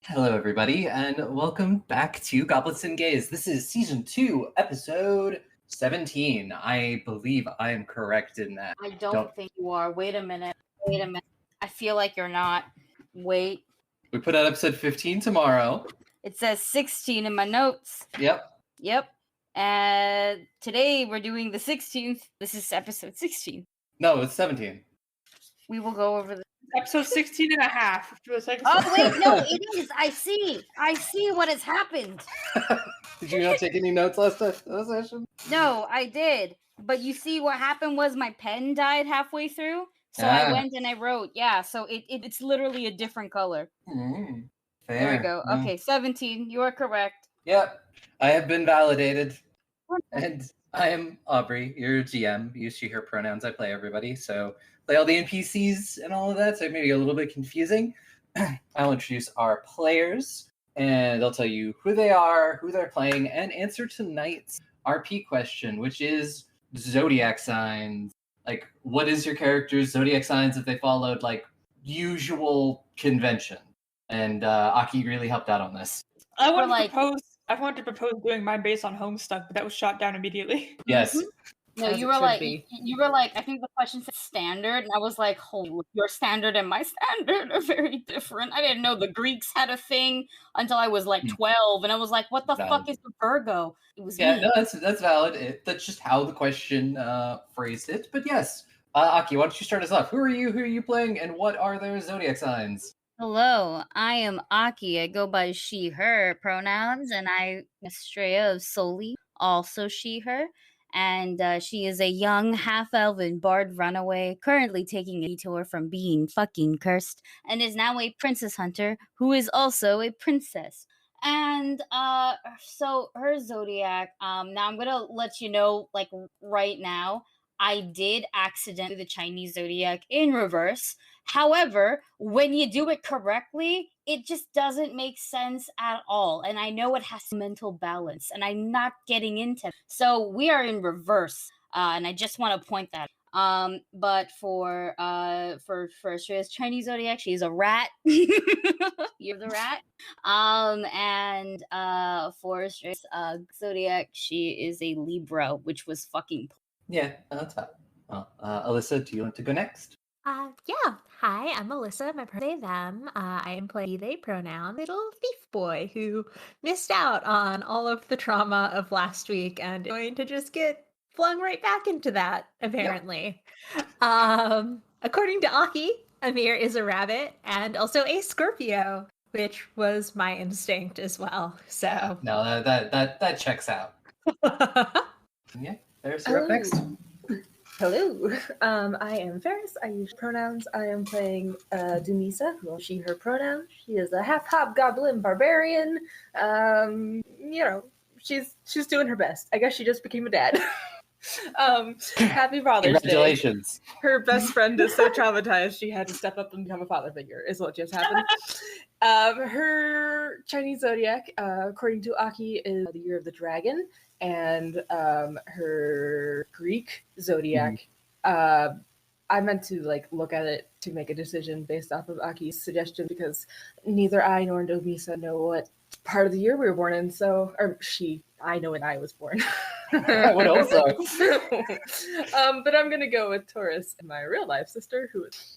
Hello, everybody, and welcome back to Goblets and Gays. This is Season 2, Episode 17. I believe I am correct in that. I don't think you are. Wait a minute. I feel like you're not. Wait. We put out Episode 15 tomorrow. It says 16 in my notes. Yep. And today we're doing the 16th. This is Episode 16. No, it's 17. We will go over the Episode 16 and a half. Oh, wait, no, it is. I see what has happened. Did you not take any notes last session? No, I did. But you see what happened was my pen died halfway through. So I went and I wrote. Yeah, so it's literally a different color. Fair. There we go. Yeah. Okay, 17. You are correct. Yep. I have been validated. And I am Aubrey, your GM. Use she, her pronouns. I play everybody. So play all the NPCs and all of that. So it may be a little bit confusing. I'll introduce our players. And they'll tell you who they are, who they're playing, and answer tonight's RP question, which is zodiac signs. Like, what is your character's zodiac signs if they followed, like, usual convention? And Aki really helped out on this. I wanted to propose doing mine based on Homestuck, but that was shot down immediately. Yes. No, As you it were should like, be. you were like, I think the question said standard, and I was like, oh, your standard and my standard are very different. I didn't know the Greeks had a thing until I was like 12, and I was like, what the fuck is the Virgo? It was me. No, that's valid. That's just how the question phrased it. But yes, Aki, why don't you start us off? Who are you? Who are you playing? And what are their zodiac signs? Hello, I am Aki. I go by she, her pronouns, and I Estrella of Soli, also she, her. And she is a young half-elven bard runaway, currently taking a detour from being fucking cursed, and is now a princess hunter who is also a princess. And so her zodiac, now I'm gonna let you know, like right now, I did accidentally do the Chinese zodiac in reverse. However, when you do it correctly, it just doesn't make sense at all. And I know it has mental balance, and I'm not getting into it. So we are in reverse, and I just want to point that. But for Australia's Chinese zodiac, she's a rat. You're the rat. And for Australia's zodiac, she is a Libra, which was fucking. Yeah, that's fine. Well, Alyssa, do you want to go next? Yeah. Hi, I'm Alyssa. My pronouns they, them. I am playing they pronoun little thief boy who missed out on all of the trauma of last week and is going to just get flung right back into that, apparently. According to Aki, Amir is a rabbit and also a Scorpio, which was my instinct as well. So No, that checks out. Yeah, there's you're up next. Hello, I am Ferris. I use pronouns. I am playing Dumisa, who she, her pronoun. She is a half hobgoblin barbarian. She's doing her best. I guess she just became a dad. Happy Father's Day. Congratulations. Her best friend is so traumatized she had to step up and become a father figure, is what just happened. Her Chinese zodiac, according to Aki, is the year of the dragon. And her Greek zodiac, I meant to look at it to make a decision based off of Aki's suggestion because neither I nor Domisa know what part of the year we were born in. I know when I was born. I would also. But I'm gonna go with Taurus and my real life sister, who is.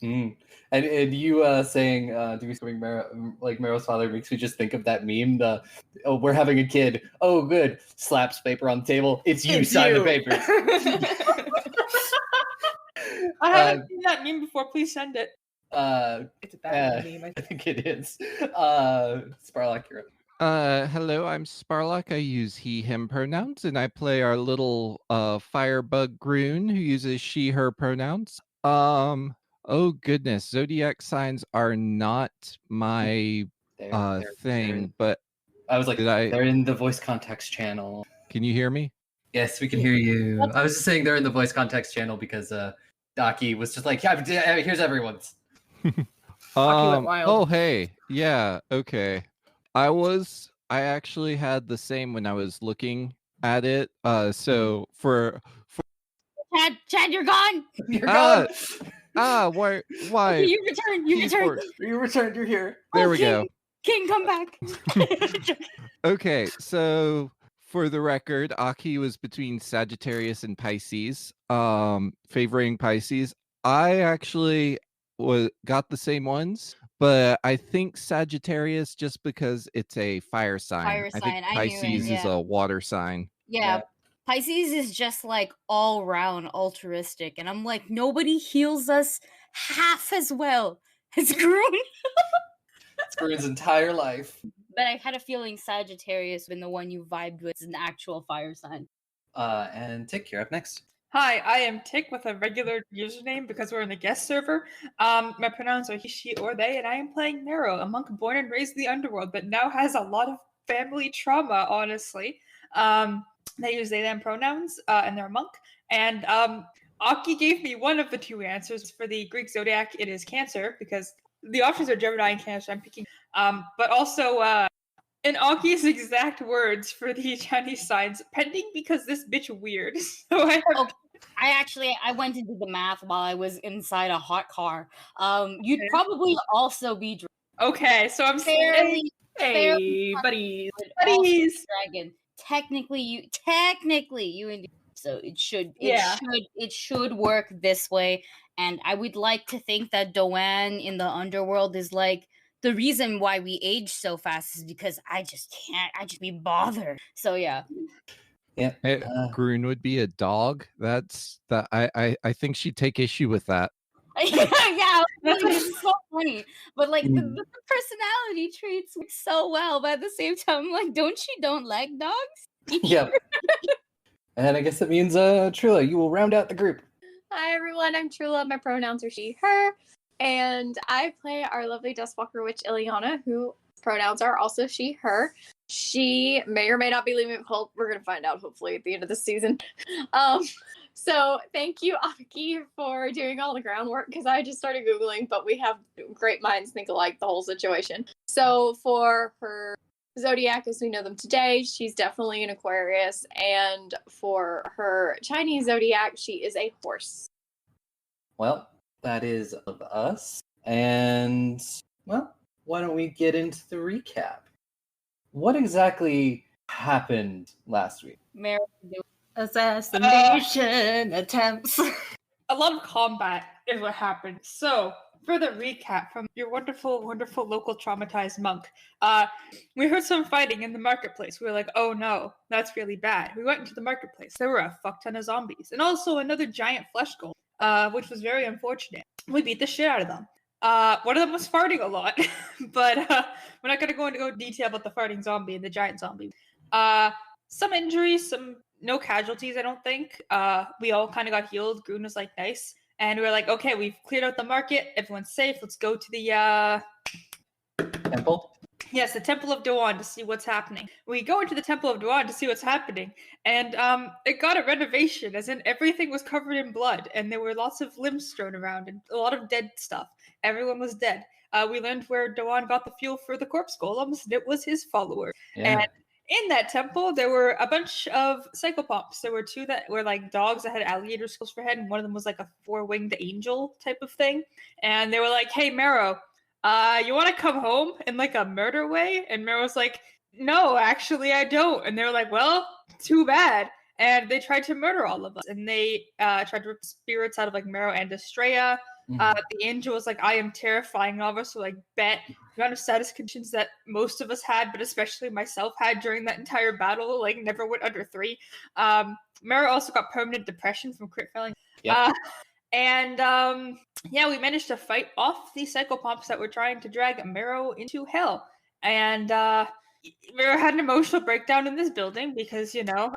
And you saying Dumisa being Meryl's father makes me just think of that meme. We're having a kid. Oh, good. Slaps paper on the table. It's you. Sign the paper. I haven't seen that meme before. Please send it. It's a bad meme. I think it is. Sparlock, you're up. Hello, I'm Sparlock. I use he, him pronouns, and I play our little firebug Groon who uses she, her pronouns. Oh goodness, zodiac signs are not my thing, but I was like, they're in the voice context channel. Can you hear me? Yes, we can hear you. I was just saying they're in the voice context channel because Aki was just like, yeah, here's everyone's. Aki went wild. Oh, hey. Yeah, okay. I actually had the same when I was looking at it. So for Chad, you're gone. You're gone. Why? Okay, you returned. You returned. You're here. There we go. King, come back. Okay, so for the record, Aki was between Sagittarius and Pisces, favoring Pisces. I actually got the same ones, but I think Sagittarius just because it's a fire sign. Fire I think sign, I knew it, Pisces is yeah. a water sign. Yeah, Pisces is just like all round altruistic, and I'm like, nobody heals us half as well as Groon. It's Groon's entire life. But I had a feeling Sagittarius been the one you vibed with is an actual fire sign. And Tick, you're up next. Hi, I am Tick with a regular username because we're in the guest server. My pronouns are he, she, or they, and I am playing Nero, a monk born and raised in the underworld, but now has a lot of family trauma, honestly. They use they, them pronouns, and they're a monk. And Aki gave me one of the two answers. For the Greek zodiac, it is Cancer, because the options are Gemini and Cancer. I'm picking. But also, in Aki's exact words for the Chinese signs, pending because this bitch weird. So I have. I went to do the math while I was inside a hot car. You'd probably also be Okay, so I'm fairly Hey, buddies. buddies. dragon. Technically you indeed. So it should work this way. And I would like to think that Doan in the underworld is like the reason why we age so fast is because I just be bothered. So yeah. Yeah. Groon would be a dog. That's that. I think she'd take issue with that. Yeah, it's so funny. But like the personality traits work so well, but at the same time, like, don't like dogs? Yep. And I guess that means Trula, you will round out the group. Hi everyone, I'm Trula. My pronouns are she, her, and I play our lovely Dustwalker witch Ileana, whose pronouns are also she, her. She may or may not be leaving Cult. We're gonna find out hopefully at the end of the season. So thank you, Aki, for doing all the groundwork because I just started Googling, but we have great minds think alike the whole situation. So for her zodiac as we know them today, she's definitely an Aquarius, and for her Chinese zodiac, she is a horse. Well, that is of us. And, well, why don't we get into the recap? What exactly happened last week? Assassination attempts. A lot of combat is what happened. So, for the recap from your wonderful, wonderful local traumatized monk, we heard some fighting in the marketplace. We were like, oh no, that's really bad. We went into the marketplace. There were a fuck ton of zombies. And also another giant flesh golem, which was very unfortunate. We beat the shit out of them. One of them was farting a lot, but we're not going to go into detail about the farting zombie and the giant zombie. Some injuries, no casualties, I don't think. We all kind of got healed. Groon was like, nice. And we were like, okay, we've cleared out the market. Everyone's safe. Let's go to the Temple? Yes, the Temple of Doan to see what's happening. We go into the Temple of Doan to see what's happening, and it got a renovation, as in everything was covered in blood, and there were lots of limbs strewn around, and a lot of dead stuff. Everyone was dead. We learned where Doan got the fuel for the corpse golems, and it was his follower. Yeah. And in that temple, there were a bunch of psychopomps. There were two that were like dogs that had alligator skulls for head, and one of them was like a four-winged angel type of thing. And they were like, hey, Marrow, you want to come home in like a murder way? And Marrow's like, no, actually I don't. And they were like, well, too bad. And they tried to murder all of us. And they tried to rip spirits out of like Marrow and Estrella. The angel was like, I am terrifying of us. So like bet the amount of status conditions that most of us had, but especially myself had during that entire battle, like never went under 3. Marrow also got permanent depression from crit failing. Yep. Yeah, we managed to fight off the psychopomps that were trying to drag Marrow into hell. And Marrow had an emotional breakdown in this building because, you know,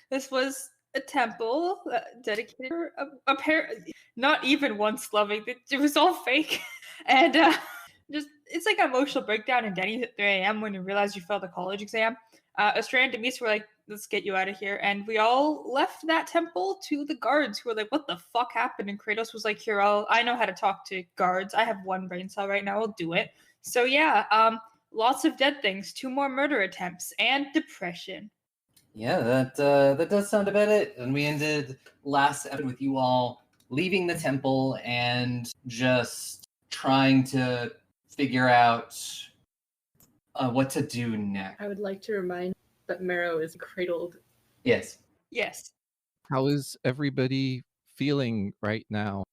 this was a temple dedicated for apparently not even once loving. It was all fake. And just it's like an emotional breakdown in Denny's at 3 a.m. when you realize you failed the college exam. Estrella and Demise were like, let's get you out of here. And we all left that temple to the guards who were like, what the fuck happened? And Kratos was like, here, I know how to talk to guards. I have 1 brain cell right now. I'll do it. So yeah, lots of dead things, 2 more murder attempts, and depression. Yeah, that does sound about it. And we ended last episode with you all leaving the temple and just trying to figure out what to do next. I would like to remind that Marrow is cradled. Yes. Yes. How is everybody feeling right now?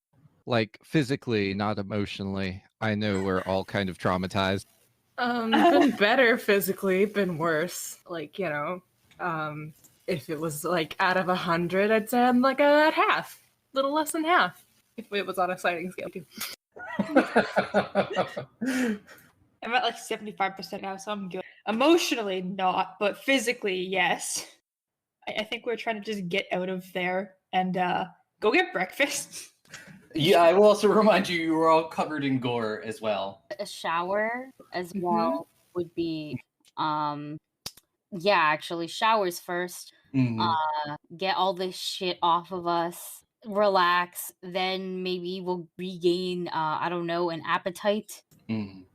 Like physically, not emotionally. I know we're all kind of traumatized. Been better physically, been worse. Like, if it was like out of 100, I'd say I'm like at half, little less than half, if it was on a sliding scale too. I'm at like 75% now, so I'm good. Emotionally, not, but physically, yes. I think we're trying to just get out of there and go get breakfast. Yeah, I will also remind you were all covered in gore as well. A shower as Mhm. well would be actually showers first. Mhm. Get all this shit off of us, relax, then maybe we'll regain I don't know, an appetite. Mhm.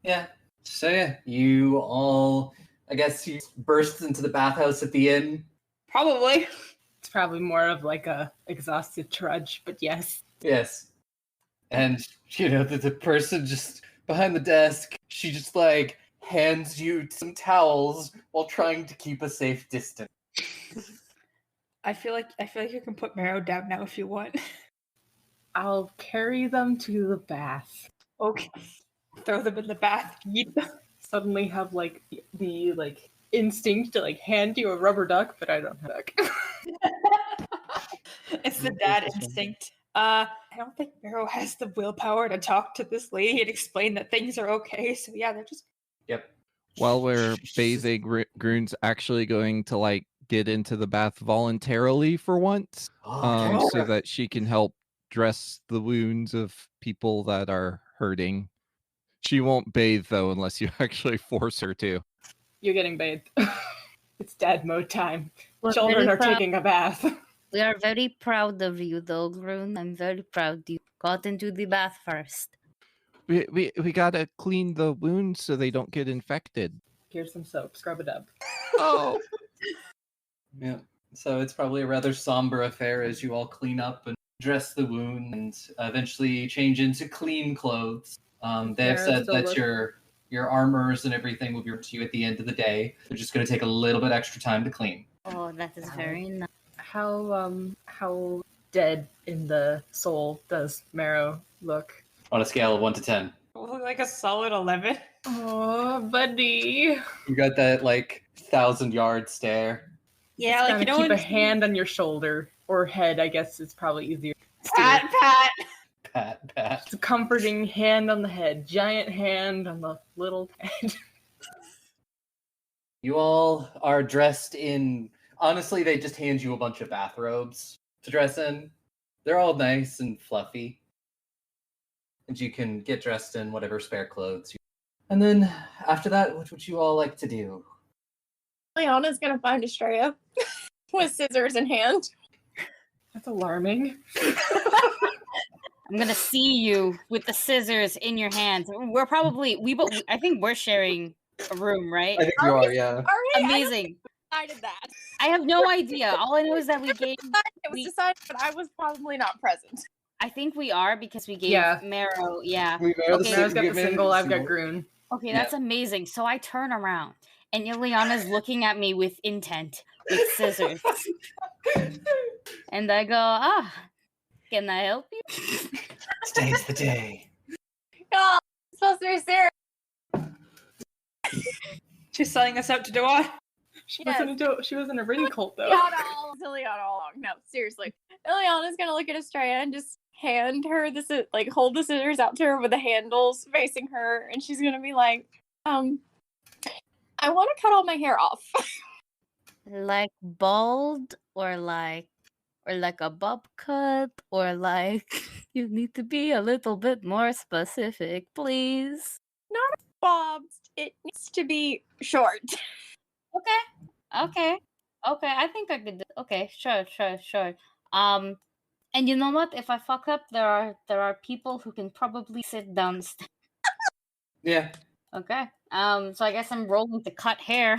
Yeah. So yeah, you all, I guess you burst into the bathhouse at the inn. Probably. It's probably more of like a exhausted trudge, but yes. Yes. And the person just behind the desk, she just like hands you some towels while trying to keep a safe distance. I feel like you can put Marrow down now if you want. I'll carry them to the bath. Okay. Throw them in the bath. Yeet them. Suddenly have like the like instinct to like hand you a rubber duck, but I don't have a duck. It's the dad instinct. I don't think Marrow has the willpower to talk to this lady and explain that things are okay. So yeah, they're just. Yep. While we're bathing, Groon's actually going to like get into the bath voluntarily for once, so that she can help dress the wounds of people that are hurting. She won't bathe though unless you actually force her to. You're getting bathed. It's dad mode time. We're Children very are proud- taking a bath. We are very proud of you, though, Groon. I'm very proud you got into the bath first. We gotta clean the wounds so they don't get infected. Here's some soap. Scrub it up. Oh, Yeah. So it's probably a rather somber affair as you all clean up and dress the wound and eventually change into clean clothes. They have Mara said still that look- your armors and everything will be to you at the end of the day. They're just going to take a little bit extra time to clean. Oh, that is very nice. How dead in the soul does Marrow look? On a scale of 1 to 10. Look like a solid 11. Oh, buddy. You got that like 1,000-yard stare. Yeah, like Kinda you know keep when a hand on your shoulder or head. I guess it's probably easier. pat. Pat. It's a comforting hand on the head, giant hand on the little head. You all are dressed in. Honestly, they just hand you a bunch of bathrobes to dress in. They're all nice and fluffy. And you can get dressed in whatever spare clothes you. And then after that, what would you all like to do? Leonna's gonna find Estrella with scissors in hand. That's alarming. I'm gonna see you with the scissors in your hands. We're probably I think we're sharing a room, right? I think you are, yeah. All right, Amazing. I decided that. I have no idea. All I know is that we gave. It was decided, but I was probably not present. I think we are because we gave Yeah. Marrow. Yeah. We Okay. Marrow's got the single, I've got Groon. Okay, that's amazing. So I turn around and Ileana's looking at me with intent, with scissors. And I go, can I help you? Today's the day. Oh, it's supposed to be serious. She's selling us out to Dewar. She Yes. was in a ring cult though. Ileana all along. No, seriously. Ileana's gonna look at Estrella and just hand her hold the scissors out to her with the handles facing her, and she's gonna be like, I want to cut all my hair off. Like bald or like a bob cut or like you need to be a little bit more specific, please. Bobs. It needs to be short. Okay. I think I could do. Okay, sure. And you know what? If I fuck up, there are people who can probably sit down. Yeah. Okay. So I guess I'm rolling to cut hair.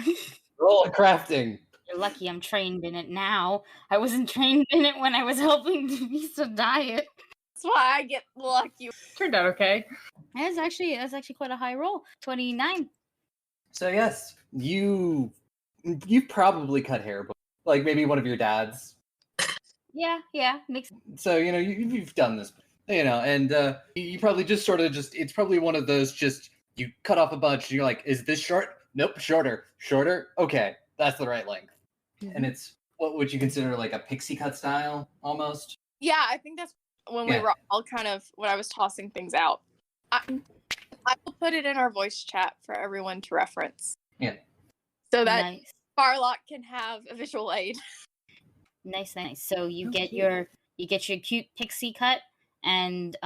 Roll a crafting. You're lucky I'm trained in it now. I wasn't trained in it when I was helping Visa diet. That's why I get lucky. Turned out okay. That's actually quite a high roll. 29. So yes, you've probably cut hair, but like maybe one of your dads. Yeah, makes So you've done this, and you probably just sort of just it's probably one of those just you cut off a bunch and you're like, is this short? Nope, shorter. Okay, that's the right length. And it's what would you consider like a pixie cut style almost? Yeah, I think that's when we Yeah. were all kind of when I was tossing things out. I will put it in our voice chat for everyone to reference. Yeah. So that nice. Farlock can have a visual aid. Nice. So you Oh, get cute. your cute pixie cut, and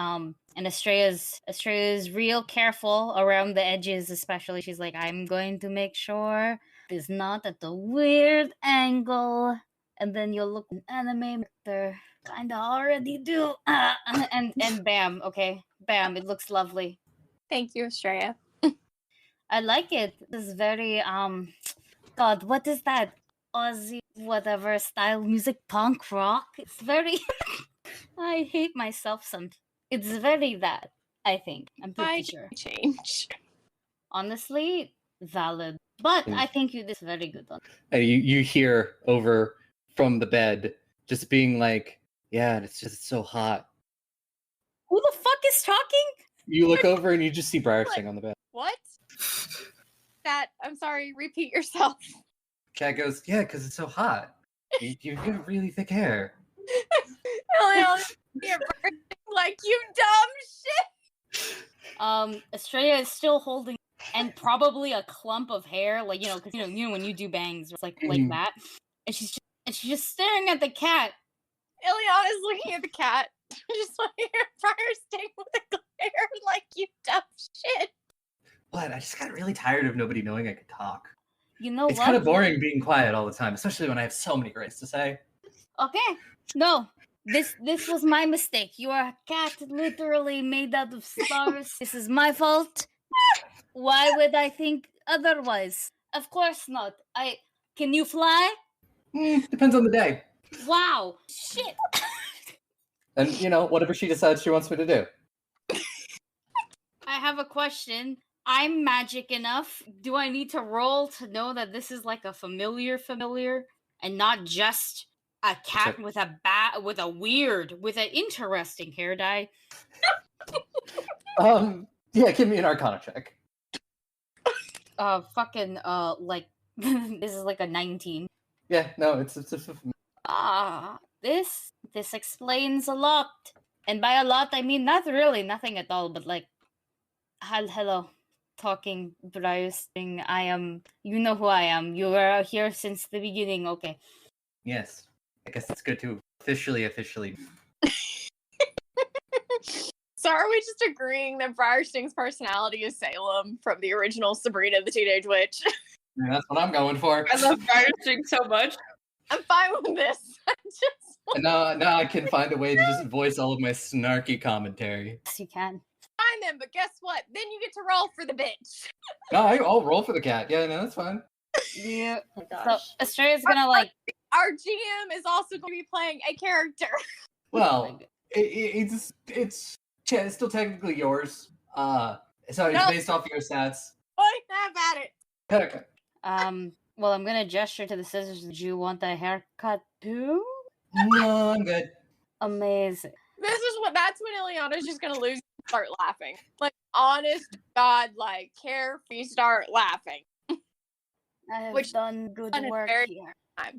Estrella's real careful around the edges, especially. She's like, I'm going to make sure it's not at the weird angle, and then you'll look an anime actor. Kinda already do, and bam, okay, bam, it looks lovely. Thank you, Estrella. I like it. This is very God, what is that? Aussie whatever style music, punk rock. It's very I hate myself sometimes. It's very that, I think. I'm pretty I sure. change. Honestly, valid. But Mm. I think you did very good on And you hear over from the bed just being like, yeah, it's just so hot. Who the fuck is talking? You look over and you just see Briar sitting on the bed. What? That I'm sorry. Repeat yourself. Cat goes, yeah, because it's so hot. You have really thick hair. Eliana, you're burning like you dumb shit. Estrella is still holding and probably a clump of hair, like because when you do bangs, it's like Mhm. that, and she's just staring at the cat. Eliana's looking at the cat. Just like your fire sting with a glare like you dumb shit. But I just got really tired of nobody knowing I could talk. You know It's what? kind of boring being quiet all the time, especially when I have so many great to say. Okay, no, this was my mistake. You are a cat, literally made out of stars. This is my fault. Why would I think otherwise? Of course not. Can you fly? Depends on the day. Wow, shit. And, whatever she decides she wants me to do. I have a question. I'm magic enough. Do I need to roll to know that this is like a familiar, and not just a cat with with an interesting hair dye? Yeah, give me an Arcana check. Like this is like a 19. Yeah, no, it's This explains a lot. And by a lot, I mean not really, nothing at all, but like, hello, talking Bryce thing. I am, you know who I am. You were here since the beginning, okay. Yes. I guess it's good to officially. So are we just agreeing that Briar Sting's personality is Salem from the original Sabrina the Teenage Witch? Yeah, that's what I'm going for. I love Briar Sting so much. I'm fine with this. And now I can find a way to just voice all of my snarky commentary. Yes, you can. Fine then, but guess what? Then you get to roll for the bitch. No, I'll roll for the cat. Yeah, no, that's fine. Yeah. Oh my So gosh. Estrella's gonna like. Our GM is also going to be playing a character. Well, it's still technically yours. So it's No. based off your stats. Point have at it. Haircut. Well, I'm gonna gesture to the scissors. Did you want a haircut too? No, I'm good. Amazing. That's when Ileana's just gonna lose and start laughing. Like, honest to God, like, carefree start laughing. I have Which done good done it work very- here. I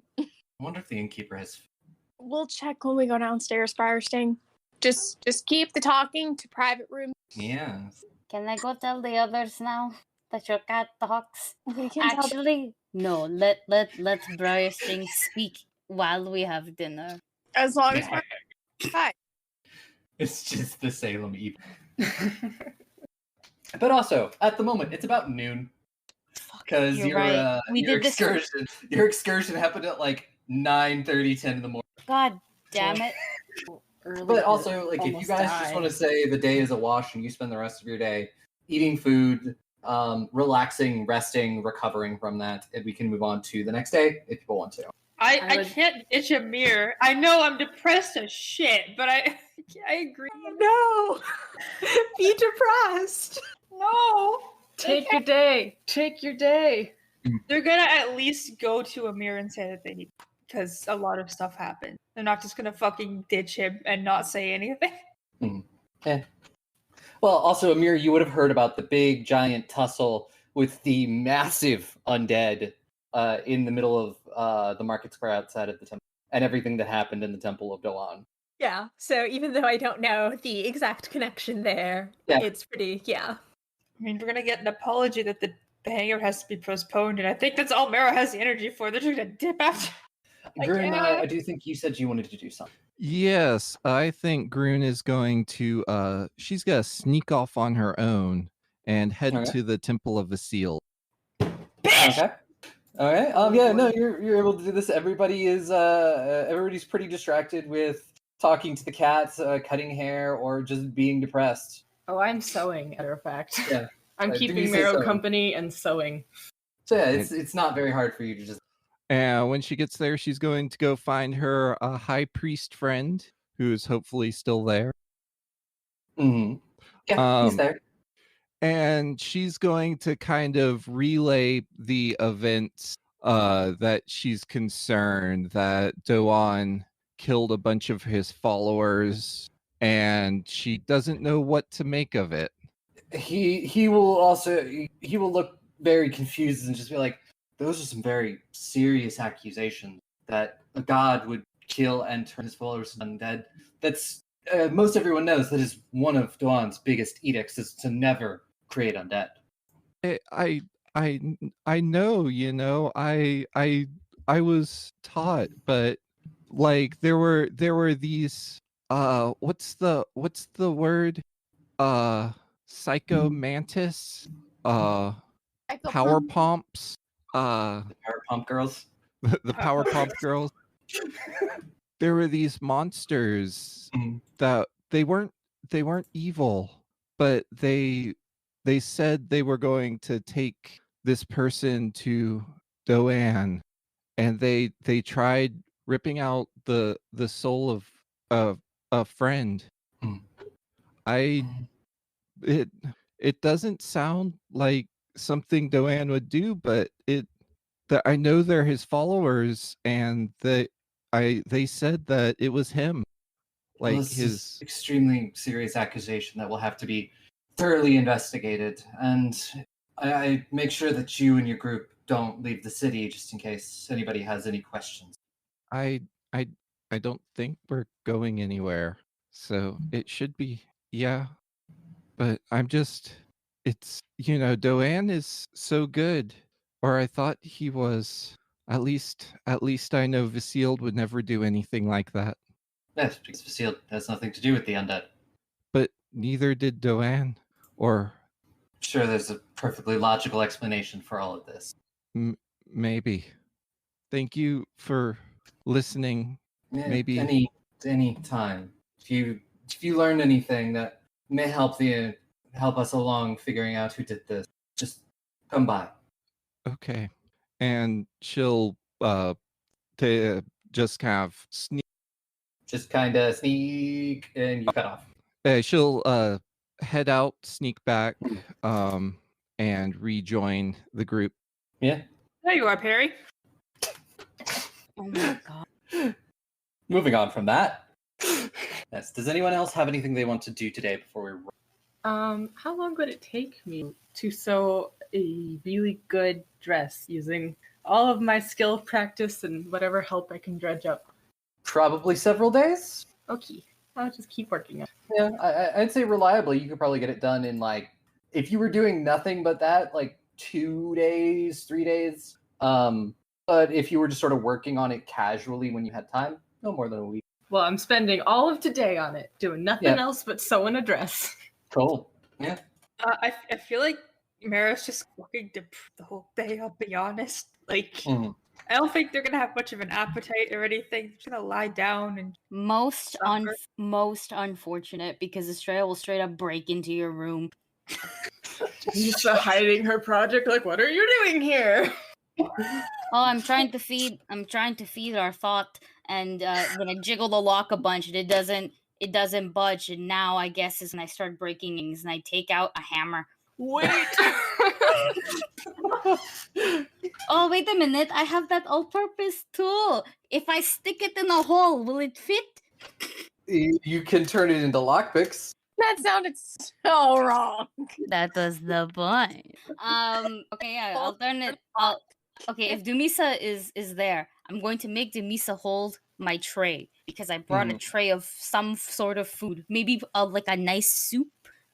wonder if the innkeeper has. We'll check when we go downstairs, Briar Sting. Just keep the talking to private room. Yeah. Can I go tell the others now that your cat talks? We can tell Actually, no. Let Briar Sting speak while we have dinner. as long as we're fine. It's just the Salem Eve. But also, at the moment, it's about noon. Because You're right. We your did this- excursion happened at like 9:30, 10 in the morning. God damn it. Early But to also, like, if you almost guys just die. want to say the day is a wash and you spend the rest of your day eating food, relaxing, resting, recovering from that, and we can move on to the next day if people want to. I would- can't ditch a mirror. I know I'm depressed as shit, but I agree. No! Be depressed! No. Take your day. Take your day. They're gonna at least go to Amir and say that they need, because a lot of stuff happened. They're not just gonna fucking ditch him and not say anything. Yeah. Well, also, Amir, you would have heard about the big giant tussle with the massive undead in the middle of the market square outside of the temple, and everything that happened in the Temple of Doan. Yeah, so even though I don't know the exact connection there, Yeah. it's pretty, yeah. I mean, we're gonna get an apology that the hangout has to be postponed, and I think that's all Mara has the energy for. They're just gonna dip after. Grun, yeah. I do think you said you wanted to do something. Yes, I think Grun is going to she's gonna sneak off on her own and head Okay. to the Temple of Vasil. Okay. All right. Yeah. No, you're able to do this. Everybody is everybody's pretty distracted with talking to the cats, cutting hair, or just being depressed. Oh, I'm sewing, matter of fact. Yeah. I'm Did you keeping say Marrow sewing? company and sewing. So yeah, it's not very hard for you to just. And when she gets there, she's going to go find her high priest friend, who is hopefully still there. Mm-hmm. Yeah, he's there. And she's going to kind of relay the events that she's concerned that Doan killed a bunch of his followers, and she doesn't know what to make of it. He will look very confused and just be like, those are some very serious accusations that a god would kill and turn his followers undead. That's most everyone knows that is one of Doan's biggest edicts is to never create undead. I know, you know, I was taught, but like there were these what's the word? Psychomantis, power pumps, Power Pump Girls. the power pump girls. There were these monsters that they weren't evil, but they said they were going to take this person to Doan, and they tried ripping out the soul of a friend. It doesn't sound like something Doan would do, but I know they're his followers, and they said that it was him. Like Well, this is his extremely serious accusation that will have to be thoroughly investigated, and I make sure that you and your group don't leave the city just in case anybody has any questions. I don't think we're going anywhere, so it should be, yeah. But I'm just, it's, you know, Doan is so good, or I thought he was. At least I know Vasil would never do anything like that. Yes, because Vasil has nothing to do with the undead. But neither did Doan, or Sure, there's a perfectly logical explanation for all of this. maybe. Thank you for listening. Yeah, Maybe any time. If you learned anything that may help us along figuring out who did this, just come by. Okay. And she'll just kind of sneak. Just kind of sneak and you cut off. She'll head out, sneak back, and rejoin the group. Yeah. There you are, Perry. Oh my god. Moving on from that. Yes. Does anyone else have anything they want to do today before we roll? How long would it take me to sew a really good dress using all of my skill practice and whatever help I can dredge up? Probably several days. Okay, I'll just keep working on it. Yeah, I'd say reliably you could probably get it done in like, if you were doing nothing but that, like 2 days, 3 days. But if you were just sort of working on it casually when you had time, no more than a week. Well, I'm spending all of today on it, doing nothing else but sewing a dress. Cool. Yeah. I feel like Mara's just fucking the whole day, I'll be honest. Like, I don't think they're gonna have much of an appetite or anything. They're just gonna lie down and Most suffer. most unfortunate, because Estrella will straight up break into your room. She's hiding her project. Like, what are you doing here? Oh, I'm trying to feed our thought, and when I jiggle the lock a bunch, and it doesn't budge, and now I guess is when I start breaking things, and I take out a hammer. Wait. Oh, wait a minute. I have that all-purpose tool. If I stick it in a hole, will it fit? You can turn it into lockpicks. That sounded so wrong. That was the point. Okay, yeah, I'll turn it. Okay, if Dumisa is there, I'm going to make Dumisa hold my tray because I brought a tray of some sort of food, maybe like a nice soup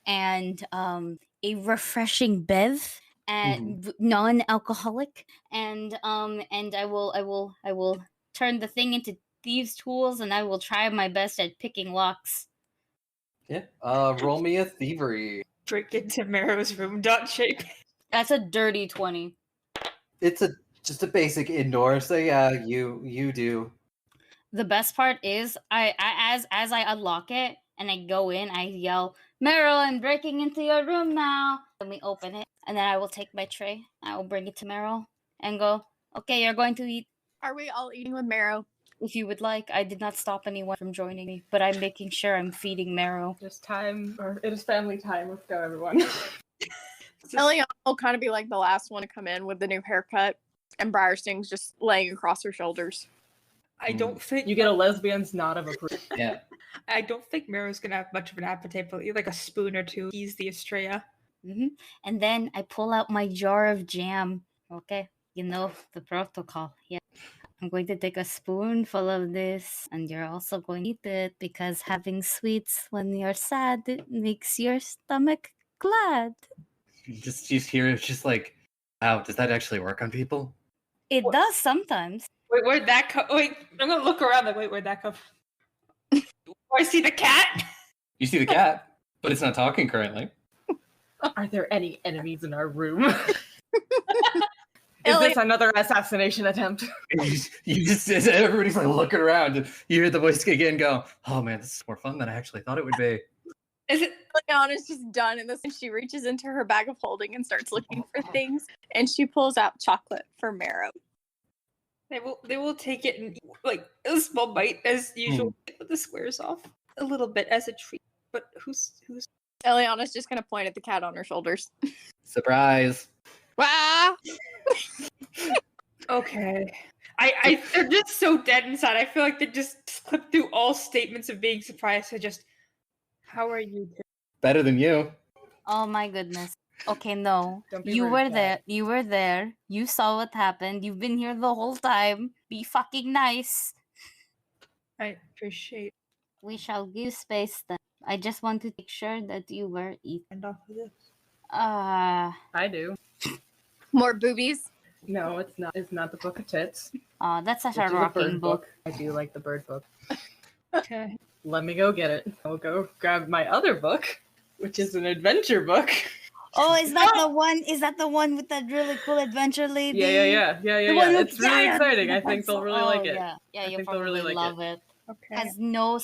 and a refreshing bev and non-alcoholic, and I will turn the thing into thieves' tools, and I will try my best at picking locks. Yeah. Roll me a thievery. Break into Marrow's room. Dot shape. That's a dirty 20. It's just a basic indoor. So yeah, you do. The best part is as I unlock it and I go in, I yell, "Meryl, I'm breaking into your room now." Then we open it, and then I will take my tray. I will bring it to Meryl and go, "Okay, you're going to eat Are we all eating with Marrow? if you would like." I did not stop anyone from joining me, but I'm making sure I'm feeding Meryl. It is family time. Let's go, everyone. Eliana will kind of be like the last one to come in with the new haircut, and Briarsting's just laying across her shoulders. I don't think You get a lesbian's nod of approval. Yeah. I don't think Marrow's gonna have much of an appetite, but like a spoon or two. He's the Estrella. And then I pull out my jar of jam. Okay, you know the protocol. Yeah. I'm going to take a spoonful of this, and you're also going to eat it because having sweets when you're sad, it makes your stomach glad. You just hear it's just like, wow, does that actually work on people? It does sometimes. Wait, where'd that come? Wait, I'm gonna look around. Like, wait, where'd that come? Oh, I see the cat. You see the cat, but it's not talking currently. Are there any enemies in our room? Is this another assassination attempt? You just everybody's like looking around. And you hear the voice again go, "Oh man, this is more fun than I actually thought it would be." Is it? Eliana's just done in this, and she reaches into her bag of holding and starts looking for things, and she pulls out chocolate for Marrow. They will take it and like a small bite as usual. Put the squares off a little bit as a treat. But who's? Eliana's just gonna point at the cat on her shoulders. Surprise! Wow! Okay. They're just so dead inside. I feel like they just clipped through all statements of being surprised to just, how are you? Better than you. Oh my goodness. Okay, no. Don't be You rude, were Kat. there. You were there. You saw what happened. You've been here the whole time. Be fucking nice. I appreciate We shall give space then. I just want to make sure that you were eaten. and off of this. I do. More boobies. No, it's not. It's not the Book of Tits. That's such Which a is a rocking bird book. book. I do like the bird book. Okay. Let me go get it. I'll go grab my other book, which is an adventure book. Oh, is that the one? Is that the one with that really cool adventure lady? Yeah. one with It's really giant exciting. I think they'll really like it. Yeah, I you'll think they'll really probably like love it. Okay. Has no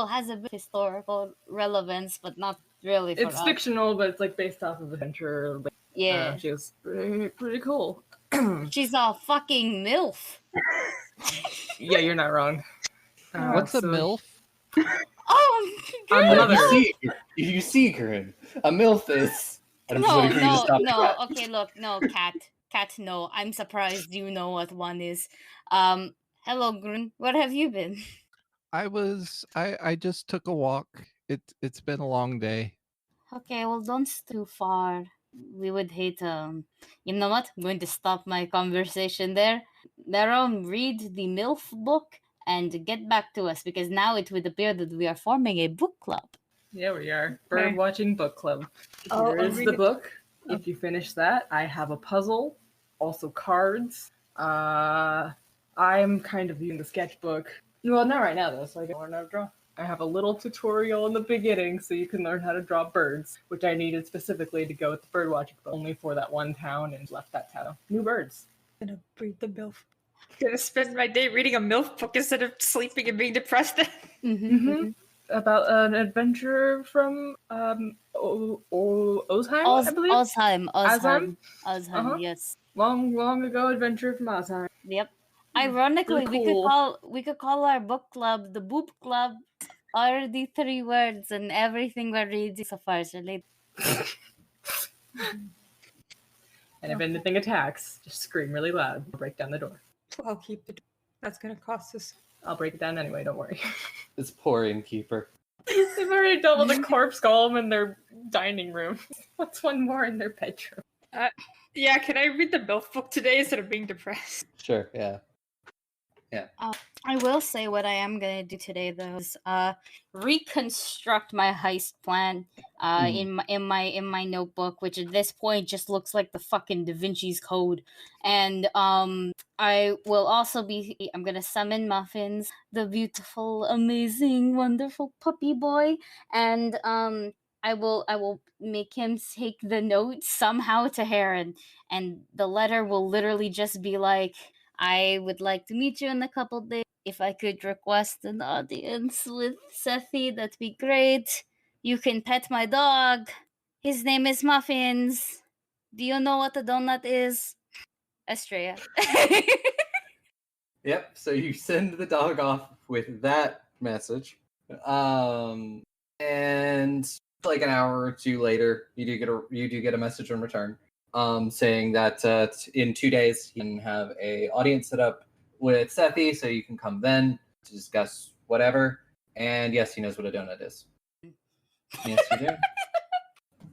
has a bit historical relevance, but not really for It's us. fictional, but it's like based off of adventure. Yeah, She was pretty cool. she's a fucking milf. Yeah, you're not wrong. What's a so- MILF? Oh, I'm good. mother. You see, Corinne, a MILF is. And I'm just No, waiting for you to stop. no. Okay, look, no, cat, no. I'm surprised you know what one is. Hello, Grun. Where have you been? I just took a walk. It's been a long day. Okay, well, don't stay too far. We would hate. You know what? I'm going to stop my conversation there. Meryl, read the MILF book and get back to us because now it would appear that we are forming a book club. Yeah, we are. Okay. Bird watching book club. I'll Here is read the it. book. If you finish that, I have a puzzle, also cards. I'm kind of using the sketchbook. Well, not right now though, so I can learn how to draw. I have a little tutorial in the beginning so you can learn how to draw birds, which I needed specifically to go with the bird watching book, only for that one town and left that town. New birds. I'm gonna read the MILF. I'm gonna spend my day reading a MILF book instead of sleeping and being depressed. Mm-hmm. About an adventure from Osheim, I believe. Osheim, Uh-huh. yes. Long ago adventure from Osheim. Yep. Ironically, Really we could call our book club the Boop Club. Are the 3 words and everything we're reading so far is related. And if anything attacks, just scream really loud. I'll break down the door. I'll keep the. That's gonna cost us. I'll break it down anyway, don't worry. This poor innkeeper. They've already dealt with a corpse golem in their dining room. What's one more in their bedroom? Yeah, can I read the MILF book today instead of being depressed? Sure, yeah. I will say what I am gonna do today though is reconstruct my heist plan in my notebook, which at this point just looks like the fucking Da Vinci's Code. And I will also I'm gonna summon Muffins, the beautiful, amazing, wonderful puppy boy, and I will make him take the note somehow to Heron, and the letter will literally just be like, I would like to meet you in a couple days. If I could request an audience with Sethi, that'd be great. You can pet my dog. His name is Muffins. Do you know what a donut is? Estrella. Yep, so you send the dog off with that message. And like an hour or two later, you do get a message in return. Saying that in 2 days you can have a audience set up with Sethi, so you can come then to discuss whatever. And yes, he knows what a donut is. Yes, you do.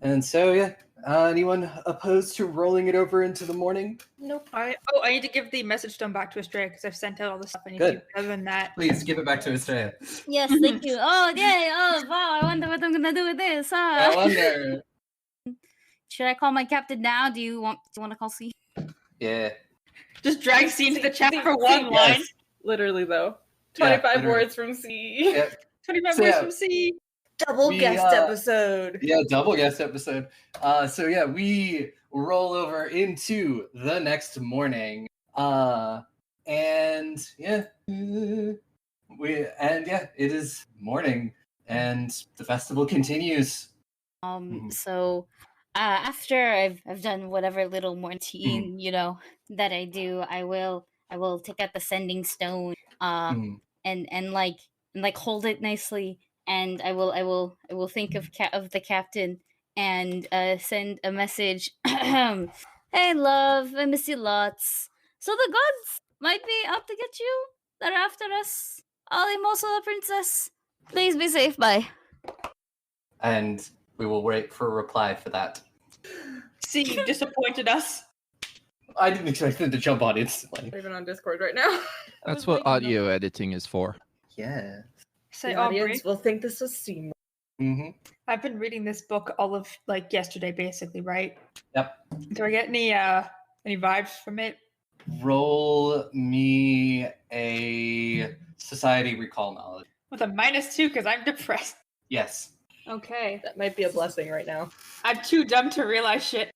And so yeah, anyone opposed to rolling it over into the morning? Nope. I need to give the message stone back to Estrella because I've sent out all the stuff I need Good. to do. Other than that, Please give it back to Estrella. Yes, thank you. Oh, yay. Oh, wow. I wonder what I'm going to do with this. I wonder. Should I call my captain now? Do you want to call C? Yeah. just drag C into the chat for C, one line. Yes. Literally, though. Yeah, 25 literally. words from C. Yeah. 25 So, words yeah. from C. Double We, guest episode. Yeah, double guest episode. So yeah, we roll over into the next morning. And yeah, it is morning, and the festival continues. So after I've done whatever little mortine, that I do, I will take out the sending stone, Mhm. and hold it nicely, and I will think of the captain and send a message. Hey love, I miss you lots. So the gods might be out to get you. They're after us. Alimosa the princess. Please be safe, bye. And we will wait for a reply for that. C, you disappointed us. I didn't expect them to jump on instantly. Not even on Discord right now. That's what audio editing is for. Yeah. Say, The Aubrey, audience will think this was seamless. Mm-hmm. I've been reading this book all of yesterday, basically, right? Yep. Do I get any vibes from it? Roll me a society recall knowledge. With a -2 because I'm depressed. Yes. Okay. That might be a blessing right now. I'm too dumb to realize shit.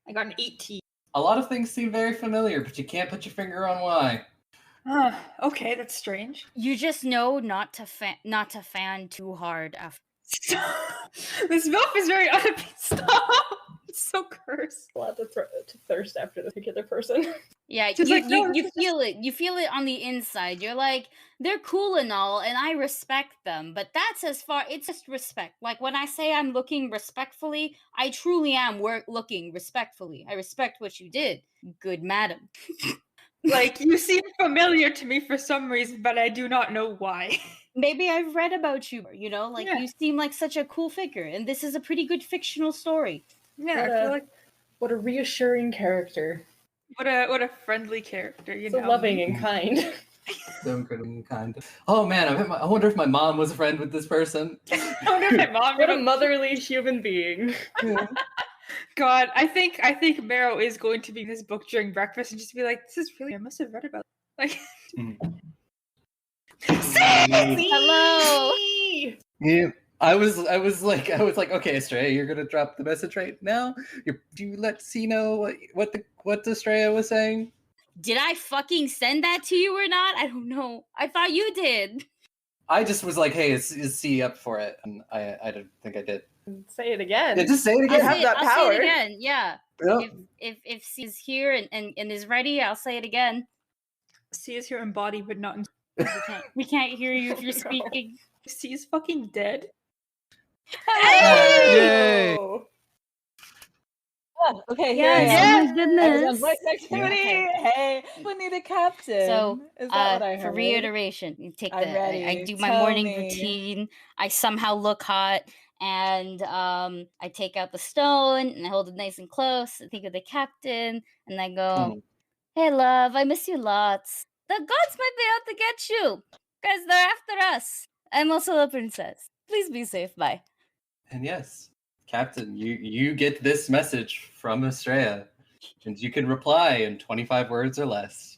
I got an 18. A lot of things seem very familiar, but you can't put your finger on why. Okay, that's strange. You just know not to fan too hard after. This MILF is very stop. It's so cursed. A lot to thirst after this particular person. Yeah, Just you, like, no, you it's feel it. You feel it on the inside. You're like, they're cool and all, and I respect them, but that's as far. It's just respect. Like when I say I'm looking respectfully, I truly am looking respectfully. I respect what you did, good madam. Like, you seem familiar to me for some reason, but I do not know why. Maybe I've read about you. Yeah. You seem like such a cool figure, and this is a pretty good fictional story. Yeah, I feel like What a reassuring character. what a friendly character, you So know. loving and kind. So good and kind. Oh man, I wonder if my mom was a friend with this person. I wonder if my mom What a would- motherly human being. God, I think Marrow is going to be in this book during breakfast and just be like, this is really I must have read about it. Like Hello. Yeah. I was like, okay, Estrella, you're gonna drop the message right now. Do you let C know what Estrella was saying? Did I fucking send that to you or not? I don't know. I thought you did. I just was like, hey, is C up for it? And I don't think I did. Say it again. Yeah, just say it You again. have that I'll power. say it again. Yeah. Yep. If she's here and is ready, I'll say it again. C is here in body, but not in We can't hear you if you're Oh, no. speaking. C is fucking dead. Yay! Oh. Okay, here I Yes, am. oh my I was on goodness. voice activity. Hey, we need a captain. So, Is that what I for heard? reiteration, you take I'm I ready. do my Tell morning me. routine. I somehow look hot, and I take out the stone and I hold it nice and close. I think of the captain, and I go, "Hey, love, I miss you lots. The gods might be out to get you, guys. They're after us. I'm also a princess. Please be safe. Bye." And yes, Captain, you get this message from Estrella, and you can reply in 25 words or less.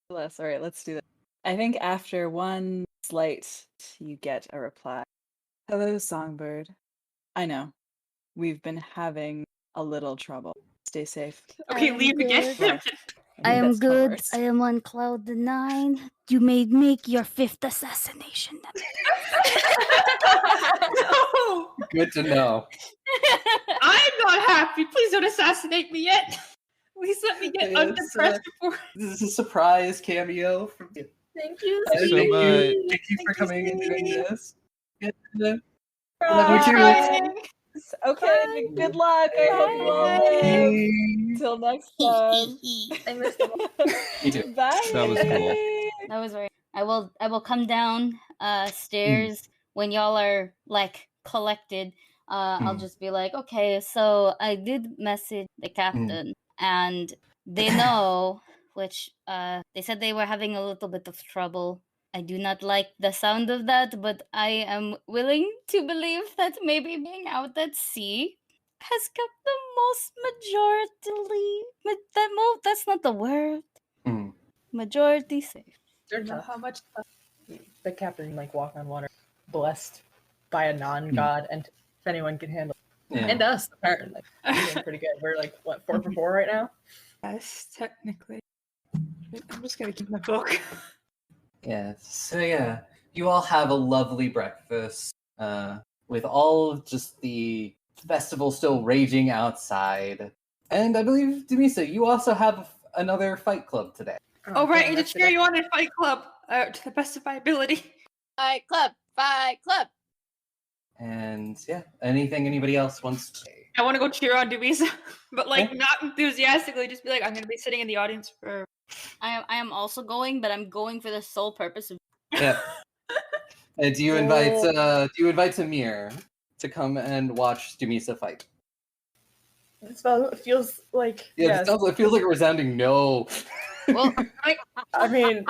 Less. All right, let's do that. I think after one slight, you get a reply. Hello, Songbird. I know. We've been having a little trouble. Stay safe. Okay, I am leave again. good. Right. I am That's good. worse. I am on cloud 9. You may make your 5th assassination. No! Good to know. I'm not happy. Please don't assassinate me yet. Please let me get It's, undepressed before. This is a surprise cameo from you. Thank you. So Thank much. you. Thank you for Thank you, coming and doing Steve. this. Yeah. Bye. Thank Okay, good luck. I hope you all live. you. Till next time. I missed them. Me too. Bye. That was cool. That was very. I will come down stairs when y'all are like collected. I'll just be like, okay, so I did message the captain, and they know, which they said they were having a little bit of trouble. I do not like the sound of that, but I am willing to believe that maybe being out at sea has kept them that's not the word. Mm. Majority safe. Don't know how much the captain like walk on water, blessed by a non-god, and if anyone can handle it. Yeah. And us apparently. We're doing pretty good. We're like what 4 for 4 right now. Yes, technically. I'm just gonna keep my book. Yeah. So yeah, you all have a lovely breakfast with all of just the festival still raging outside. And I believe, Demisa, you also have another fight club today. Oh, right, damn, and to that's cheer the- you on in Fight Club to the best of my ability. Fight club, fight club. And yeah, anything anybody else wants to say? I want to go cheer on Dubisa, but like Okay. not enthusiastically. Just be like, I'm gonna be sitting in the audience for. I am also going, but I'm going for the sole purpose of. Yeah. And do you invite Samir to come and watch Demisa fight? It feels like Yeah, it feels like a resounding no. Well, I mean,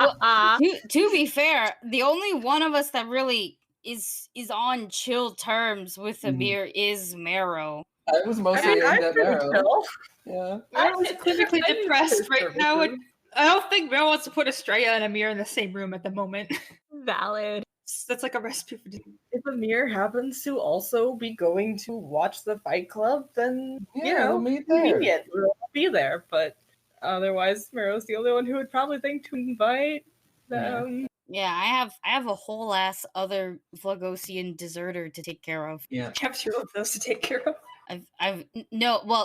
to be fair, the only one of us that really is on chill terms with Amir is Marrow. I was mostly aimed I'm at pretty Marrow. chill. Yeah. Meryl is clinically I need depressed to right now. And I don't think Meryl wants to put Estrella and Amir in the same room at the moment. Valid. That's like a recipe for disease. If Amir happens to also be going to watch the Fight Club, then Yeah, we'll meet there. convenient. We'll be there. But otherwise, Mero's the only one who would probably think to invite them. Yeah, I have a whole ass other Vlogosian deserter to take care of. Yeah. Kept two of those to take care of.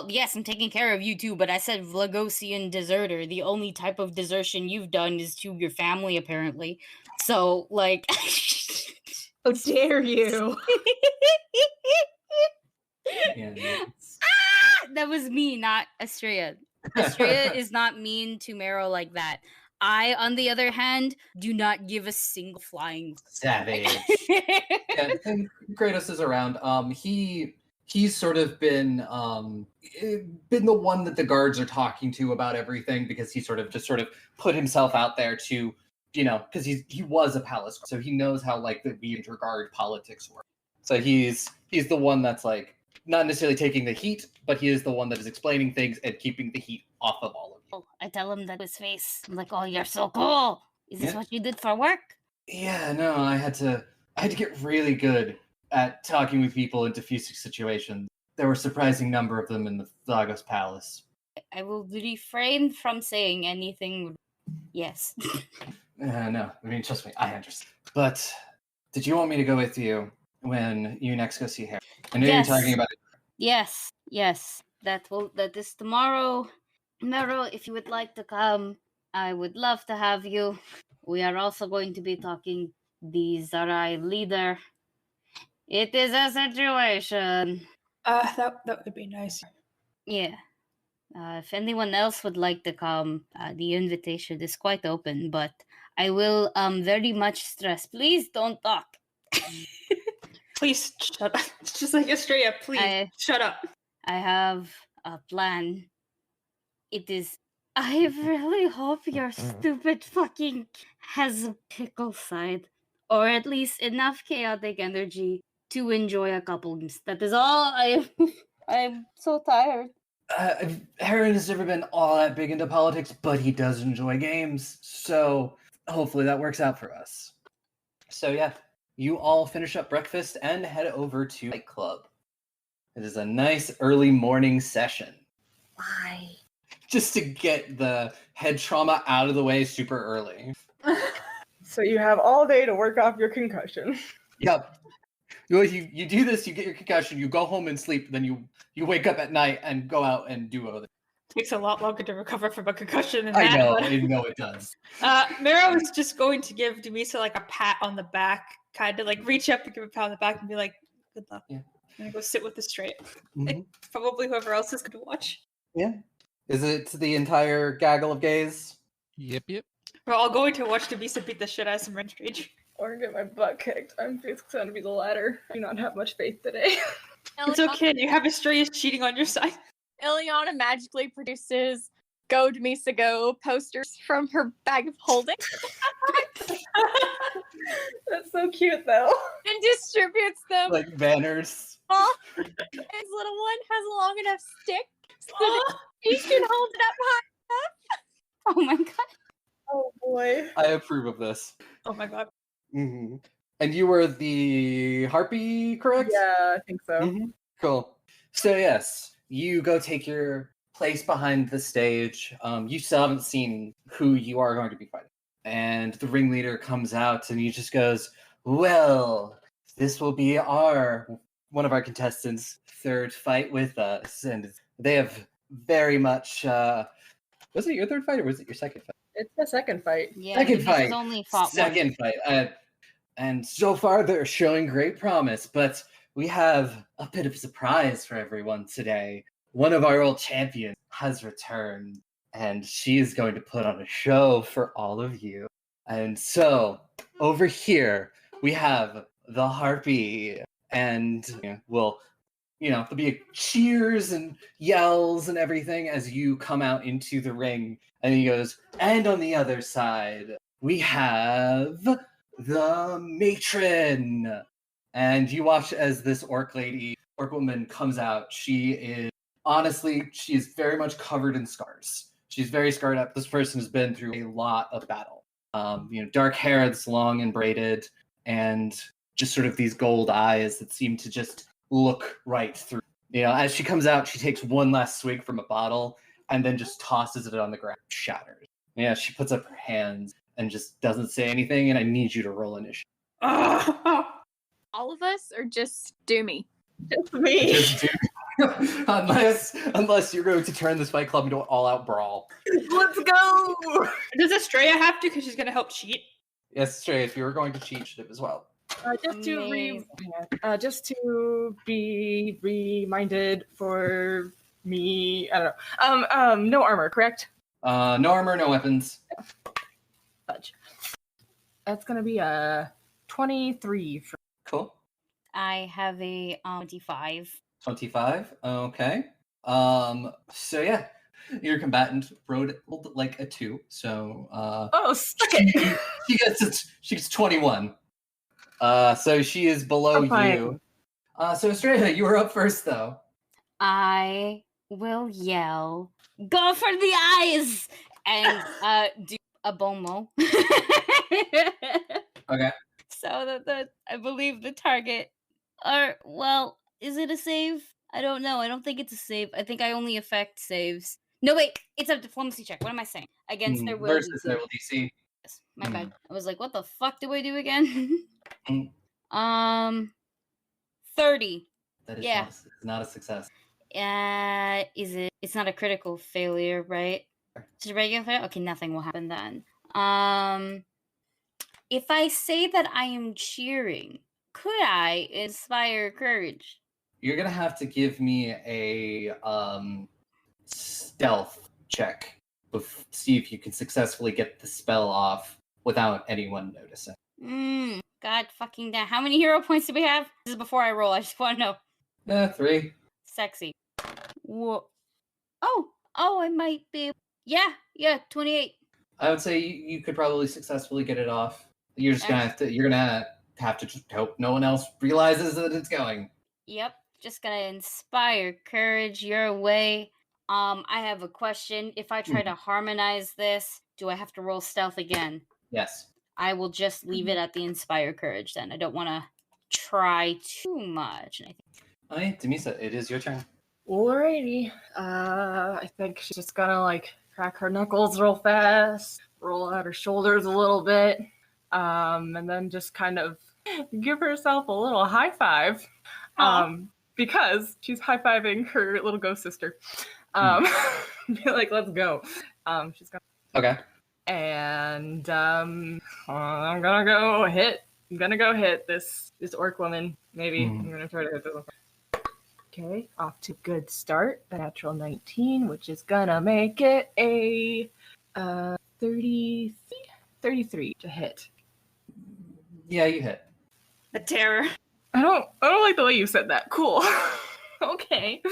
Yes, I'm taking care of you too, but I said Vlogosian deserter. The only type of desertion you've done is to your family, apparently. So, like, How dare you? Yeah. that was me, not Estrella. Estrella is not mean to Marrow like that. I, on the other hand, do not give a single flying. Savage. Yeah, and Kratos is around. He's sort of been the one that the guards are talking to about everything because he sort of put himself out there to, because he was a palace, so he knows how like the interguard politics work. So he's the one that's like not necessarily taking the heat, but he is the one that is explaining things and keeping the heat off of all of you. I tell him that to his face. I'm like, "Oh, you're so cool. Is this Yeah. what you did for work?" Yeah, no, I had to get really good at talking with people in diffusing situations. There were a surprising number of them in the Lagos Palace. I will refrain from saying anything. Yes. No, I mean, trust me, I understand. But did you want me to go with you when you next go see Harry? I know Yes. you're talking about it. Yes. That is tomorrow. Mero, if you would like to come, I would love to have you. We are also going to be talking the Zarai leader. It is a situation. That would be nice. Yeah. If anyone else would like to come, the invitation is quite open, but I will very much stress. Please don't talk. Please shut up. It's just like Estrella, please shut up. I have a plan. It is. I really hope your stupid fucking has a pickle side, or at least enough chaotic energy to enjoy a couple games. That is all. I'm so tired. Heron has never been all that big into politics, but he does enjoy games. So hopefully that works out for us. So yeah, you all finish up breakfast and head over to Fight Club. It is a nice early morning session. Why? Just to get the head trauma out of the way super early. So you have all day to work off your concussion. Yep. You do this, you get your concussion, you go home and sleep, then you wake up at night and go out and do other. Takes a lot longer to recover from a concussion than I that. know, but- I know it does. Miro is just going to give Demisa like a pat on the back, kind of like reach up and give a pat on the back and be like, "Good luck." Yeah. I'm gonna go sit with the straight. Mhm. Probably whoever else is going to watch. Yeah. Is it the entire gaggle of gays? Yep. We're all going to watch Demisa beat the shit out of some Ren Strange. Or get my butt kicked. I'm going to be the latter. I do not have much faith today. It's okay. You have Estrella cheating on your side. Ileana magically produces Go Demisa Go posters from her bag of holding That's so cute, though. and distributes them. Like banners. His little one has a long enough stick so that he can hold it up high. Oh my god. Oh boy. I approve of this. Oh my god. Mm-hmm. And you were the harpy, correct? Yeah, I think so. Mhm. Cool. So yes, you go take your place behind the stage. You still haven't seen who you are going to be fighting. And the ringleader comes out and he just goes, "Well, this will be one of our contestants' third fight with us." And they have very much was it your third fight or was it your second fight? It's the second fight. Yeah, Second Demisa's fight. only fought Second fight. And so far they're showing great promise, but we have a bit of a surprise for everyone today. One of our old champions has returned, and she is going to put on a show for all of you. And so, over here, we have the harpy, and there'll be cheers and yells and everything as you come out into the ring. And he goes, and on the other side, we have the matron. And you watch as this orc woman comes out. She is very much covered in scars. She's very scarred up. This person has been through a lot of battle. Dark hair that's long and braided, and just sort of these gold eyes that seem to just look right through. As she comes out, she takes one last swig from a bottle and then just tosses it on the ground, shatters. Yeah, she puts up her hands and just doesn't say anything, and I need you to roll initiative. All of us or just Doomy? Just me. Just do. unless you're going to turn this fight club into an all-out brawl. Let's go. Does Estrella have to because she's going to help cheat? Yes, Stray, if you were going to cheat, should have as well. Just to be reminded for me, I don't know. No armor, correct? No armor, no weapons. Fudge. That's gonna be a 23 for Cool. I have a 25. 25. Okay. So yeah, your combatant rolled like a 2. So Oh, suck it. she gets 21. So she is below I'm fine. you. So Estrella, you were up first though. I will yell, "Go for the eyes!" and do a bomo. Okay. So that I believe the target, is it a save? I don't know. I don't think it's a save. I think I only affect saves. No, wait, it's a diplomacy check. What am I saying? Against their will. Versus DC. their will DC. Yes, my bad. I was like, what the fuck do I do again? Mm. 30. That is Yeah. not a success. It's not a critical failure, right? It's a regular failure? Okay, nothing will happen then. If I say that I am cheering, could I inspire courage? You're gonna have to give me a stealth check. See if you can successfully get the spell off without anyone noticing. God fucking damn. How many hero points do we have? This is before I roll. I just want to know. 3. Sexy. Whoa. Oh, I might be. Yeah, 28. I would say you could probably successfully get it off. You're just gonna have to just hope no one else realizes that it's going. Yep, just gonna inspire courage your way. I have a question. If I try to harmonize this, do I have to roll stealth again? Yes. I will just leave it at the inspire courage then. I don't want to try too much. Alright, Demisa, it is your turn. Alrighty. I think she's just gonna like crack her knuckles real fast, roll out her shoulders a little bit, and then just kind of give herself a little high five, because she's high fiving her little ghost sister. Be like, let's go. She's gonna. Okay. And I'm gonna go hit this orc woman. Maybe I'm gonna try to hit this one. Okay, off to a good start. A natural 19, which is gonna make it a 33 to hit. Yeah, you hit. The terror. I don't like the way you said that. Cool. Okay.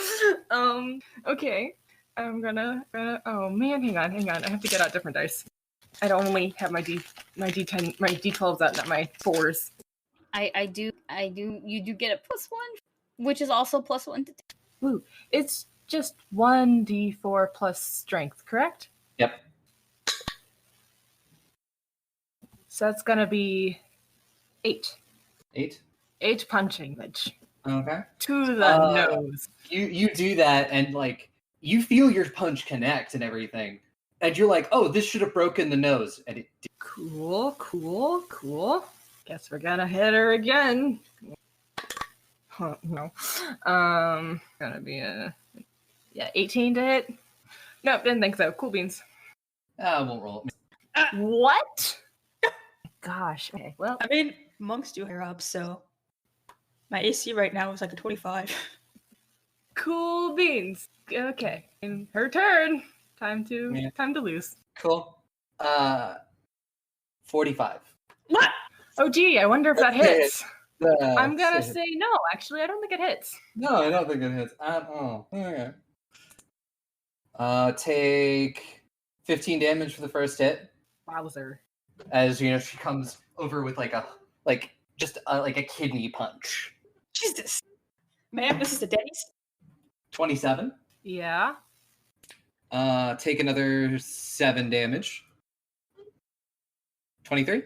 Okay. I'm gonna. Oh man, hang on. I have to get out different dice. I don't only have my D10, my D12s out, not my 4s. I do. You do get a +1, which is also +1 to. Ooh, it's just 1d4 plus strength, correct? Yep. So that's gonna be 8. 8. 8 punching damage Okay. to the nose. You do that, and like you feel your punch connect and everything, and you're like, "Oh, this should have broken the nose," and it did. Cool. Guess we're gonna hit her again. No. Gonna be a 18 to hit. Nope, didn't think so. Cool beans. I won't roll it. What? Gosh. Okay. Well, I mean, monks do higher up, so my AC right now is like a 25. cool beans. Okay, and her turn. Time to lose. Cool. 45. What? Oh gee, I wonder if that hits. I'm gonna Say say no. Actually, I don't think it hits. no. I don't think it hits at all. Okay. Take 15 damage for the first hit. Wowzer. As you know, she comes over with like a kidney punch. Jesus. Ma'am, this is the Denny's. 27. Yeah. Take another 7 damage. 23.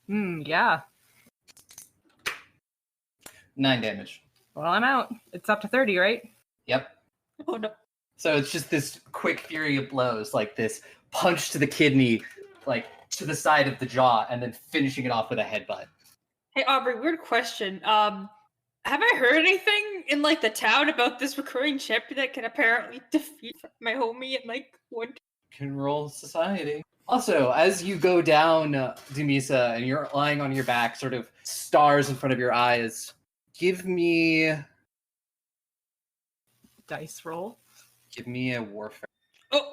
Yeah. 9 damage. Well, I'm out. It's up to 30, right? Yep. Oh no. So it's just this quick fury of blows, like this punch to the kidney, like to the side of the jaw, and then finishing it off with a headbutt. Hey Aubrey, weird question. Have I heard anything in like the town about this recurring champion that can apparently defeat my homie in like one? Can roll society. Also, as you go down, Demisa, and you're lying on your back, sort of stars in front of your eyes, give me Dice roll. Give me a warfare. Oh,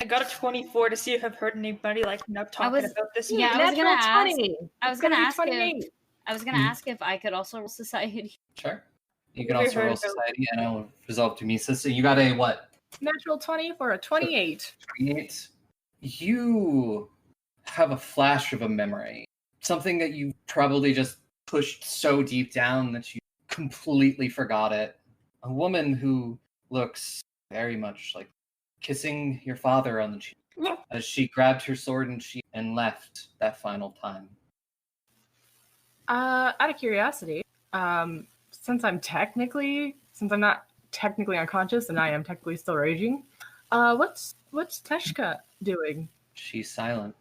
I got a 24 to see if I've heard anybody like talking about this. Yeah, I was gonna ask. 20. I was gonna ask 28. ask if I could also roll society. Sure. You can Have you also heard roll of- society, and I'll resolve Demisa. So you got a what? Natural 20 for a 28. 28. You have a flash of a memory. Something that you probably just pushed so deep down that you completely forgot it. A woman who looks very much like kissing your father on the cheek as she grabbed her sword and left that final time. Out of curiosity, since I'm not technically unconscious and I am technically still raging, what's Teshka doing? She's silent.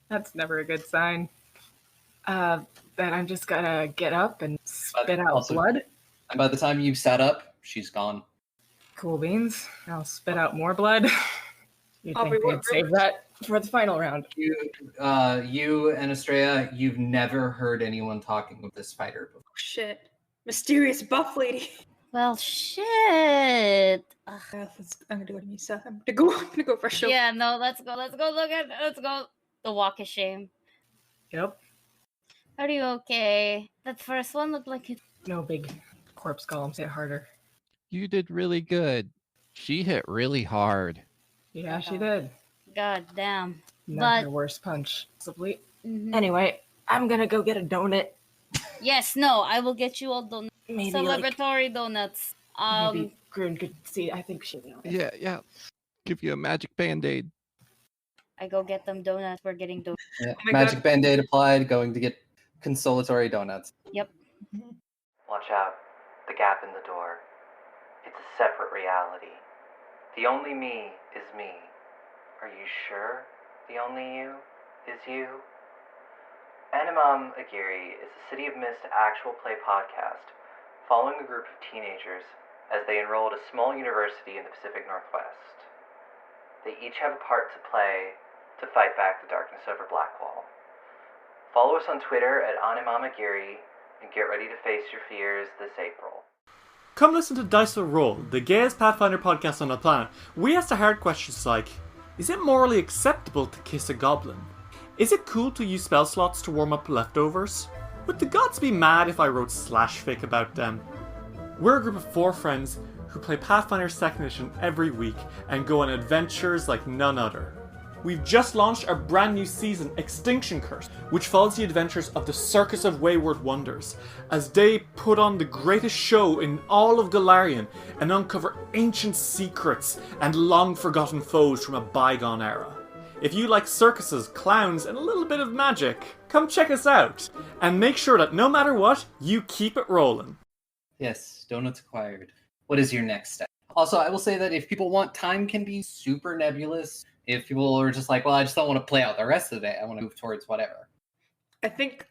That's never a good sign. Then I'm just gonna get up and spit out also- blood. And by the time you sat up, she's gone. Cool beans. I'll spit out more blood. You'd Aubrey, think what they'd save that for the final round. You and Estrella, you've never heard anyone talking with this fighter before. Oh, shit. Mysterious buff lady. Well, shit. Ugh. I'm gonna go to Misa. I'm gonna go for a show. Yeah, no, let's go. Let's go. The walk of shame. Yep. Are you okay? That first one looked like it. No big corpse columns hit harder. You did really good. She hit really hard. Yeah, she did. God damn. Not her But worst punch, possibly. mhm. Anyway, I'm gonna go get a donut. Yes, no, I will get you all donuts. Maybe Celebratory donuts. maybe Grun could see. I think she knows. Yeah. Give you a magic band-aid. I go get them donuts. We're getting donuts. Yeah. my Magic Band-Aid applied, going to get consolatory donuts. Yep. Watch out. The gap in the door. It's a separate reality. The only me is me. Are you sure the only you is you? Animam Aguirre is a City of Mist actual play podcast following a group of teenagers as they enroll at a small university in the Pacific Northwest. They each have a part to play to fight back the darkness over Blackwall. Follow us on Twitter at Animam Aguirre and get ready to face your fears this April. Come listen to Dice Will Roll, the gayest Pathfinder podcast on the planet. We ask the hard questions like, is it morally acceptable to kiss a goblin? Is it cool to use spell slots to warm up leftovers? Would the gods be mad if I wrote slashfic about them? We're a group of 4 friends who play Pathfinder 2nd Edition every week and go on adventures like none other. We've just launched our brand new season, Extinction Curse, which follows the adventures of the Circus of Wayward Wonders, as they put on the greatest show in all of Golarion and uncover ancient secrets and long-forgotten foes from a bygone era. If you like circuses, clowns, and a little bit of magic, come check us out, and make sure that no matter what, you keep it rolling. Yes, donuts acquired. What is your next step? Also, I will say that if people want, time can be super nebulous. If people are just like, well, I just don't want to play out the rest of the day. I want to move towards whatever. I think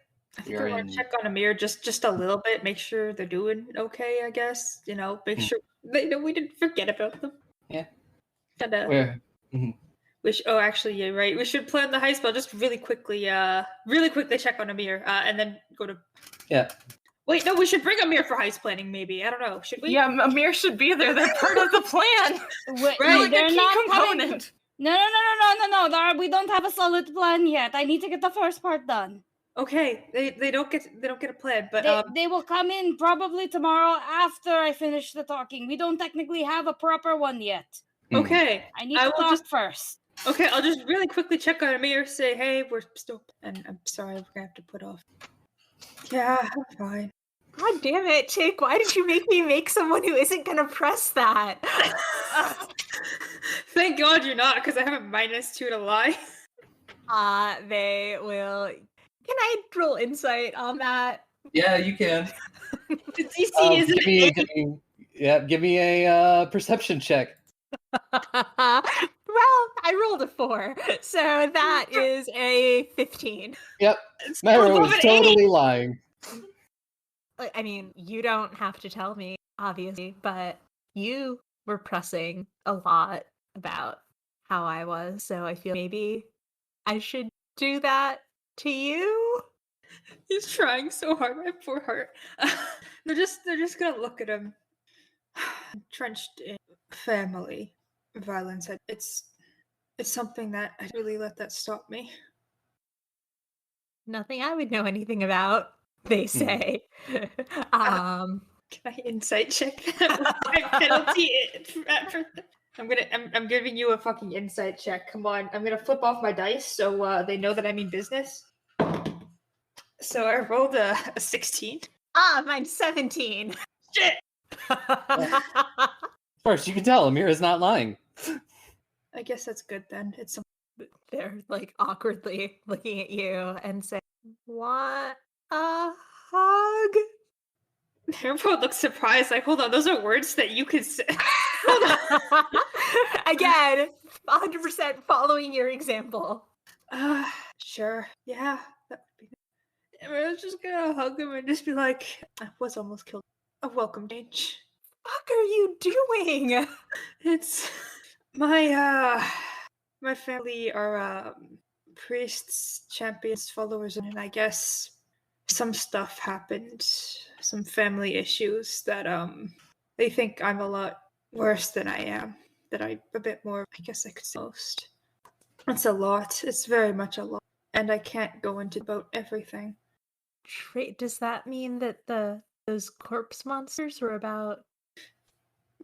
You're I want in- to check on Amir just a little bit, make sure they're doing okay, I guess. You know, make sure they know we didn't forget about them. Yeah. Kinda, Where? actually, you're right. We should plan the heist spell just really quickly check on Amir, and then go to. Yeah. Wait, no, we should bring Amir for heist planning, maybe. I don't know. Should we? Yeah, Amir should be there. They're part of the plan. Wait, Right, like a they're key not coming- component. No. We don't have a solid plan yet. I need to get the first part done. Okay, they don't get a plan, but They will come in probably tomorrow after I finish the talking. We don't technically have a proper one yet. okay. I need I to will talk just- first. Okay, I'll just really quickly check on Amir, say, hey, we're still, and I'm sorry, we're gonna have to put off. Yeah, I'm fine. God damn it, Chick. Why did you make me make someone who isn't gonna press that? Thank God you're not, because I have a -2 to lie. They will. Can I roll insight on that? Yeah, you can. The DC isn't Give me a perception check. Well, I rolled a 4, so that is a 15. Yep. It's Myra above was an totally lying. I mean, you don't have to tell me, obviously, but you were pressing a lot about how I was, so I feel maybe I should do that to you. He's trying so hard, my poor heart. They're just gonna look at him. Entrenched in family violence. It's something that I really let that stop me. Nothing I would know anything about, they say. Can I insight check? My penalty. I'm giving you a fucking insight check. Come on, I'm gonna flip off my dice so they know that I mean business. So I rolled a 16. Mine's 17. Shit. First, you can tell Amira's not lying. I guess that's good then. It's some. They're like awkwardly looking at you and say, "Want a hug?" Everyone looks surprised. Like, hold on, those are words that you could say. Again, 100% following your example. Sure. Yeah, that would be. I was just gonna hug him and just be like, I was almost killed. A welcome change. What are you doing? It's my My family are priests, champions, followers, and I guess some stuff happened, some family issues that they think I'm a lot worse than I am. That I'm a bit more, I guess I could say most. It's a lot. It's very much a lot. And I can't go into about everything. Does that mean that those corpse monsters were about?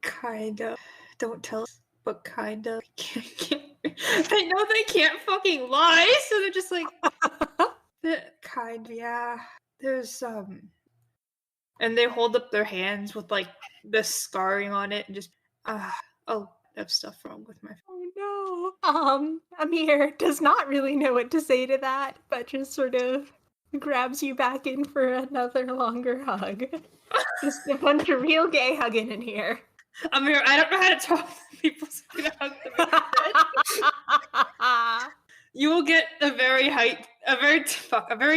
Kind of. Don't tell us, but kind of. I know they can't fucking lie, so they're just like, yeah. There's and they hold up their hands with like the scarring on it, and just oh, I have stuff wrong with my. Oh no. Amir does not really know what to say to that, but just sort of grabs you back in for another longer hug. Just a bunch of real gay hugging in here. Amir, I don't know how to talk to people, so I'm gonna hug them. You will get a very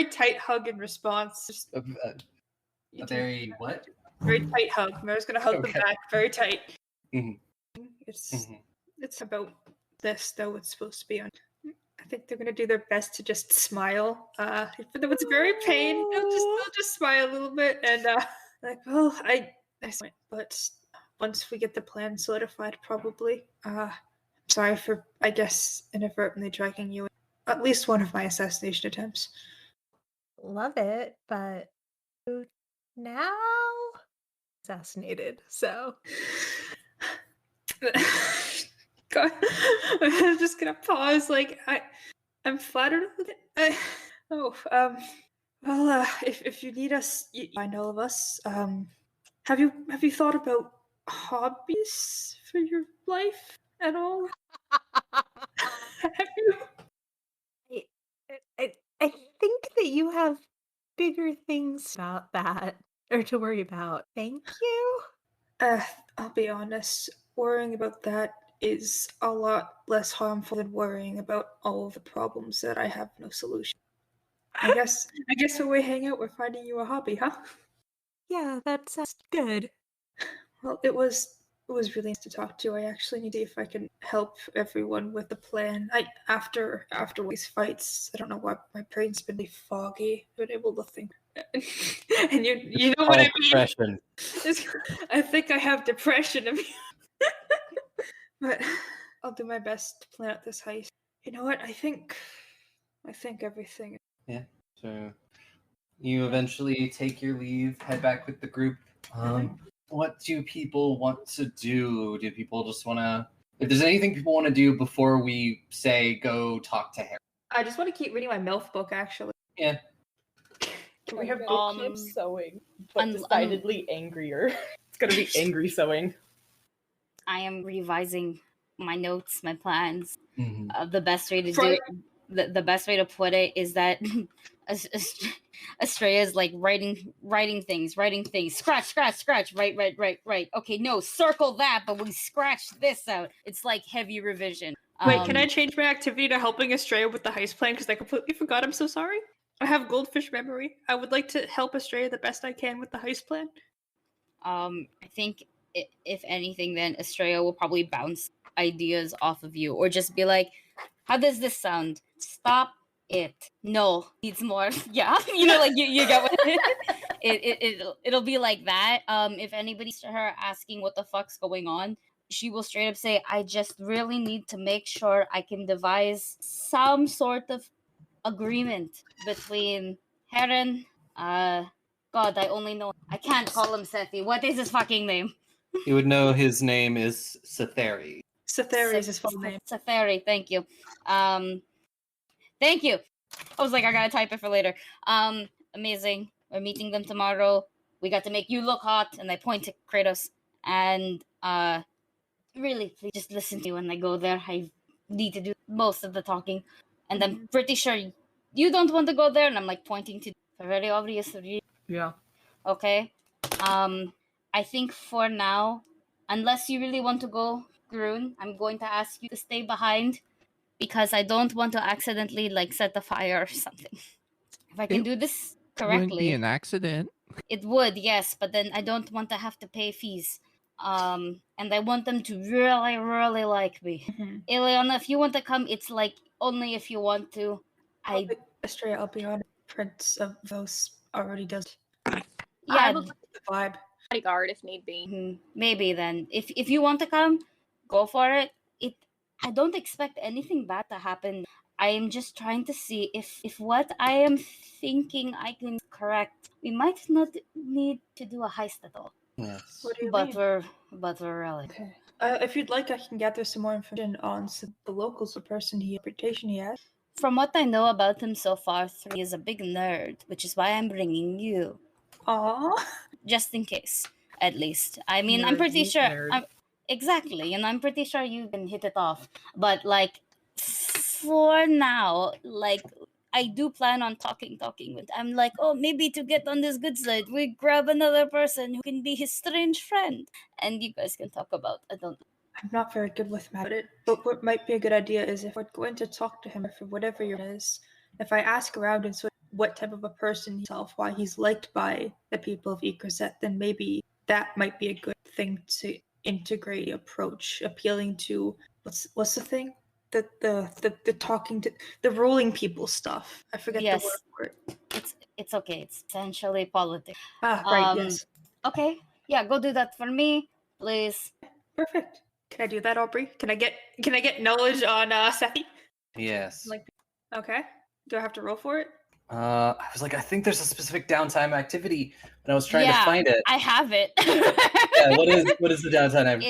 tight hug in response. Just, A very what? very tight hug. Amir's gonna hug them back, very tight. Mhm. It's about this though. It's supposed to be on. I think they're gonna do their best to just smile. Even though it's very pain, they'll just smile a little bit and like, well, I but once we get the plan solidified, probably. Sorry for, I guess, inadvertently dragging you in at least one of my assassination attempts. Love it, but now assassinated. So God, I'm just gonna pause. Like I'm flattered with it. Well, if you need us, you find all of us. Have you thought about hobbies for your life at all? Have you? I think that you have bigger things about that or to worry about. Thank you. I'll be honest. Worrying about that is a lot less harmful than worrying about all of the problems that I have no solution. I guess when we hang out, we're finding you a hobby, huh? Yeah, that sounds good. Well, it was really nice to talk to you. I actually need to see if I can help everyone with the plan. After these fights, I don't know why my brain's been really foggy. I've been able to think. And you know what I mean? Depression. I think I have depression. But I'll do my best to plan out this heist. You know what? I think everything. Yeah. So you eventually take your leave, head back with the group. What do people want to do? Do people just want to? If there's anything people want to do before we say go talk to Harry? I just want to keep reading my MILF book, actually. Yeah. We have Um, sewing, but decidedly angrier. It's gonna be angry sewing. I am revising my notes, my plans. Mhm. The best way to do it, the best way to put it is that Estrella is like writing things, scratch, right. Okay, no, circle that, but we scratch this out. It's like heavy revision. Wait, can I change my activity to helping Estrella with the heist plan? Because I completely forgot. I'm so sorry. I have goldfish memory. I would like to help Estrella the best I can with the heist plan. I think if anything, then Estrella will probably bounce ideas off of you, or just be like, "How does this sound? Stop it. No, needs more." Yeah, like you get what it'll be like that. If anybody's to her asking what the fuck's going on, she will straight up say, "I just really need to make sure I can devise some sort of agreement between Heron, God, I only know, I can't call him Sethi. What is his fucking name?" You would know his name is Satheri. Satheri is his full name. Satheri, thank you. Thank you. I was like, I gotta type it for later. Amazing. We're meeting them tomorrow. We got to make you look hot, and I point to Kratos. And really, please just listen to me when I go there. I need to do most of the talking. And I'm pretty sure you don't want to go there, and I'm like pointing to very obvious. Yeah. Okay. I think for now, unless you really want to go, Grun, I'm going to ask you to stay behind because I don't want to accidentally like set the fire or something. If I can do this Wouldn't be correctly, an accident. it would, yes, but then I don't want to have to pay fees. And I want them to really, really like me. Mhm. Ileana, if you want to come, it's like only if you want to. Estrella, I'll be honest. Prince of Vos already does. Yeah, I would like the vibe. Bodyguard if need be. maybe then. If you want to come, go for it. I don't expect anything bad to happen. I am just trying to see if what I am thinking I can correct. We might not need to do a heist at all. Yes. What do you But mean? we're really. Okay. If you'd like, I can gather some more information on the locals, the person reputation he has. From what I know about him so far, 3 is a big nerd, which is why I'm bringing you. Aww. Just in case, at least. I mean, I'm pretty Nerdy sure. nerd. Exactly, and I'm pretty sure you can hit it off. But like, for now, like, I do plan on talking with. I'm like, oh, maybe to get on this good side, we grab another person who can be his strange friend, and you guys can talk about. I don't. I'm not very good with math, but what might be a good idea is if we're going to talk to him for whatever your is, if I ask around and so what type of a person himself, why he's liked by the people of Ecriset, then maybe that might be a good thing to integrate the approach, appealing to what's the thing? The talking to the ruling people stuff. I forget Yes. the word for it. It's okay. It's essentially politics. Ah, right, Um, yes. Okay, yeah, go do that for me, please. Perfect. Can I do that, Aubrey? Can I get knowledge on Sethi? Yes. Like, okay. Do I have to roll for it? I was like, I think there's a specific downtime activity, and I was trying to Yeah, find it. I have it. Yeah, what is the downtime?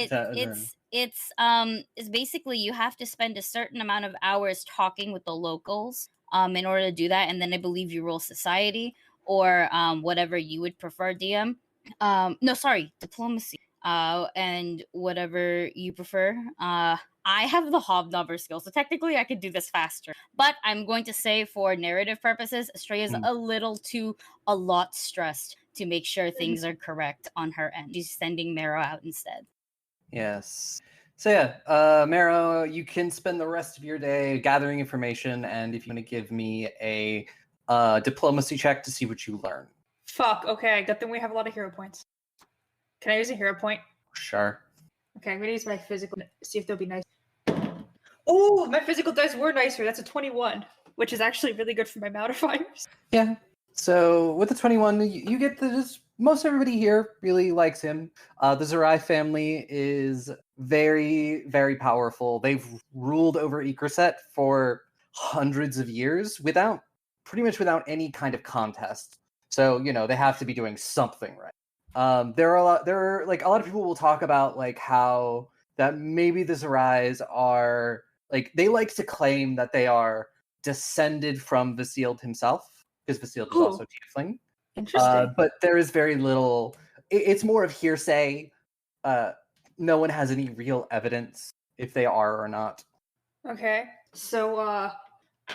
It's basically you have to spend a certain amount of hours talking with the locals in order to do that, and then I believe you roll society or whatever you would prefer, DM. No, sorry, diplomacy. And whatever you prefer. I have the hobnobber skill, so technically I could do this faster. But I'm going to say for narrative purposes, Estrella's a lot stressed to make sure things are correct on her end. She's sending Mero out instead. Yes. So yeah, Mero, you can spend the rest of your day gathering information, and if you want to give me a diplomacy check to see what you learn. Fuck, okay, good thing we have a lot of hero points. Can I use a hero point? Sure. Okay, I'm gonna use my physical, see if they'll be nice. Oh, my physical dice were nicer. That's a 21, which is actually really good for my modifiers. Yeah. So with the 21, you get just most everybody here really likes him. The Zerai family is very, very powerful. They've ruled over Ecriset for hundreds of years pretty much without any kind of contest. So, they have to be doing something right. There are like a lot of people will talk about like how that maybe the Zerais are like, they like to claim that they are descended from Vasild himself, because Vasild is also tiefling. Interesting. But there is very little. It's more of hearsay. No one has any real evidence if they are or not. Okay, so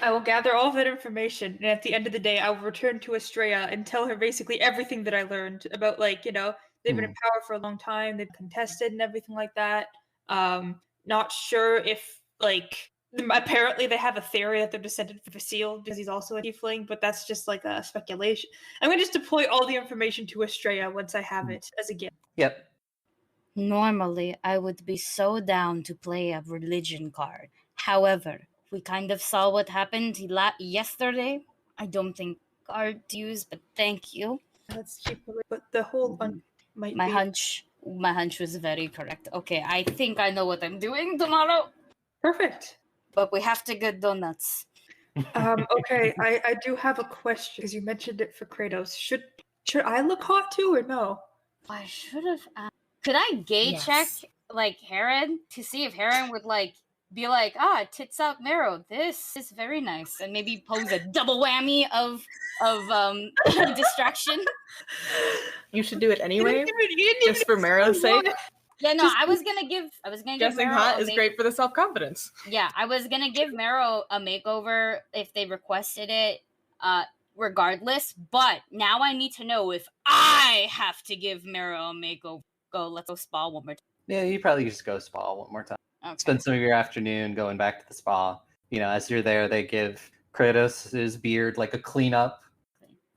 I will gather all of that information, and at the end of the day, I will return to Estrella and tell her basically everything that I learned about, like, they've been in power for a long time, they've contested and everything like that. Not sure if, like, apparently they have a theory that they're descended from Vasild because he's also a tiefling, but that's just like a speculation. I'm going to just deploy all the information to Estrella once I have it as a gift. Yep. Normally, I would be so down to play a religion card. However, we kind of saw what happened yesterday. I don't think card to use, but thank you. That's cheap, but the whole might my be... hunch was very correct. Okay, I think I know what I'm doing tomorrow. Perfect. But we have to get donuts. Okay, I do have a question because you mentioned it for Kratos. Should I look hot too or no? I should have. Could I gay check like Heron to see if Heron would like be like, tits out Mero, this is very nice, and maybe pose a double whammy of distraction. You should do it anyway, just for Mero's sake. Yeah, no, I was gonna give Guessing Mero hot is great for the self-confidence. Yeah, I was gonna give Mero a makeover if they requested it, regardless. But now I need to know if I have to give Mero a makeover. Let's go spa one more time. Yeah, you probably just go spa one more time. Okay. Spend some of your afternoon going back to the spa. As you're there, they give Kratos' beard like a cleanup.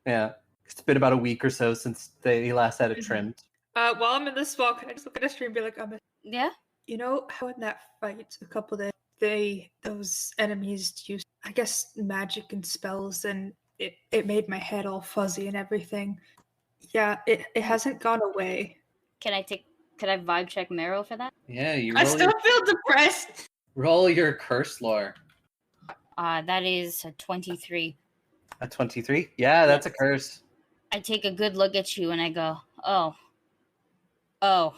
Yeah, it's been about a week or so since he last had it trimmed. While I'm in this walk, can I just look at Esther and be like, Yeah. you know how in that fight a couple days those enemies used, I guess, magic and spells, and it made my head all fuzzy and everything. Yeah, it hasn't gone away. Can I vibe check Marrow for that? Yeah, you I roll, still your, feel depressed. roll your curse lore. That is a 23. A 23? Yeah, that's a curse. I take a good look at you and I go, oh, Oh,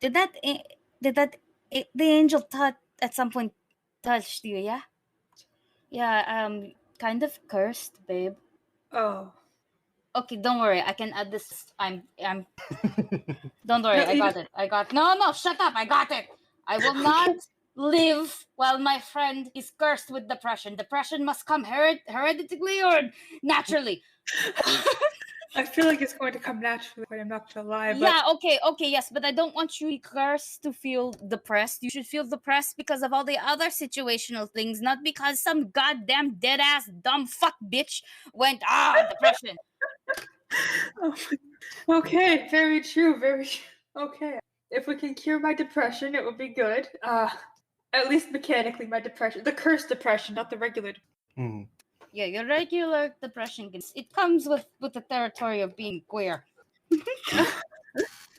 did the angel at some point touched you? Yeah. Yeah. Kind of cursed, babe. oh. Okay, don't worry. I can add this. I'm. Don't worry. No, I got it. No, shut up. I got it. I will not live while my friend is cursed with depression. Depression must come hereditarily or naturally. I feel like it's going to come naturally, but I'm not gonna lie. But Yeah, okay, yes, but I don't want you to be cursed to feel depressed. You should feel depressed because of all the other situational things, not because some goddamn dead-ass dumb fuck bitch went, depression. Okay, very true, very true. Okay. If we can cure my depression, it would be good. At least mechanically, my depression. The cursed depression, not the regular. Hmm. Yeah, your regular depression, it comes with the territory of being queer.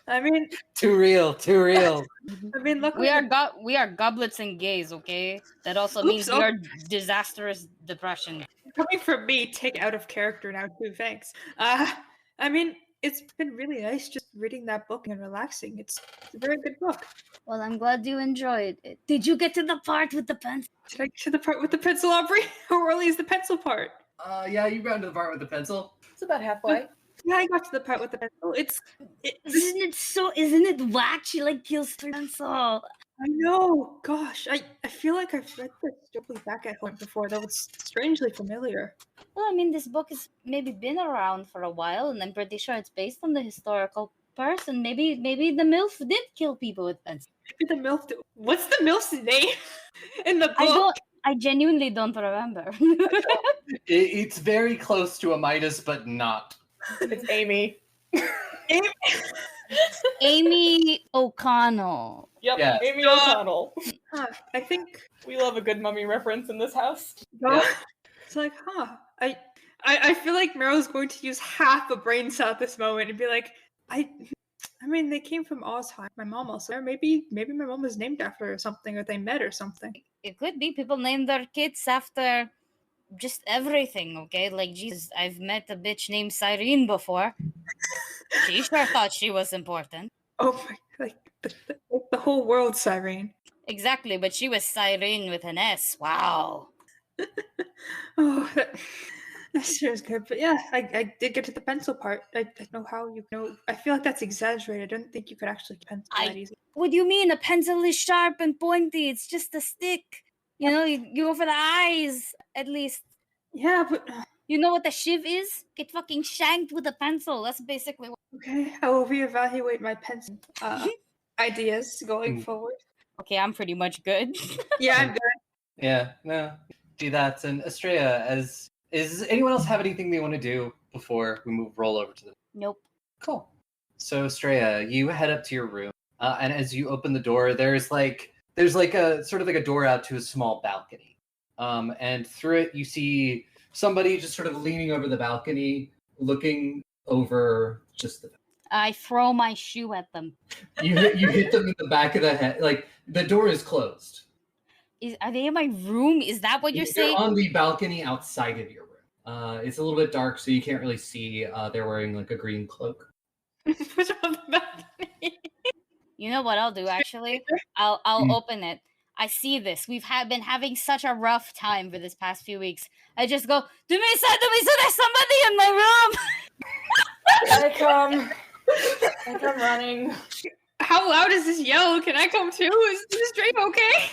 I mean, Too real. look. We are goblets and gays, okay? That also means we are disastrous depression. Coming from me, take out of character now too. Thanks. I mean, it's been really nice just reading that book and relaxing. It's a very good book. Well, I'm glad you enjoyed it. Did you get to the part with the pencil? Did I get to the part with the pencil, Aubrey? How early is the pencil part? Yeah, you got to the part with the pencil. It's about halfway. Yeah, I got to the part with the pencil. Isn't it whack? She like peels through pencil. I know. Gosh, I feel like I've read this story back at home before. That was strangely familiar. Well, I mean, this book has maybe been around for a while, and I'm pretty sure it's based on the historical person. Maybe the MILF did kill people with pencils. Maybe the MILF. What's the MILF's name in the book? I genuinely don't remember. It's very close to a Midas, but not. It's Amy. Amy O'Connell. Yep, Yeah. Amy O'Connell. I think We love a good mummy reference in this house. it's like, I feel like Meryl's going to use half a brain cell at this moment and be like, I mean, they came from Ozheim. My mom also. Maybe my mom was named after her or something, or they met or something. It could be people name their kids after just everything, okay? Like, Jesus, I've met a bitch named Cyrene before. She sure thought she was important. Oh my, like the whole world, Cyrene. Exactly, but she was Cyrene with an S. Wow. Oh, that sure is good. But yeah, I did get to the pencil part. I don't know how you know. I feel like that's exaggerated. I don't think you could actually pencil that easily. What do you mean? A pencil is sharp and pointy. It's just a stick. You know, you go for the eyes, at least. Yeah, but You know what a shiv is? Get fucking shanked with a pencil. That's basically what... okay, I will reevaluate my pencil ideas going forward. Okay, I'm pretty much good. Yeah, I'm good. Yeah, no. Do that. And Estrella, does anyone else have anything they want to do before we roll over to the... Nope. Cool. So Estrella, you head up to your room, and as you open the door, there's like a sort of like a door out to a small balcony. And through it, you see somebody just sort of leaning over the balcony, looking over just the... I throw my shoe at them. You hit them in the back of the head. Like, the door is closed. Are they in my room? Is that what you're saying? On the balcony outside of your room. It's a little bit dark, so you can't really see. They're wearing like a green cloak. What's on the balcony? You know what I'll do, actually? I'll open it. I see this. We've been having such a rough time for this past few weeks. I just go, Dumisa, there's somebody in my room! I come running. How loud is this yell? Can I come too? Is this Drake okay?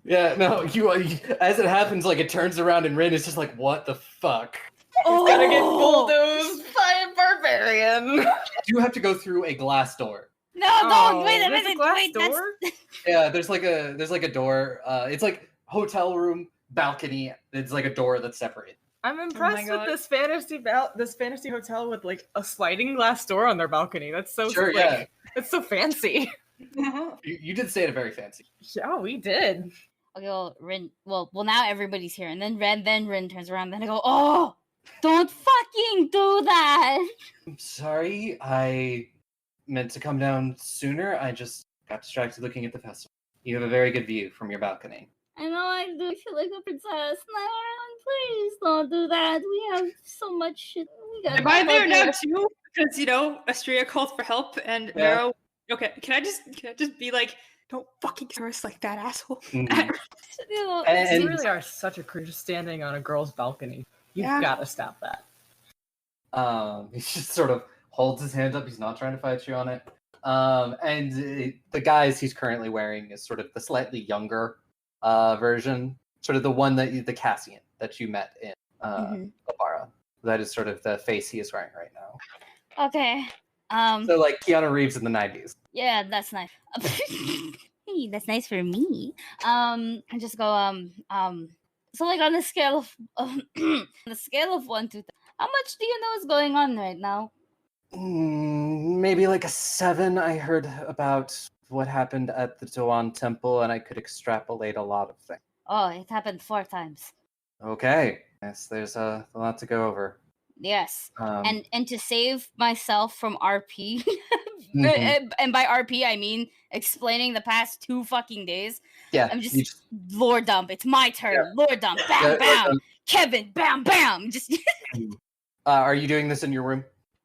Yeah, no, you as it happens, like it turns around and Rin is just like, what the fuck? Oh, gotta get bulldozed by a barbarian. You have to go through a glass door. No, don't! Wait a there's minute! glass Wait, door? Yeah, there's like a door. It's like hotel room, balcony. It's like a door that's separated. I'm impressed with God. this fantasy hotel with like a sliding glass door on their balcony. That's so Sure, like, yeah. it's so fancy. You did say it very fancy. Yeah, we did. Okay, well, Rin. Well, now everybody's here, and then Rin turns around. Then I go, "Oh, don't fucking do that!" I'm sorry, I meant to come down sooner. I just got distracted looking at the festival. You have a very good view from your balcony. I know I do feel like a princess. No, please don't do that. We have so much shit. We got. Am I there now too? Because Astria called for help, and Yeah. Mero. Okay, can I just be like, don't fucking curse like that, asshole. Mhm. You know, And- You really are such a creep, just standing on a girl's balcony. You've Yeah. got to stop that. He just sort of holds his hand up. He's not trying to fight you on it. The guise he's currently wearing is sort of the slightly younger version, sort of the one the Cassian that you met in Labara. That is sort of the face he is wearing right now. Okay. So like Keanu Reeves in the 90s. Yeah, that's nice. Hey, that's nice for me. I just go So like on the scale of on the scale of 1 to 10, how much do you know is going on right now? Maybe like a 7. I heard about what happened at the Doan Temple, and I could extrapolate a lot of things. Oh, it happened 4 times. Okay. Yes, there's a lot to go over. Yes. Um, And to save myself from RP, Mhm. and by RP I mean explaining the past 2 fucking days. yeah, I'm just you just- lore dump. It's my turn. Yeah. Lore dump. Bam, Yeah, bam. Kevin, bam, bam. Just are you doing this in your room?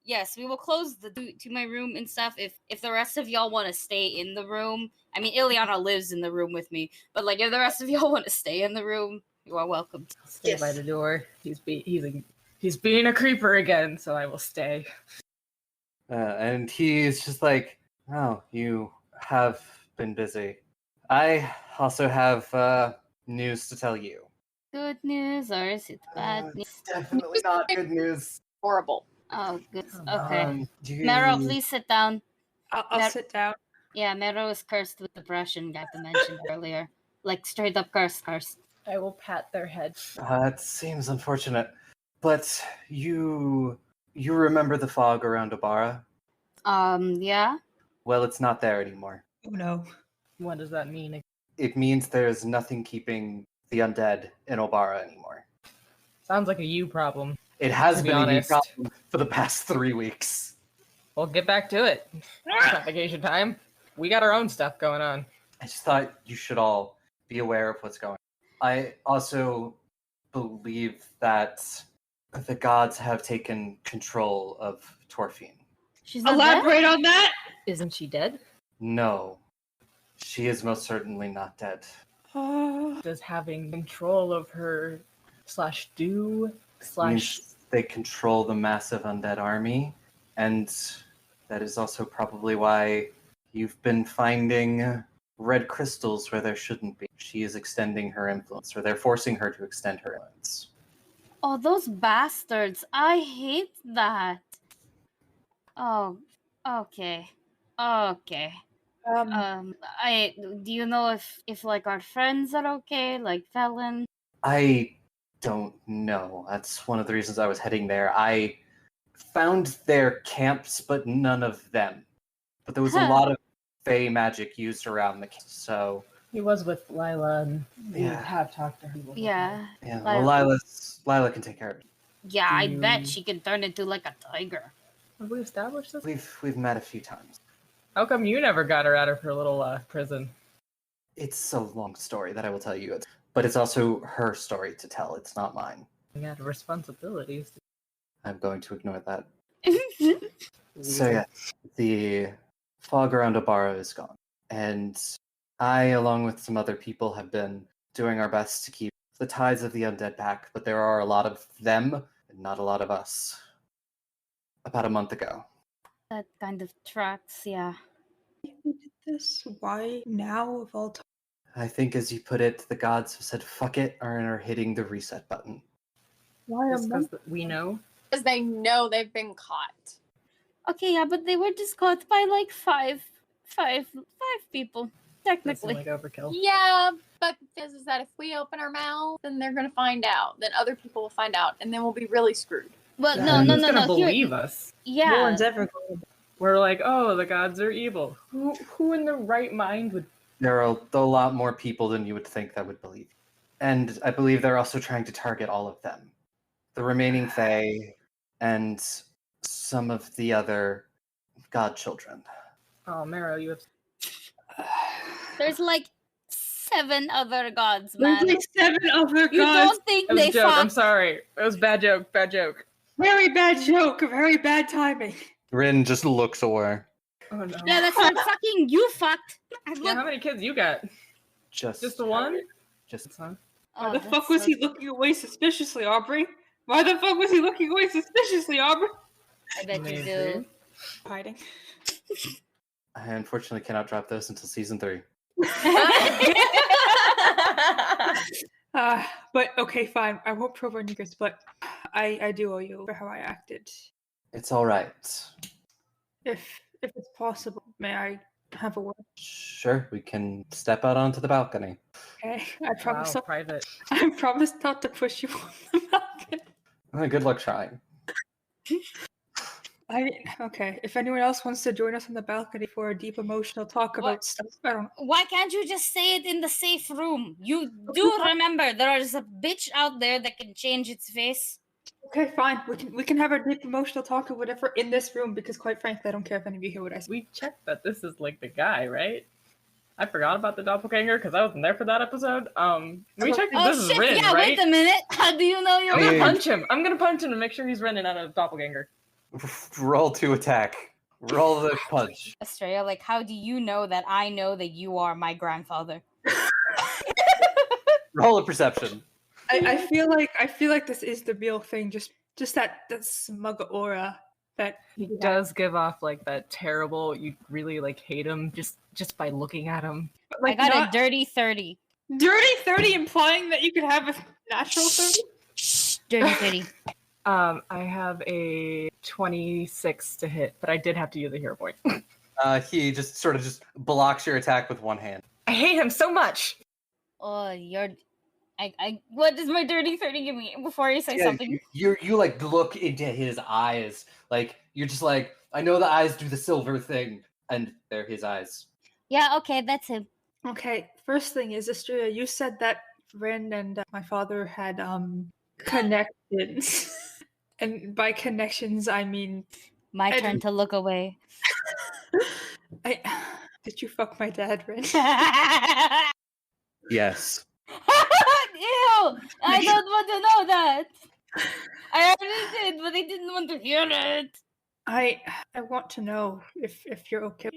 yes, we will close the door to my room and stuff. If the rest of y'all want to stay in the room, I mean, Ileana lives in the room with me, but like if the rest of y'all want to stay in the room, you are welcome. Stay by the door. He's being a creeper again, so I will stay. And he's just like, oh, you have been busy. I also have news to tell you. Good news or is it bad news? It's definitely not good news. Horrible. Oh, good. Okay. You- Mero, please sit down. I'll That- sit down. Yeah, Mero is cursed with depression, got to mention earlier. Like straight up cursed. I will pat their head. It seems unfortunate, but you remember the fog around Obara? Yeah. Well, it's not there anymore. Oh no. What does that mean? It means there's nothing keeping the undead in Obara anymore. Sounds like a you problem. It has To be been a new honest. problem for the past 3 weeks. Well, get back to it. It's not vacation time. We got our own stuff going on. I just thought you should all be aware of what's going on. I also believe that the gods have taken control of Torfine. She's not dead? Elaborate on that. Isn't she dead? No, she is most certainly not dead. Does having control of her /do / Means they control the massive undead army, and that is also probably why you've been finding red crystals where there shouldn't be. She is extending her influence, or they're forcing her to extend her influence. Oh, those bastards. I hate that. Oh, okay. Okay. I do you know if like our friends are okay, like Felon? I don't know. That's one of the reasons I was heading there. I found their camps, but none of them. But there was a Huh. lot of fey magic used around the camp, so He was with Lila, and we Yeah. have talked to her. before. Yeah. yeah. Lila. Well, Lila can take care of it. Yeah, I Do bet you- she can turn into like a tiger. Have we established this? We've met a few times. How come you never got her out of her little prison? It's a long story that I will tell you, but it's also her story to tell. It's not mine. We had responsibilities. I'm going to ignore that. So yeah, the fog around Obara is gone, and I, along with some other people, have been doing our best to keep the tides of the undead back. But there are a lot of them, and not a lot of us. About a month ago, That kind of tracks, yeah. We did this. Why now of all time? I think, as you put it, the gods have said "fuck it" and are hitting the reset button. Why Just because we know. Because they know they've been caught. Okay, yeah, but they were just caught by like five people. That seemed Technically. like overkill. Yeah, but the thing is that if we open our mouth, then they're gonna find out. Then other people will find out, and then we'll be really screwed. Well, Yeah, no, no, who's no, gonna no. believe us? No Yeah. one's ever going to. We're like, oh, the gods are evil. Who in the right mind would? There are a lot more people than you would think that would believe. And I believe they're also trying to target all of them. The remaining Fae and some of the other godchildren. Oh, Marrow, you have. There's like 7 other gods, There's man. like 7 other You gods. don't think It was they a joke. I'm fought? sorry. It was a bad joke. Bad joke. Very bad joke. Very bad timing. Rin just looks away. Oh no. Yeah, that's not fucking you fucked. I Yeah, look- how many kids you got? Just Just the one? Just Son. Why Oh, the that's fuck was so- he looking away suspiciously, Aubrey? Why the fuck was he looking away suspiciously, Aubrey? I bet you do. Maybe. Hiding. I unfortunately cannot drop those until season 3. But okay, fine. I won't probe on Niggers, but I do owe you for how I acted. It's all right. If it's possible, may I have a word? Sure, we can step out onto the balcony. Okay, I promise. Wow, private. I promise not to push you on the balcony. Good luck trying. Okay. If anyone else wants to join us on the balcony for a deep emotional talk about What? stuff, I don't. Why can't you just say it in the safe room? You do remember there is a bitch out there that can change its face. Okay, fine. We can have a deep emotional talk or whatever in this room because, quite frankly, I don't care if any of you hear what I say. We checked that this is like the guy, right? I forgot about the doppelganger because I wasn't there for that episode. We checked that Oh this is shit! Rin, Yeah, right? wait a minute. How do you know you're I'm gonna Hey. punch him. I'm gonna punch him to make sure he's Rin and not a doppelganger. Roll to attack. Roll the punch. Estrella? Like, how do you know that I know that you are my grandfather? Roll a perception. I feel like this is the real thing. Just that smug aura that He does give off like that terrible. You really like hate him just by looking at him. but, I like, got not a dirty 30. dirty 30, implying that you could have a natural 30. Dirty 30. I have a 26 to hit, but I did have to use a hero point. He just sort of just blocks your attack with one hand. I hate him so much. Oh, you're. What does my dirty 30 give me before you say Yeah, something? you like look into his eyes, like you're just like, I know the eyes do the silver thing, and they're his eyes. Yeah, okay, that's him. Okay, first thing is, Astria, you said that Ren and my father had connections. And by connections, I mean My I turn didn't- to look away. Did you fuck my dad, Ren? Yes. Ew! I don't want to know that. I already did, but I didn't want to hear it. I want to know if you're okay.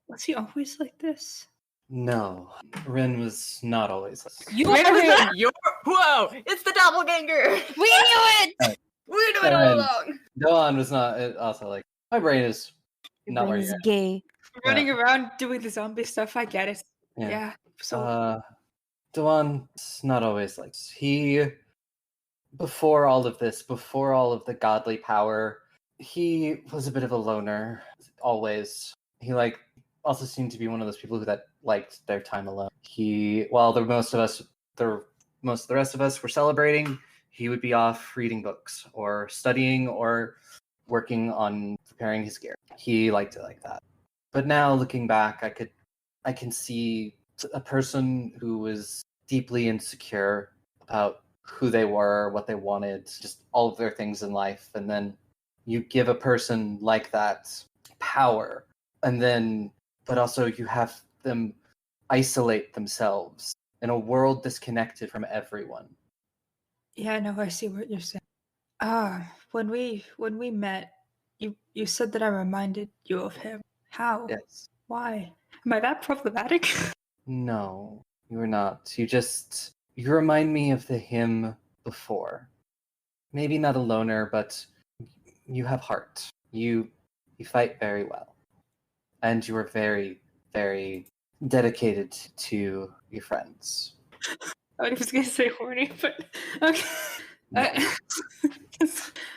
Was he always like this? No, Rin was not always. You Wait, are was him. that your? Whoa! It's the doppelganger. We knew it. We knew it all And along. Doan was not. Also, like my brain is not where Ren is you're at. gay. Running around doing the zombie stuff, I get it. Yeah. So Doan's not always like this. He, before all of this, before all of the godly power, he was a bit of a loner. Always, he also seemed to be one of those people that liked their time alone. While most of the rest of us were celebrating, he would be off reading books or studying or working on preparing his gear. He liked it like that. But now looking back, I can see a person who was deeply insecure about who they were, what they wanted, just all of their things in life. And then you give a person like that power, but also you have them isolate themselves in a world disconnected from everyone. yeah, no, I see what you're saying. When we met, you said that I reminded you of him. How? Yes. Why? Am I that problematic? No, you are not. You remind me of the him before. Maybe not a loner, but you have heart. You fight very well. And you are very, very dedicated to your friends. I was gonna say horny, but okay.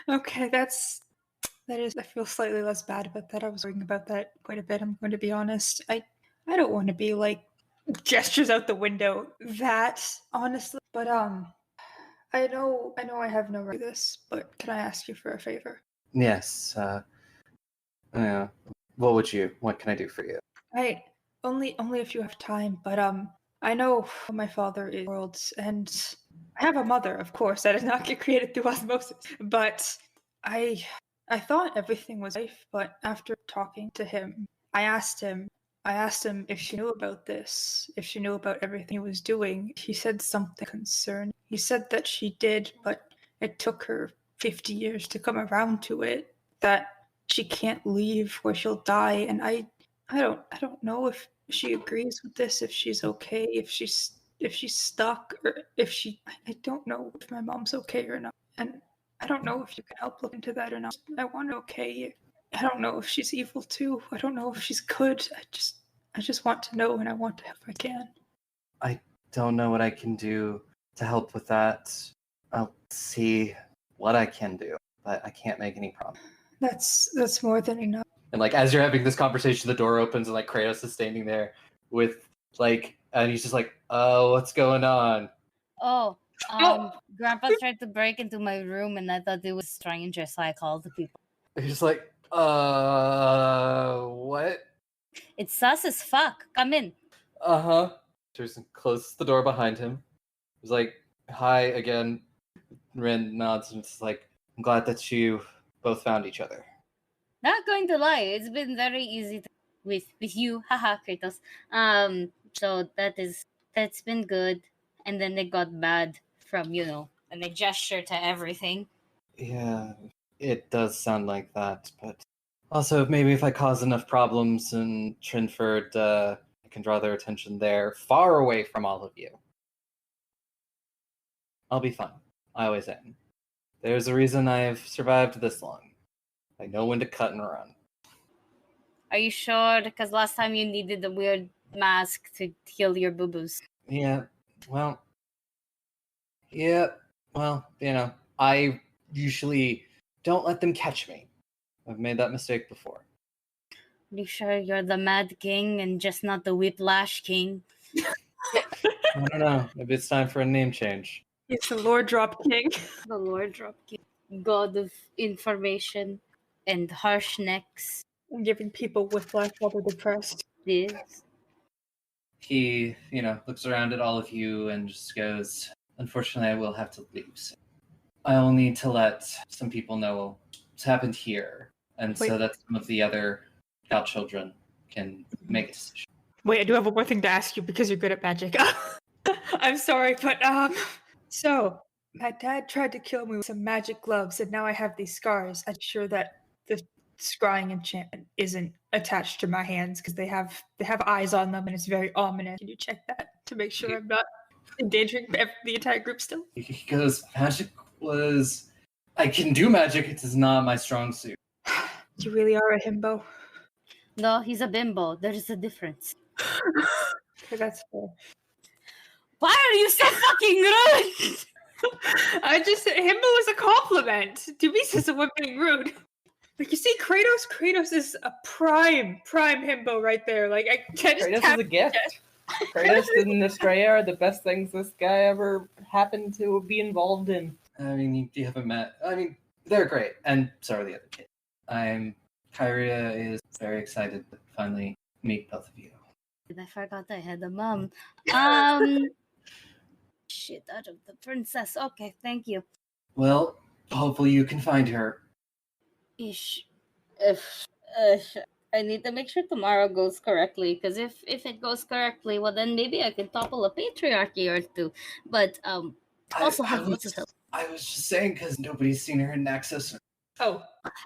Okay, I feel slightly less bad about that. I was worrying about that quite a bit. I'm going to be honest. I don't want to be like gestures out the window. That honestly, but I know I have no right to this, but can I ask you for a favor? Yes. Yeah. What can I do for you? Right. Only if you have time, but I know my father is worlds, and I have a mother, of course, that does not get created through osmosis. But I thought everything was safe, but after talking to him, I asked him if she knew about this, if she knew about everything he was doing. He said something concerning. He said that she did, but it took her 50 years to come around to it. That she can't leave where she'll die, and I don't know if she agrees with this, if she's okay, if she's stuck, or if she. I don't know if my mom's okay or not, and I don't know if you can help look into that or not. I want her okay. I don't know if she's evil too. I don't know if she's good. I just want to know, and I want to help if I can. I don't know what I can do to help with that. I'll see what I can do, but I can't make any promise. That's more than enough. And like as you're having this conversation, the door opens and like Kratos is standing there with like, and he's just like, "Oh, what's going on?" Oh, Grandpa tried to break into my room, and I thought it was strange, so I called the people. He's just like, what? It's sus as fuck. Come in. Jason closes the door behind him. He's like, "Hi again." Ren nods and it's like, "I'm glad that you both found each other." Not going to lie, it's been very easy with you, haha, Kratos. So that's been good. And then it got bad from and they gesture to everything. Yeah, it does sound like that, but also maybe if I cause enough problems in Trinford, I can draw their attention there, far away from all of you. I'll be fine. I always am. There's a reason I've survived this long. I know when to cut and run. Are you sure? Because last time you needed the weird mask to heal your boo-boos. Yeah, well, I usually don't let them catch me. I've made that mistake before. Are you sure you're the Mad King and just not the Whiplash King? I don't know. Maybe it's time for a name change. It's the Lord Drop King. The Lord Drop King. God of information and harsh necks. I'm giving people whiplash while they're depressed. Yes. He, looks around at all of you and just goes, "Unfortunately, I will have to leave soon. I will need to let some people know what's happened here, and so that some of the other Cal children can make a decision." Wait, I do have one more thing to ask you because you're good at magic. I'm sorry, but so my dad tried to kill me with some magic gloves, and now I have these scars. I'm sure that the scrying enchantment isn't attached to my hands because they have eyes on them, and it's very ominous. Can you check that to make sure I'm not endangering the entire group still? He goes, I can do magic, it is not my strong suit. You really are a himbo. No, he's a bimbo. There is a difference. Okay, that's fair. Why are you so fucking rude? Himbo is a compliment. To me, says someone being rude. Like, you see, Kratos is a prime himbo right there. Like, Kratos is a gift. Kratos and Estrella are the best things this guy ever happened to be involved in. I mean, you haven't met. I mean, they're great, and so are the other kids. Kyria is very excited to finally meet both of you. I forgot I had a mom. Shit out of the princess. Okay, thank you. Well, hopefully you can find her. Ish. I need to make sure tomorrow goes correctly, because if it goes correctly, well then maybe I can topple a patriarchy or two. But also have lots of help. I was just saying because nobody's seen her in Naxos. Oh.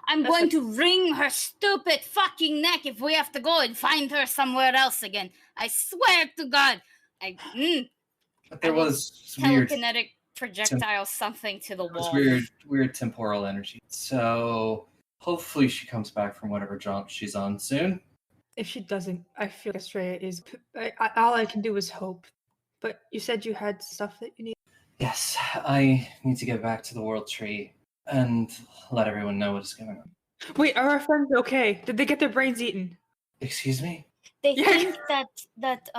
I'm going to wring her stupid fucking neck if we have to go and find her somewhere else again. I swear to God. But there was weird telekinetic projectile something to the wall. Weird temporal energy. So hopefully she comes back from whatever job she's on soon. If she doesn't, I feel Estrella is. All I can do is hope. But you said you had stuff that you need. Yes, I need to get back to the World Tree and let everyone know what is going on. Wait, are our friends okay? Did they get their brains eaten? Excuse me? They Yeah. think that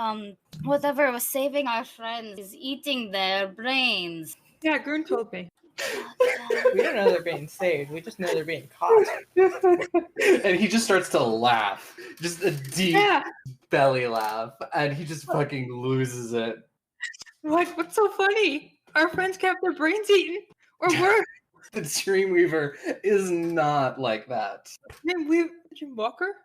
whatever was saving our friends is eating their brains. Yeah, Grun told me. We don't know they're being saved. We just know they're being caught. And he just starts to laugh. Just a deep Yeah. belly laugh. And he just fucking loses it. What's so funny? Our friends kept their brains eaten. Or worse. The Dreamweaver is not like that. Jim Walker?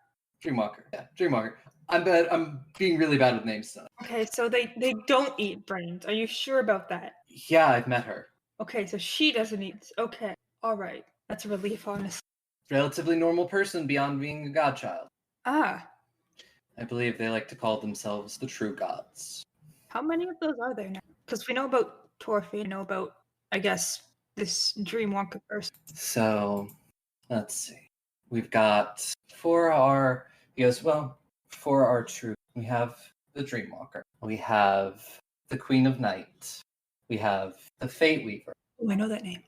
Dreamwalker. Yeah, Dreamwalker. I'm being really bad with names tonight. Okay, so they don't eat brains. Are you sure about that? Yeah, I've met her. Okay, so she doesn't eat. Okay, all right. That's a relief, honestly. Relatively normal person beyond being a godchild. Ah, I believe they like to call themselves the true gods. how many of those are there now? Because we know about Torfi, we know about, I guess, this Dreamwalker person. So, let's see. We've got for our true, we have the Dreamwalker. We have the Queen of Night. We have the Fate Weaver. Oh, I know that name.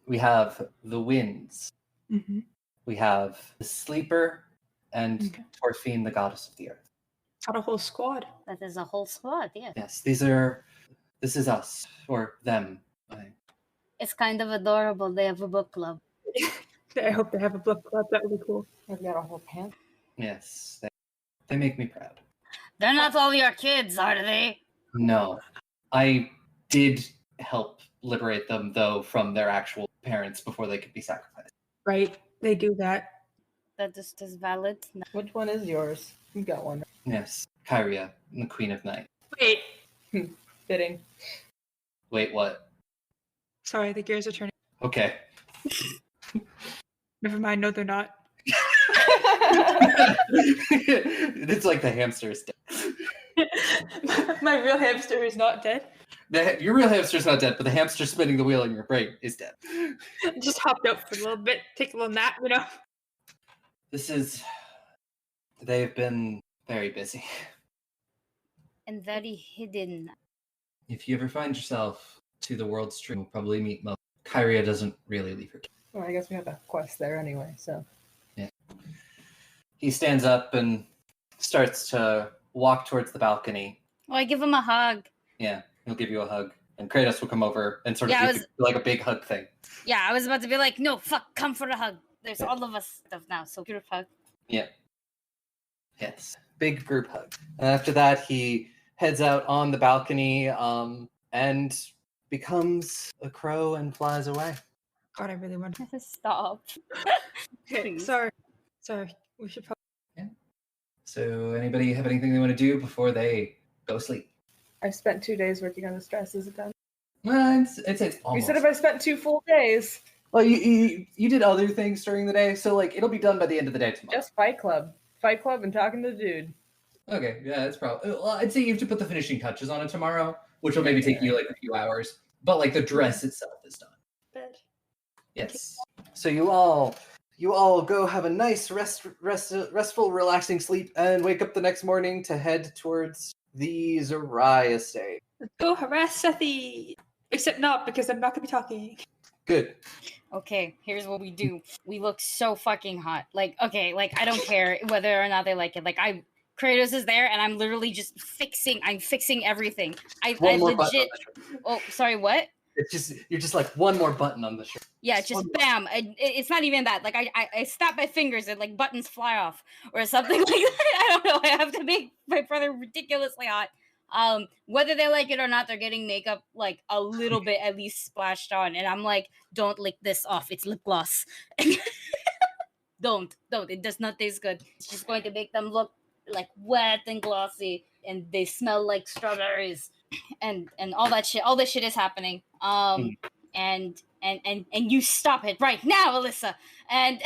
We have the Winds. Mm-hmm. We have the Sleeper and Okay. Torfine, the Goddess of the Earth. Got a whole squad. That is a whole squad, yeah. Yes, this is us, or them. It's kind of adorable. They have a book club. I hope they have a book club. That would be cool. We've got a whole panther. Yes, they make me proud. They're not all your kids, are they? No, I did help liberate them, though, from their actual parents before they could be sacrificed. Right, they do that. That is valid. No. Which one is yours? You got one. Yes, Kyria, the Queen of Night. Wait, Fitting. Wait, what? sorry, the gears are turning. Okay. Never mind, no, they're not. It's like the hamster's dead. My real hamster is not dead. Your real hamster's not dead, but the hamster spinning the wheel in your brain is dead. Just hopped out for a little bit, take a little nap, you know. They've been very busy. And very hidden. If you ever find yourself to the world stream, you'll probably meet Mo. Kyria doesn't really leave her. Well, I guess we have a quest there anyway, so. Yeah. He stands up and starts to walk towards the balcony. Oh, I give him a hug. Yeah, he'll give you a hug. And Kratos will come over and sort of Yeah, do like a big hug thing. Yeah, I was about to be like, no, fuck, come for a hug. There's all of us stuff now, so group hug. Yeah. Yes. Big group hug. And after that, he heads out on the balcony and becomes a crow and flies away. God, I really want to. Stop. Okay, Please. sorry. We should probably. So, anybody have anything they want to do before they go sleep? I spent 2 days working on the stress. Is it done? Well, it's You almost. said if I spent 2 full days. Well, you did other things during the day, so like it'll be done by the end of the day tomorrow. Just Fight Club. Fight Club and talking to the dude. Okay, yeah, that's probably. Well, I'd say you have to put the finishing touches on it tomorrow, which will maybe take you like a few hours. But like the dress itself is done. Bed. Yes. So you all go have a nice restful, relaxing sleep, and wake up the next morning to head towards the Zerai estate. Let's go harass Sethi. Except not, because I'm not gonna be talking. Good. Okay, here's what we do. We look so fucking hot. Like, okay, like I don't care whether or not they like it. Like Kratos is there and I'm literally just fixing everything. I One more button on legit the shirt. Oh, sorry, what? You're just like one more button on the shirt. Yeah, just bam. It's not even that. Like I snap my fingers and like buttons fly off or something like that. I don't know. I have to make my brother ridiculously hot. Whether they like it or not, they're getting makeup like a little bit at least splashed on, and I'm like, don't lick this off. It's lip gloss. Don't. It does not taste good. It's just going to make them look like wet and glossy, and they smell like strawberries, and all that shit. All this shit is happening. And you stop it right now, Alyssa. And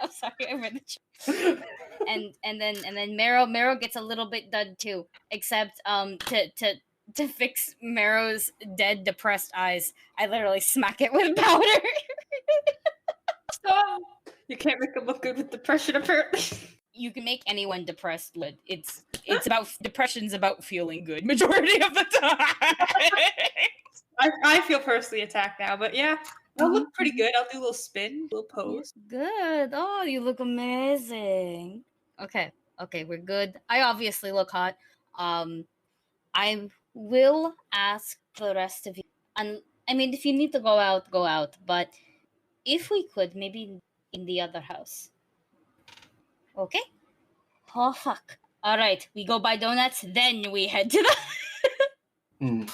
I'm sorry, I read the chat. And then Marrow gets a little bit done too, except to fix Marrow's dead, depressed eyes, I literally smack it with powder. Stop! You can't make them look good with depression, apparently. You can make anyone depressed good. It's about depression's about feeling good majority of the time. I feel personally attacked now, but yeah, I'll look pretty good. I'll do a little spin, a little pose. Good. Oh, you look amazing. Okay. Okay, we're good. I obviously look hot. I will ask the rest of you. And I mean, if you need to go out, go out. But if we could, maybe in the other house. Okay? Oh, fuck. All right, we go buy donuts, then we head to the... Hmm.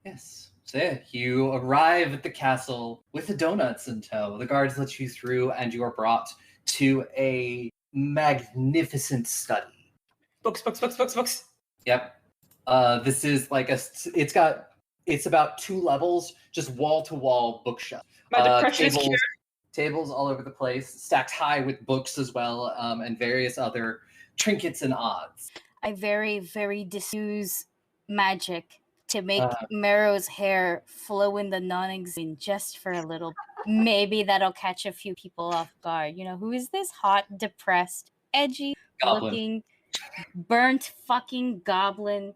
Yes. So yeah, you arrive at the castle with the donuts in tow. The guards let you through, and you are brought to a magnificent study. Books. Yep. This is like it's about 2 levels, just wall to wall bookshelf. My depression is tables, cured. tables all over the place, stacked high with books as well, and various other trinkets and odds. I very, very diffuse magic to make Mero's hair flow in the non-existent just for a little. Maybe that'll catch a few people off guard. You know, who is this hot, depressed, edgy looking, burnt fucking goblin,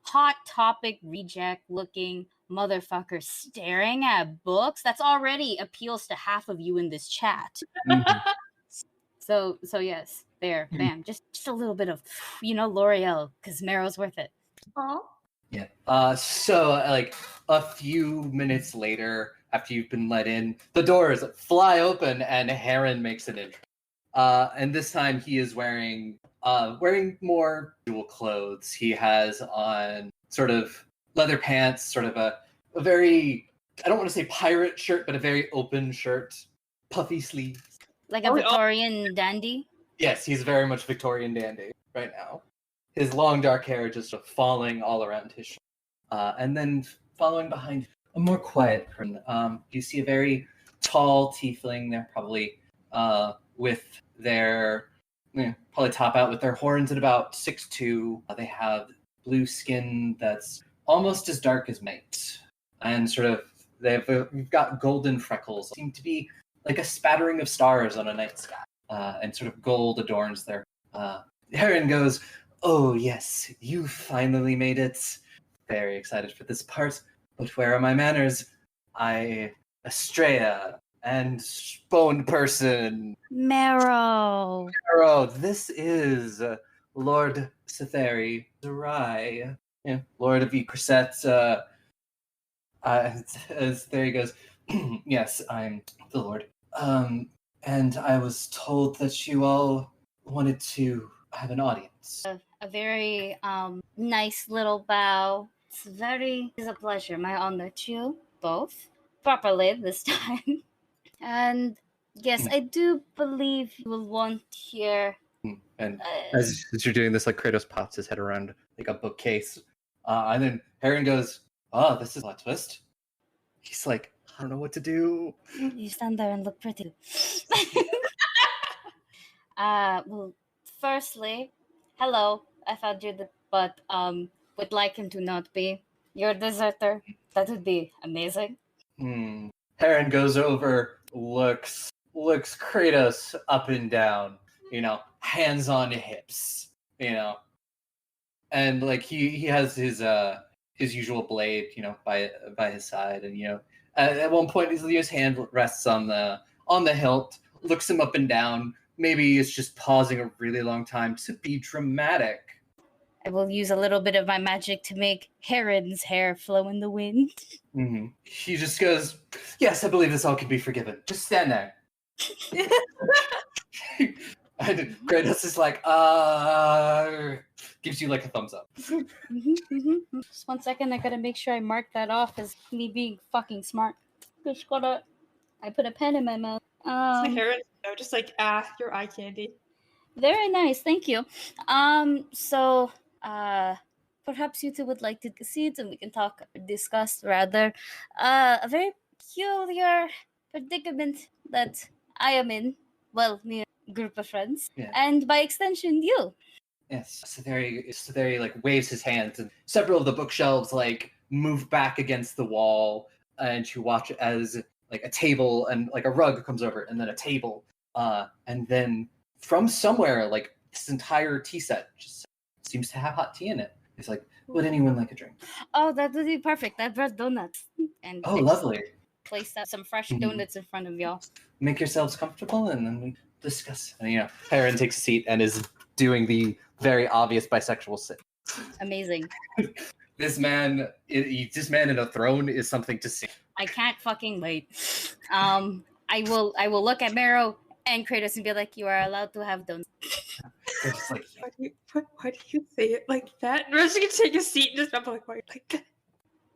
hot topic reject looking motherfucker staring at books? That's already appeals to half of you in this chat. So yes, there, bam, just a little bit of, L'Oreal, because Mero's worth it. Aw. Yeah. So like a few minutes later, after you've been let in, the doors fly open and Heron makes an entry. And this time he is wearing more usual clothes. He has on sort of leather pants, sort of a very, I don't want to say pirate shirt, but a very open shirt, puffy sleeves. Like a Victorian dandy? Yes, he's very much Victorian dandy right now. His long dark hair just falling all around his shoulder. And then following behind a more quiet person, you see a very tall tiefling. They're probably with their, probably top out with their horns at about 6'2". They have blue skin that's almost as dark as night. And sort of, they've got golden freckles. Seem to be like a spattering of stars on a night sky. And sort of gold adorns their... Heron goes, "Oh yes, you finally made it. Very excited for this part. But where are my manners? Estrella and Boned Person. Mero, This is Lord Cetheri Zerai, Lord of Ecreset. As there he goes, yes, I'm the Lord. And I was told that you all wanted to have an audience." A very nice little bow. It's a pleasure. My honor to you both. Properly this time. And yes, I do believe you will want to hear. And as you're doing this, like Kratos pops his head around like a bookcase. And then Heron goes, "Oh, this is a plot twist." He's like, "I don't know what to do." You stand there and look pretty. Well, firstly, hello. I found you, but would like him to not be your deserter. That would be amazing. Heron goes over, looks Kratos up and down, hands on hips, and like he has his usual blade, by his side, and at one point his hand rests on the hilt, looks him up and down. Maybe it's just pausing a really long time to be dramatic. I will use a little bit of my magic to make Heron's hair flow in the wind. He just goes, "Yes, I believe this all can be forgiven. Just stand there." And Kratos is like, gives you like a thumbs up. Just 1 second, I gotta make sure I mark that off as me being fucking smart. I put a pen in my mouth. Heron, just like, your eye candy. Very nice, thank you. So, perhaps you two would like to proceed and we can discuss rather, a very peculiar predicament that I am in. Well, me and a group of friends. Yeah. And by extension, you. Yes, Cetheri like waves his hands, and several of the bookshelves like move back against the wall, and you watch as like a table and like a rug comes over, and then a table, and then from somewhere like this entire tea set just seems to have hot tea in it. It's like, would anyone like a drink? Oh, that would be perfect. I brought donuts. And Oh, lovely. Place out some fresh donuts in front of y'all. Make yourselves comfortable, and then we discuss. And Heron takes a seat and is doing the very obvious bisexual thing. Amazing. This man in a throne is something to see. I can't fucking wait. I will look at Mero and Kratos and be like, "You are allowed to have donuts." It's like, Why do you say it like that? And Rose can take a seat and just be like, why like that?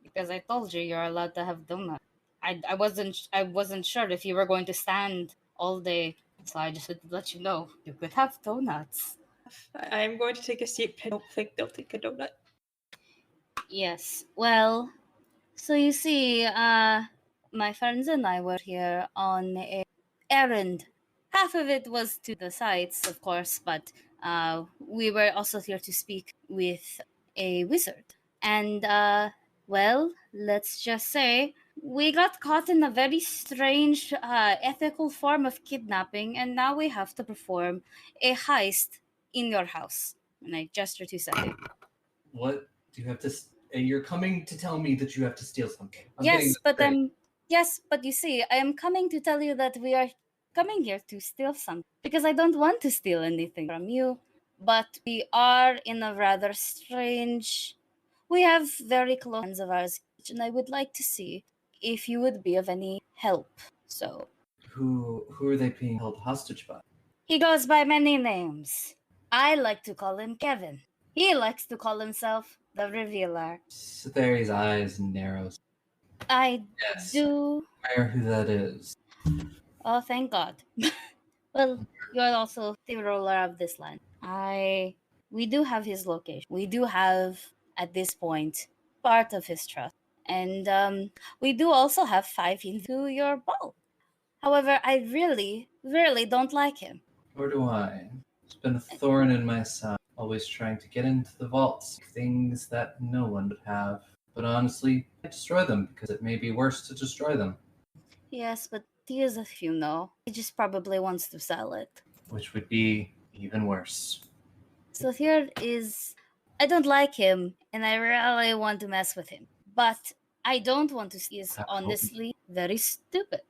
Because I told you you're allowed to have donuts. I wasn't sure if you were going to stand all day, so I just wanted to let you know you could have donuts. I am going to take a seat. I don't think they'll take a donut. Yes. Well, so you see, my friends and I were here on a errand. Half of it was to the sites, of course, but we were also here to speak with a wizard. And, well, let's just say we got caught in a very strange ethical form of kidnapping, and now we have to perform a heist in your house. And I gesture to Sally. what do you have to? You're coming to tell me that you have to steal something. Yes, but you see, I am coming to tell you that we are coming here to steal something because I don't want to steal anything from you, but we are in a rather strange. We have very close friends of ours, and I would like to see if you would be of any help. So Who are they being held hostage by? he goes by many names. I like to call him Kevin. He likes to call himself the Revealer. Cytheria's eyes narrow. I Yes. do. Aware who that is. Oh, thank God. Well, you're also the ruler of this land. We do have his location. We do have, at this point, part of his trust. And we do also have 5 into your ball. However, I really, really don't like him. Or do I? It's been a thorn in my side, always trying to get into the vaults, things that no one would have. But honestly, I destroy them because it may be worse to destroy them. Yes, but he is, if you know, he just probably wants to sell it. Which would be even worse. So here is, I don't like him, and I really want to mess with him. But I don't want to see is honestly very stupid.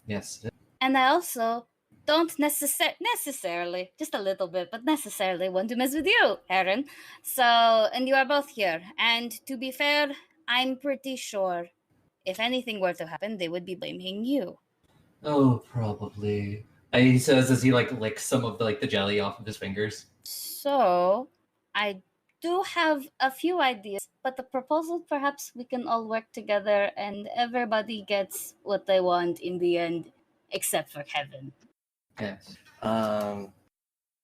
Yes. And I also don't necessarily, just a little bit, but necessarily want to mess with you, Aaron. So, and you are both here. And to be fair, I'm pretty sure if anything were to happen, they would be blaming you. Oh, probably. He says as he licks some of the jelly off of his fingers. So, I do have a few ideas, but the proposal perhaps we can all work together and everybody gets what they want in the end, except for Kevin. Yes.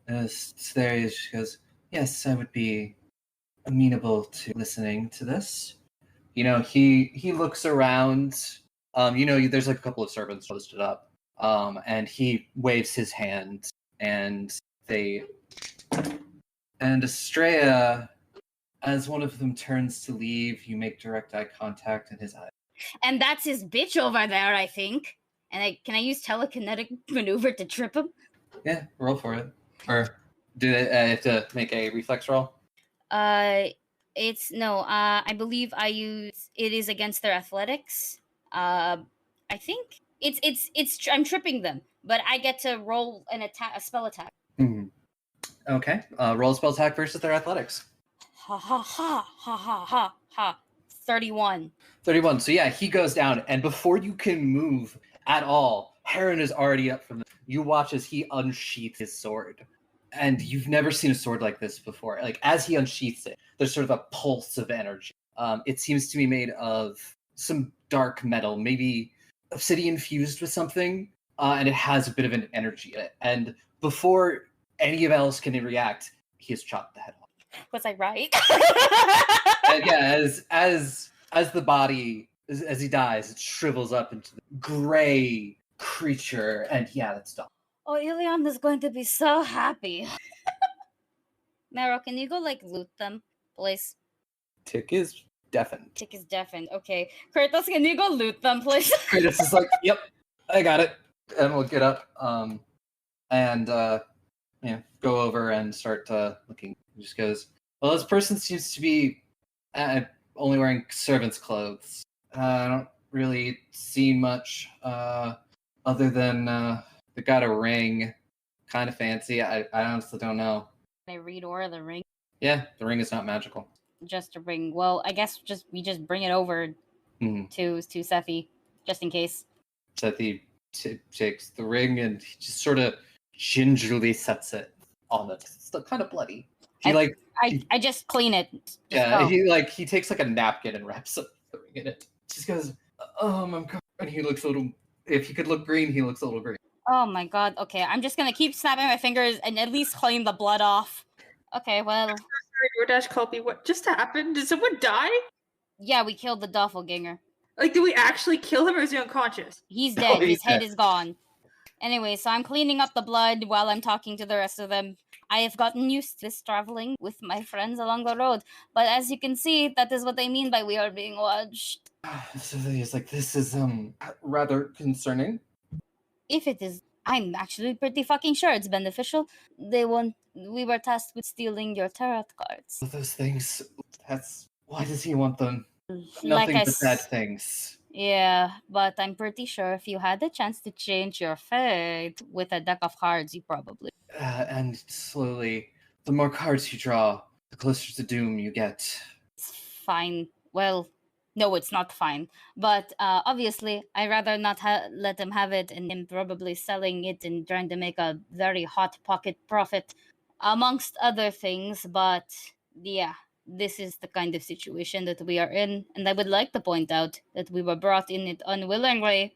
Cytheria goes, yes, I would be amenable to listening to this. You know, he looks around. There's a couple of servants posted up. And he waves his hand, and Estrella, as one of them turns to leave, you make direct eye contact in his eye. And that's his bitch over there, I think. And can I use telekinetic maneuver to trip him? Yeah, roll for it. Or do they have to make a reflex roll? I believe it is against their athletics. I think I'm tripping them, but I get to roll a spell attack. Mm-hmm. Okay. Roll a spell attack versus their athletics. Ha ha ha ha ha ha ha. 31. 31. So yeah, he goes down, and before you can move at all, Heron is already up from the. You watch as he unsheaths his sword, and you've never seen a sword like this before. Like as he unsheaths it, there's sort of a pulse of energy. It seems to be made of some dark metal, maybe obsidian fused with something, and it has a bit of an energy in it. And before any of else can react, he has chopped the head off. Was I right? And yeah, as the body as he dies, it shrivels up into the gray creature, and yeah, that's done. Oh, Ilion is going to be so happy. Mero, can you go loot them, please? Tick is deafened. Tick is deafened. Okay, Kratos, can you go loot them, please? Kratos is like, yep, I got it, and we'll get up, and go over and start looking. He just goes, well, this person seems to be only wearing servant's clothes. I don't really see much other than they got a ring, kind of fancy. I honestly don't know. I read Aura the ring Yeah, the ring is not magical. just to bring. Well, I guess we just bring it over Mhm. to Sephi just in case. Sethi takes the ring and he just sort of gingerly sets it on it. It's still kind of bloody. He I just clean it. Just yeah, go. he takes like a napkin and wraps the ring in it. Just goes, I'm covered. And he looks a little. If he could look green, he looks a little green. Oh my god. Okay, I'm just gonna keep snapping my fingers and at least clean the blood off. Okay, well, Sorry, DoorDash Colby, what just happened? Did someone die? yeah, we killed the doppelganger. Like, did we actually kill him or is he unconscious? He's dead. Oh, he's His head dead. is gone. Anyway, so I'm cleaning up the blood while I'm talking to the rest of them. I have gotten used to this traveling with my friends along the road, but as you can see, that is what they mean by we are being watched. So he's like, this is rather concerning. If it is, I'm actually pretty fucking sure it's beneficial. We were tasked with stealing your tarot cards. Those things. Why does he want them? Like Nothing I but bad s- things. Yeah, but I'm pretty sure if you had the chance to change your fate with a deck of cards, you probably. And slowly, the more cards you draw, the closer to doom you get. It's fine. Well, no, it's not fine. But obviously, I'd rather not let him have it and him probably selling it and trying to make a very hot pocket profit, amongst other things. But yeah, this is the kind of situation that we are in. And I would like to point out that we were brought in it unwillingly.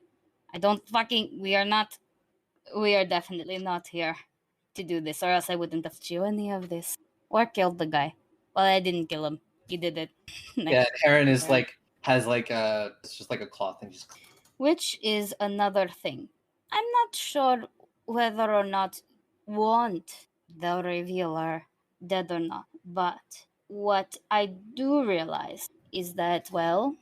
We are definitely not here to do this, or else I wouldn't have you any of this. Or killed the guy. Well, I didn't kill him. You did it. Yeah, and Heron is Yeah. it's just like a cloth and just. Which is another thing. I'm not sure whether or not want the revealer dead or not, but what I do realize is that, well,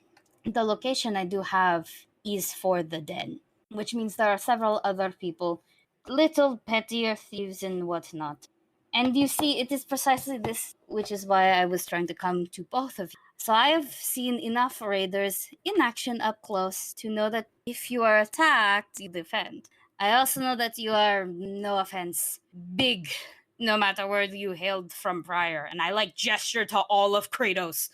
the location I do have is for the den, which means there are several other people, little pettier thieves and whatnot. And you see, it is precisely this, which is why I was trying to come to both of you. So I have seen enough raiders in action up close to know that if you are attacked, you defend. I also know that you are, no offense, big, no matter where you hailed from prior. And I gesture to all of Kratos.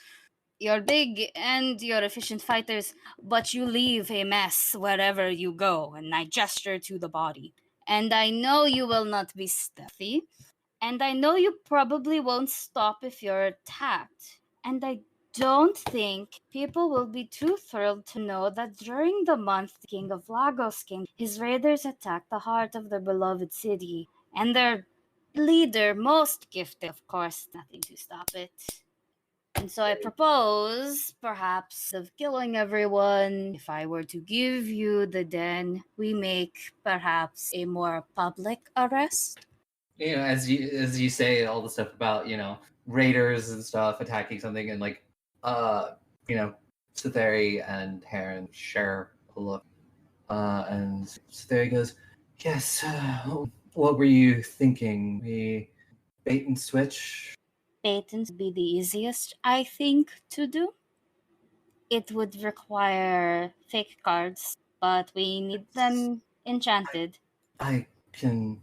You're big and you're efficient fighters, but you leave a mess wherever you go. And I gesture to the body. And I know you will not be stealthy. And I know you probably won't stop if you're attacked. And I don't think people will be too thrilled to know that during the month the King of Lagos came, his raiders attacked the heart of their beloved city. And their leader, most gifted, of course, nothing to stop it. And so I propose, perhaps, of killing everyone. If I were to give you the den, we make perhaps a more public arrest. You know, as you say all the stuff about, raiders and stuff attacking something, and Cytheri and Heron share a look. And Cytheri goes, yes, what were you thinking? We bait and switch? Bait and be the easiest, I think, to do. It would require fake cards, but we need them enchanted. I can.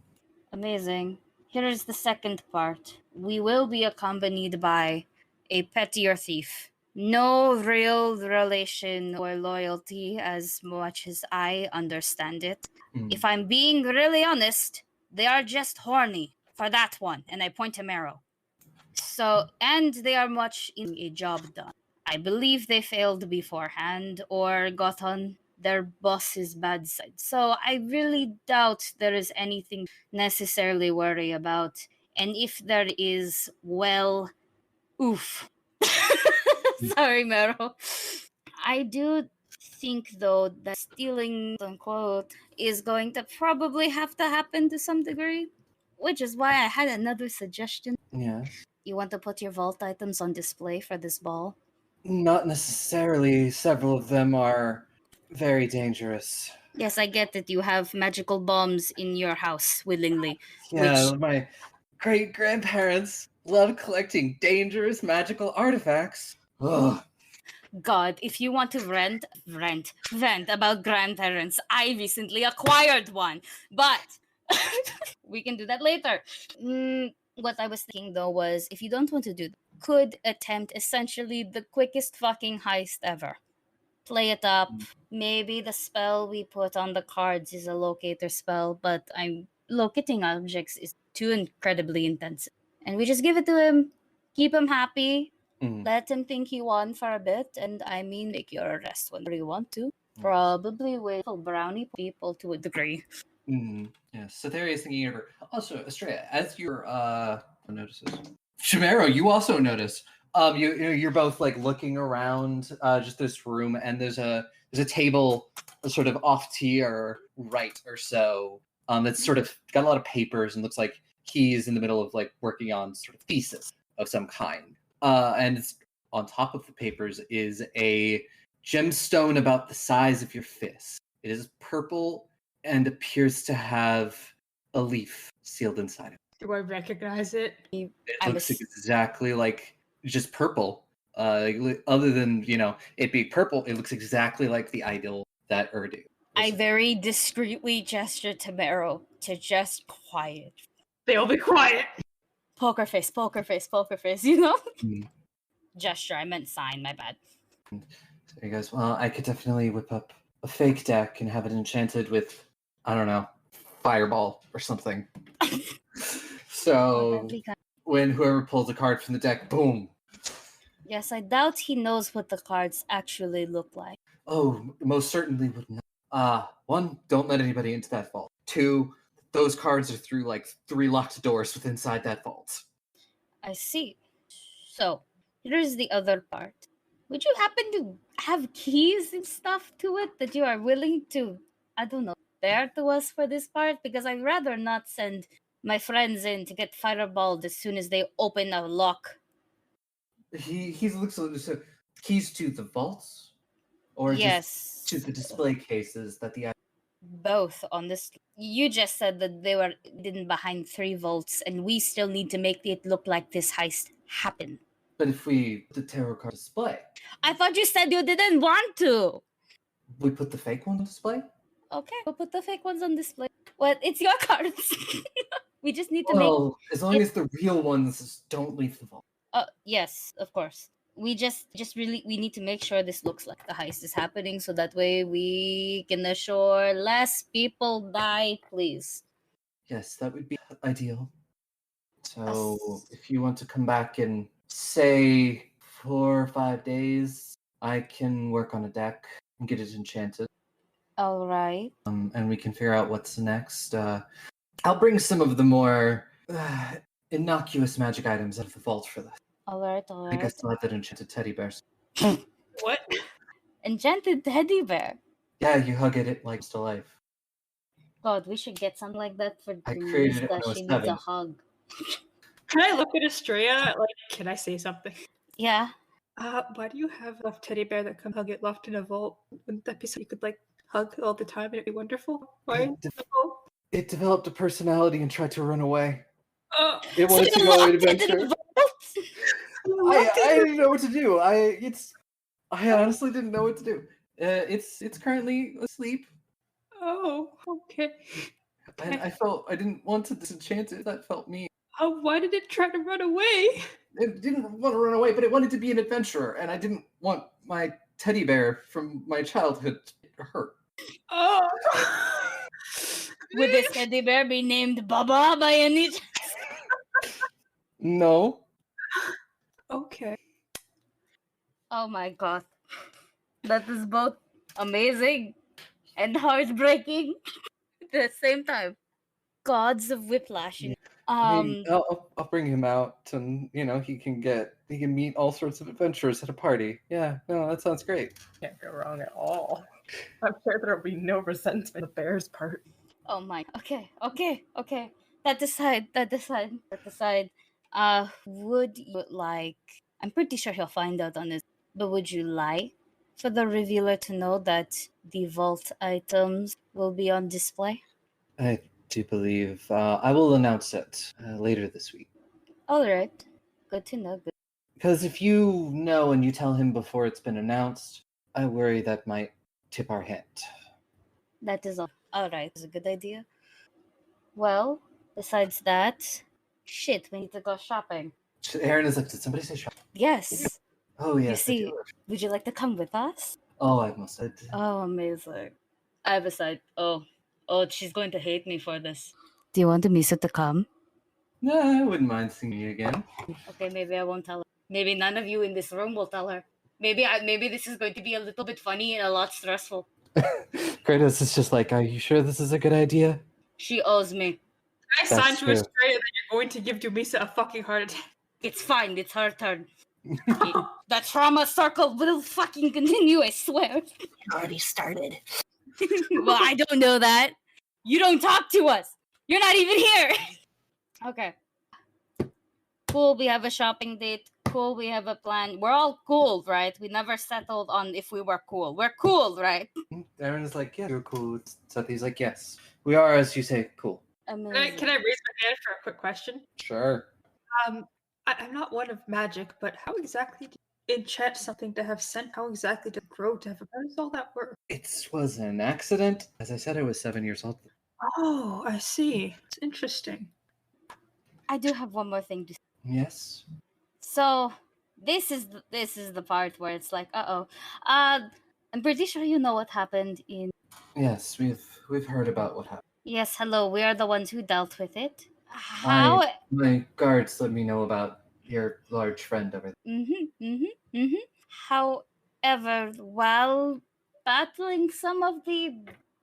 Amazing. Here's the second part. We will be accompanied by a pettier thief. No real relation or loyalty as much as I understand it. If I'm being really honest, they are just horny for that one, and I point to Marrow. So, and they are much in a job done. I believe they failed beforehand or got on their boss's bad side. So I really doubt there is anything necessarily worry about. And if there is, well, oof. Sorry, Meryl. I do think, though, that stealing, unquote, is going to probably have to happen to some degree. Which is why I had another suggestion. Yes. You want to put your vault items on display for this ball? Not necessarily. Several of them are very dangerous. Yes, I get that you have magical bombs in your house willingly. Yeah, my great grandparents loved collecting dangerous magical artifacts. Ugh. God, if you want to vent about grandparents, I recently acquired one. But we can do that later. What I was thinking though was, if you don't want to do that, could attempt essentially the quickest fucking heist ever. Play it up. Maybe the spell we put on the cards is a locator spell, but I'm locating objects is too incredibly intensive. And we just give it to him, keep him happy, let him think he won for a bit, and I mean, make your arrest whenever you want to. Probably with brownie people to a degree. Yeah, Cytherea is thinking of her. Also, Estrella, as your notices, Chimero, you also notice. You're both like looking around just this room, and there's a table sort of off to your right or so. That's sort of got a lot of papers and looks like he's in the middle of like working on sort of thesis of some kind. And it's, on top of the papers is a gemstone about the size of your fist. It is purple and appears to have a leaf sealed inside it. Do I recognize it? It looks exactly like just purple. Other than, it being purple, it looks exactly like the idol that Urdu. I very discreetly gesture to Mero to just quiet. They'll be quiet. Poker face, poker face, poker face, Gesture, I meant sign, my bad. So he goes, well, I could definitely whip up a fake deck and have it enchanted with, I don't know, fireball or something. So when whoever pulls a card from the deck, boom. Yes, I doubt he knows what the cards actually look like. Oh, most certainly would not. One, don't let anybody into that vault. Two, those cards are through like 3 locked doors with inside that vault. I see. So, here's the other part. Would you happen to have keys and stuff to it that you are willing to, I don't know, bear to us for this part? Because I'd rather not send my friends in to get fireballed as soon as they open a lock. He looks a little, so keys to the vaults? Or yes, just to the display cases that the... Both on this. You just said that they were hidden behind 3 vaults, and we still need to make it look like this heist happened. But if we put the tarot card display... I thought you said you didn't want to! We put the fake one on display? Okay, we'll put the fake ones on display. Well, it's your cards. We just need to Well, as long as the real ones don't leave the vault. Yes, of course. We just really, we need to make sure this looks like the heist is happening, so that way we can assure less people die, please. Yes, that would be ideal. So if you want to come back in, say, 4 or 5 days, I can work on a deck and get it enchanted. All right. And we can figure out what's next. I'll bring some of the more innocuous magic items out of the vault for this. All right. I guess I'll have that enchanted teddy bear. What? Enchanted teddy bear? Yeah, you hug it like it's to life. God, we should get something like that for I created it when I was she needs a 7. hug. Can I look at Estrella? Like, can I say something? Yeah. Why do you have a teddy bear that can hug it locked in a vault? Wouldn't that be something you could, like, hug all the time and it'd be wonderful? Why? It developed a personality and tried to run away. Oh. It wanted to go on adventure. I didn't know what to do. I honestly didn't know what to do. It's currently asleep. Oh, okay. And I didn't want to disenchant it. That felt mean. Oh, why did it try to run away? It didn't want to run away, but it wanted to be an adventurer, and I didn't want my teddy bear from my childhood to hurt. Oh. Would this teddy bear be named Baba by any chance? No. Okay. Oh my god. That is both amazing and heartbreaking at the same time. Gods of whiplash. I'll bring him out, and he can meet all sorts of adventurers at a party. Yeah, no, that sounds great. Can't go wrong at all. I'm sure there'll be no resentment on the bear's part. Oh my. Okay. That aside. Would you like? I'm pretty sure he'll find out on this. But would you like for the revealer to know that the vault items will be on display? I do believe I will announce it later this week. All right. Good to know. Good. Because if you know and you tell him before it's been announced, I worry that might tip our hand. That is all. All right. That's a good idea. Well, besides that, Shit, we need to go shopping. Aaron is like, did somebody say shop? Yes. Oh, You yes. I see, do. would you like to come with us? Oh, I must have. Oh, amazing. I have a side. Oh, she's going to hate me for this. Do you want Misa to come? No, I wouldn't mind seeing you again. Okay, maybe I won't tell her. Maybe none of you in this room will tell her. Maybe this is going to be a little bit funny and a lot stressful. Kratos is just like, are you sure this is a good idea? She owes me. I signed That's to true. Estrella that you're going to give Dumisa a fucking heart attack. It's fine. It's her turn. The trauma circle will fucking continue, I swear. It already started. Well, I don't know that. You don't talk to us. You're not even here. Okay. Cool, we have a shopping date. Cool, we have a plan. We're all cool, right? We never settled on if we were cool. We're cool, right? Aaron is like, yeah, you're cool. Sethi's like, yes. We are, as you say, cool. Amazing. Can I raise my hand for a quick question? Sure. I'm not one of magic, but how exactly do you enchant something to have scent? How exactly does it grow to have a... How does all that work? It was an accident. As I said, I was 7 years old. Oh, I see. It's interesting. I do have one more thing to say. Yes. So, this is the part where it's like, I'm pretty sure you know what happened in... Yes, we've heard about what happened. Yes, hello, we are the ones who dealt with it. My guards let me know about your large friend over there. However, while battling some of the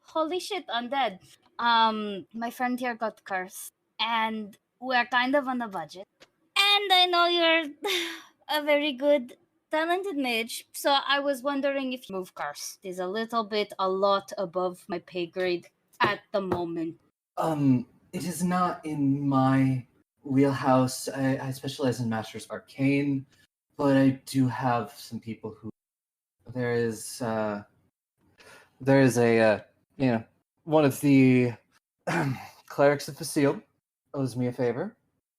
holy shit undead, my friend here got cursed, and we're kind of on a budget. And I know you're a very good, talented mage, so I was wondering if move curse is a lot above my pay grade at the moment. It is not in my wheelhouse. I specialize in Masters of Arcane, but I do have some people who... There is a one of the clerics of Facile owes me a favor,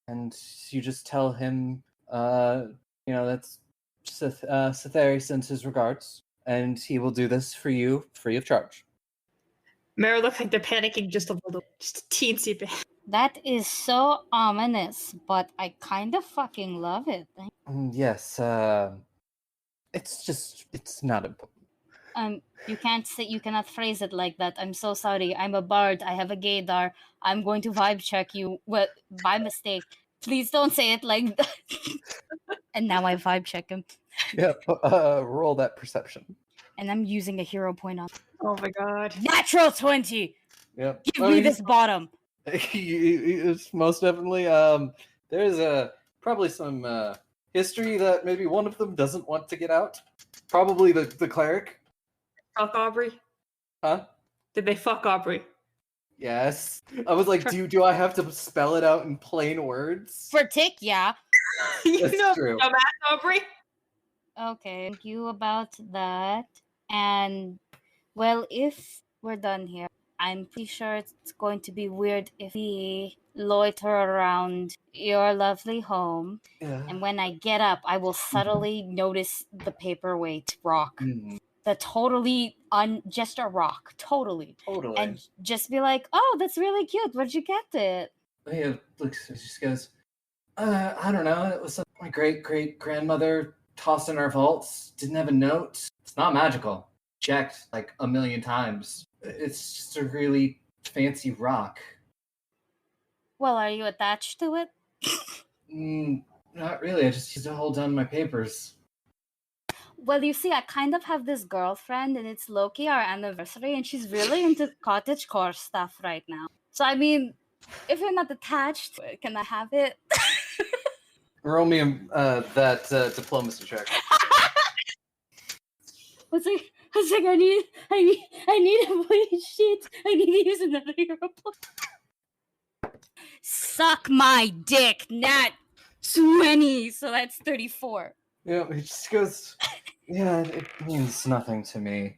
and you just tell him, that's Cetheri sends his regards, and he will do this for you free of charge. Mara looks like they're panicking just a little, just a teensy bit. That is so ominous, but I kind of fucking love it. Yes, it's not important. You cannot phrase it like that. I'm so sorry. I'm a bard. I have a gaydar. I'm going to vibe check you by mistake. Please don't say it like that. And now I vibe check him. Yeah, roll that perception. And I'm using a hero point on. Oh my god. Natural 20! Yep. Give me this bottom. It's most definitely. There's probably some history that maybe one of them doesn't want to get out. Probably the cleric. Fuck Aubrey? Huh? Did they fuck Aubrey? Yes. I was like, do I have to spell it out in plain words? For Tick, yeah. That's true. Dumbass Aubrey? Okay, thank you about that. And, well, if we're done here, I'm pretty sure it's going to be weird if we loiter around your lovely home. Yeah. And when I get up, I will subtly notice the paperweight rock. Mm, The totally just a rock. Totally. totally. And just be like, oh, that's really cute. Where'd you get it? Yeah, looks. She just goes. I don't know. It was something my great grandmother tossed in our vaults. Didn't have a note. It's not magical. Checked like a million times. It's just a really fancy rock. Well, are you attached to it? Not really. I just used to hold down my papers. Well, you see, I kind of have this girlfriend, and it's Loki, our anniversary, and she's really into cottagecore stuff right now. So, I mean, if you're not attached to it, can I have it? Roll me that diplomacy check. What's like, I need a voice shit. I need to use another hero point. Suck my dick, nat 20. So that's 34. Yeah, it just goes. Yeah, it means nothing to me.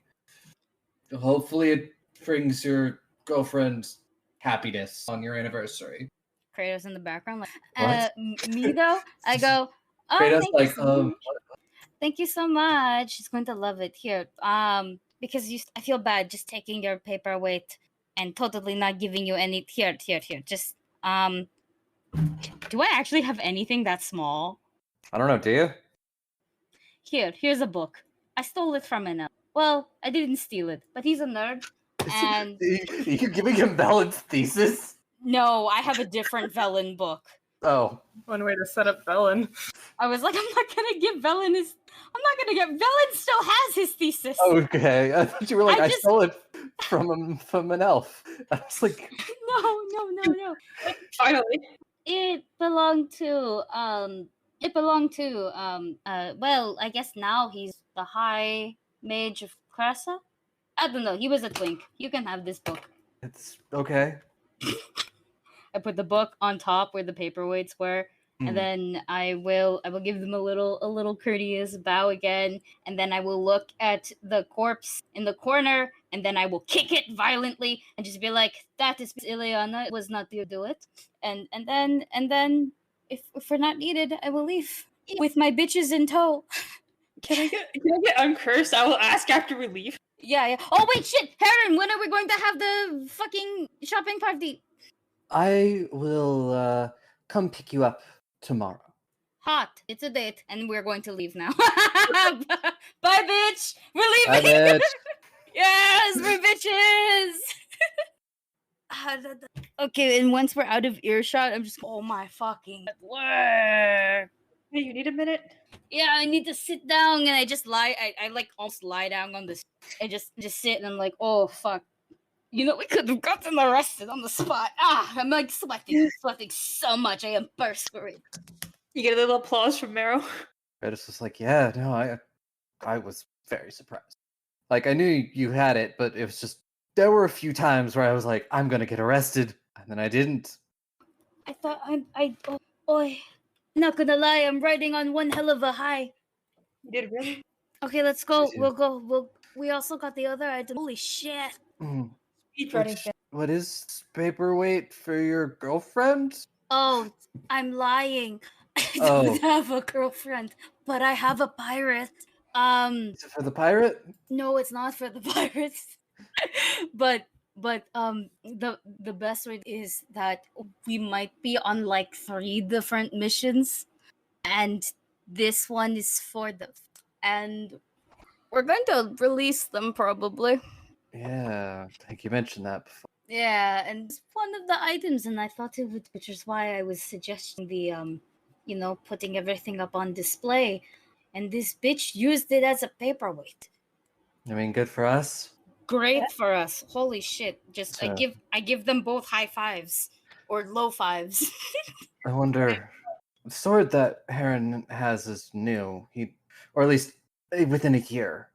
Hopefully, it brings your girlfriend happiness on your anniversary. Kratos in the background, like, What? me though, I go, oh, Kratos thank like, you so much. Thank you so much. She's going to love it. Here, because I feel bad just taking your paperweight and totally not giving you any. Here. Just, Do I actually have anything that small? I don't know, do you? Here's a book. I stole it from an elf. Well, I didn't steal it, but he's a nerd. And You're giving him Valen's thesis? no, I have a different Velen book. Oh. One way to set up Velen. I was like, I'm not gonna give Velen his. I'm not gonna get. Velen still has his thesis. Okay. I thought you were like, I just- stole it from an elf. I was like, No. Finally. It belonged to well, I guess now he's the High Mage of Krasa. I don't know. He was a twink. You can have this book. it's okay. I put the book on top where the paperweights were, and then I will give them a little courteous bow again, and then I will look at the corpse in the corner, and then I will kick it violently and just be like, "That is Ileana. It was not you do it." And then if we're not needed, I will leave with my bitches in tow. Can I get uncursed? I will ask after we leave. Yeah. Oh wait, shit, Heron. When are we going to have the fucking shopping party? I will come pick you up tomorrow. Hot. It's a date, and we're going to leave now. Bye, bitch. We're Bye, leaving. bitch. Yes, we're bitches. Okay, and once we're out of earshot, I'm just oh my fucking work. Hey, you need a minute? Yeah, I need to sit down, and I just lie. I like almost lie down on this. I just sit, and I'm like, oh fuck. You know, we could have gotten arrested on the spot. I'm like sweating so much. I am perspiring. You get a little applause from Mero. Redis was like, yeah, no, I was very surprised. Like, I knew you had it, but it was just, there were a few times where I was like, I'm gonna get arrested, and then I didn't. I thought not gonna lie, I'm riding on one hell of a high. You did really? Okay, let's go. Yes, you- We also got the other item. Holy shit. Speed running. What is paperweight for your girlfriend? Oh, I'm lying. I Oh. don't have a girlfriend, but I have a pirate. Is it for the pirate? No, it's not for the pirates. but the best way is that we might be on like 3 different missions, and this one is for and we're going to release them probably. Yeah, I think you mentioned that before. Yeah, and it's one of the items, and I thought it would, which is why I was suggesting the putting everything up on display, and this bitch used it as a paperweight. I mean, good for us. Great for us. Holy shit. Just So- I give them both high fives or low fives. I wonder, the sword that Heron has is new. Or at least within a year.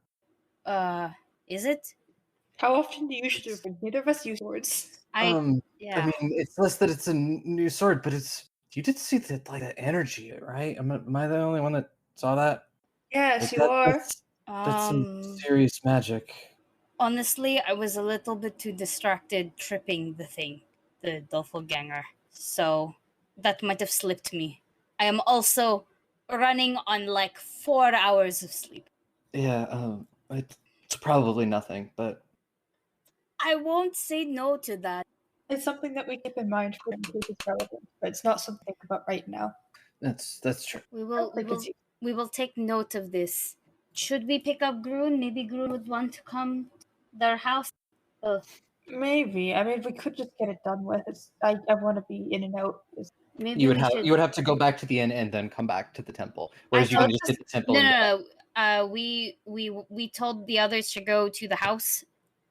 Is it? How often do you use your neither of us use swords? Yeah. I mean, it's less that it's a new sword, but you did see that energy, right? Am I the only one that saw that? Yes, Like, you that- are. That's some serious magic. Honestly, I was a little bit too distracted tripping the doppelganger. So that might have slipped me. I am also running on like 4 hours of sleep. Yeah, it's probably nothing, but I won't say no to that. It's something that we keep in mind for in case it's relevant, but it's not something to think about right now. that's true. We will Like it's- we will take note of this. Should we pick up Grun? Maybe Grun would want to come to their house. Maybe. I mean, we could just get it done with. I want to be in and out. Maybe You would we have should... you would have to go back to the inn and then come back to the temple. Whereas you thought can just hit the temple. No, and no, no. We told the others to go to the house.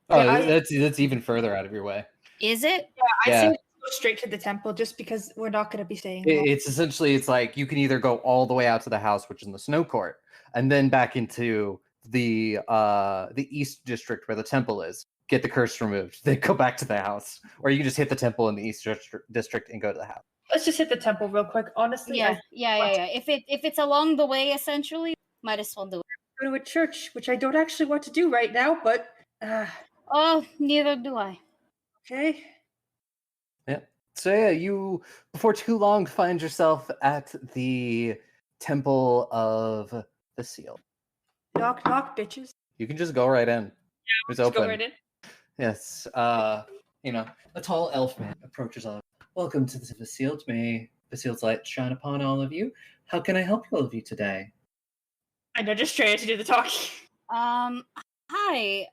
Oh, Yeah, that's even further out of your way. Is it? I Yeah. say let's go straight to the temple just because we're not going to be staying long. It's essentially it's like you can either go all the way out to the house, which is in the snow court, and then back into the east district where the temple is. Get the curse removed, then go back to the house, or you can just hit the temple in the east district and go to the house. Let's just hit the temple real quick. Honestly, Yeah. I If it's along the way, essentially, might as well do it. go to a church, which I don't actually want to do right now, but Oh, neither do I. okay. So yeah, you before too long find yourself at the temple of the seal. Knock, knock, bitches. You can just go right in. It's Let's open. go right in. Yes. A tall elf man approaches us. Welcome to the Sealed. May Basil's light shine upon all of you. How can I help all of you today? I nudge Estrella to do the talking. Hi.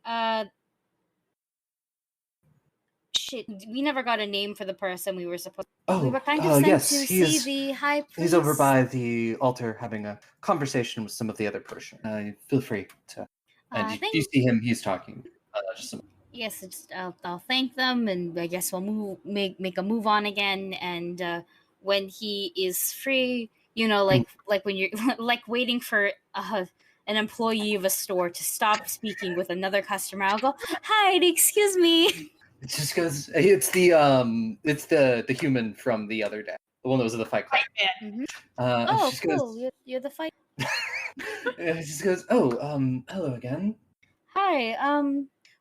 Shit, we never got a name for the person we were supposed. We were kind of sent yes, to he see is. the high priest. He's over by the altar having a conversation with some of the other parishioners. Feel free to. And you see him; he's talking. Just some. Yes, I'll thank them, and I guess we'll make a move on again. And when he is free, like when you're like waiting for an employee of a store to stop speaking with another customer, I'll go, "Hi, excuse me." It just goes. It's the human from the other day, the one that was in the Fight Club. Oh, cool! You're the fight. And it just goes, hello again. Hi.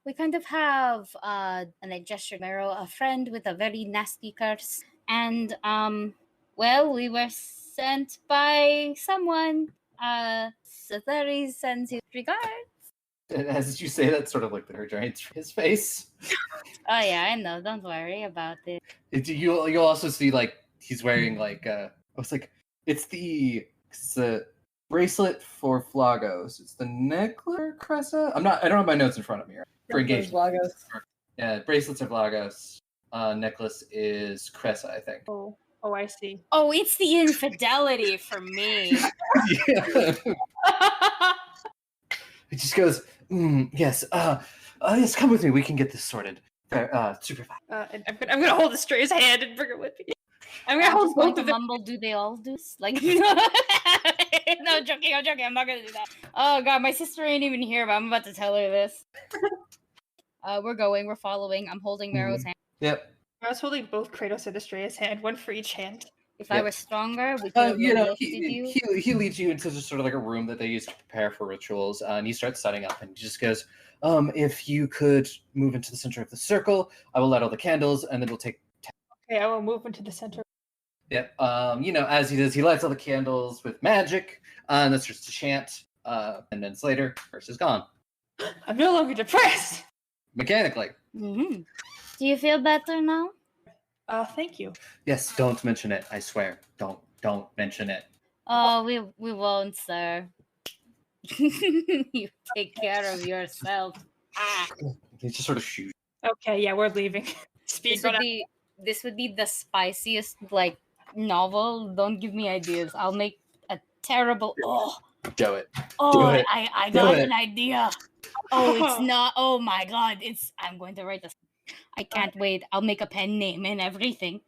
We kind of have and I gestured Mero, a friend with a very nasty curse, and well, we were sent by someone. Sathari sends his regards. And as you say that, sort of like the hair drains from his face. Oh yeah, I know. Don't worry about it. You'll also see like he's wearing like it's the bracelet for Flagos. It's the necklace for Cressa. I don't have my notes in front of me. Right? For engagement. Flagos. Yeah, bracelets are Vlagos. Necklace is Cressa, I think. Oh, I see. Oh, it's the infidelity for me. Yeah. It just goes, yes, yes, come with me. We can get this sorted. Super fast. And I'm gonna hold Estrella's hand and bring her with me. I'm gonna hold both of them. Mumble, do they all do this? Like, no, I'm joking. I'm not gonna do that. Oh god, my sister ain't even here, but I'm about to tell her this. We're following. I'm holding Mero's hand. Yep. I was holding both Kratos and Estrella's hand, one for each hand. If I were stronger, we could have he leads you into just sort of like a room that they use to prepare for rituals, and he starts setting up, and he just goes, if you could move into the center of the circle, I will light all the candles, and then we'll take. Okay, I will move into the center. Yep. As he does, he lights all the candles with magic, and that's just a chant. 10 minutes later, curse is gone. I'm no longer depressed. Mechanically. Mm-hmm. Do you feel better now? Thank you. Yes, don't mention it. I swear. Don't mention it. Oh, we won't, sir. You take care of yourself. He just sort of shoots. Okay, yeah, we're leaving. This would be the spiciest novel. Don't give me ideas. I'll make a terrible. Do it. Oh, do it. I got an idea. Oh, it's not. Oh my god! I'm going to write this. I can't wait. I'll make a pen name and everything.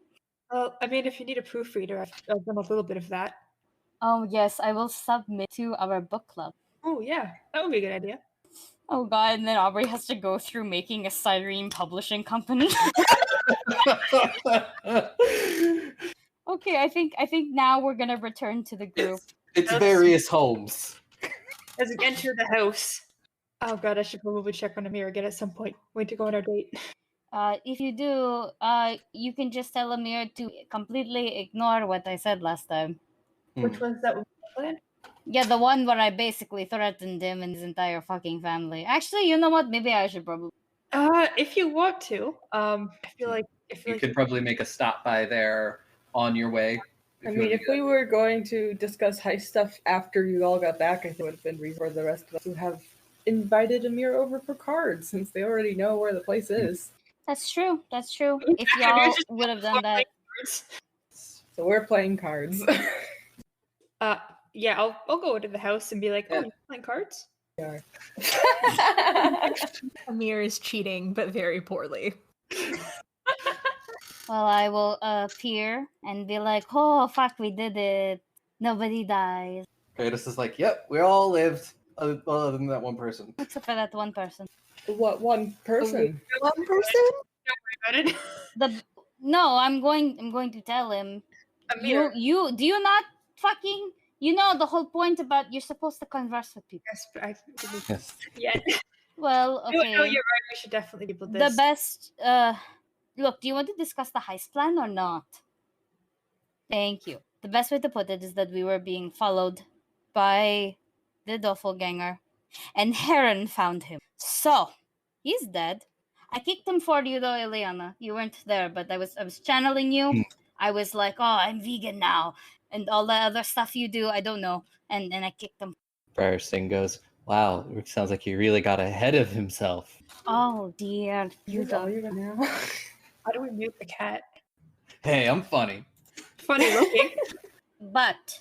Well, I mean, if you need a proofreader, I've done a little bit of that. Oh yes, I will submit to our book club. Oh yeah, that would be a good idea. Oh god, and then Aubrey has to go through making a Cyrene publishing company. Okay, I think now we're gonna return to the group. It's various homes. As we enter the house. Oh god, I should probably check on Amir again at some point. Wait to go on our date. If you do, you can just tell Amir to completely ignore what I said last time. Which one's that plan? Yeah, the one where I basically threatened him and his entire fucking family. Actually, you know what? Maybe I should probably. If you want to, I feel like you could probably make a stop by there on your way. If we were going to discuss heist stuff after you all got back, I think it would have been reason for the rest of us to have invited Amir over for cards, since they already know where the place is. That's true. If y'all would have done that. So we're playing cards. Yeah, I'll go into the house and be like, "Oh, you're playing cards?" Yeah. Amir is cheating, but very poorly. Well, I will appear and be like, "Oh fuck, we did it! Nobody dies." Kratos is like, "Yep, we all lived, other than that one person." Except for that one person. What one person? One person? Don't worry about it. No, I'm going to tell him. Amir. You do you not fucking. You know the whole point about you're supposed to converse with people. Yes. Yeah. Well, okay. No, you're right. We should definitely do this. The best. Look, do you want to discuss the heist plan or not? Thank you. The best way to put it is that we were being followed by the doppelganger, and Heron found him. So he's dead. I kicked him for you though, Eliana. You weren't there, but I was channeling you. I was like, oh, I'm vegan now. And all the other stuff you do, I don't know. And I kicked them. Briar Singh goes, wow, it sounds like he really got ahead of himself. Oh, dear. You Use all don't. your now. How do we mute the cat? Hey, I'm funny. Funny looking. But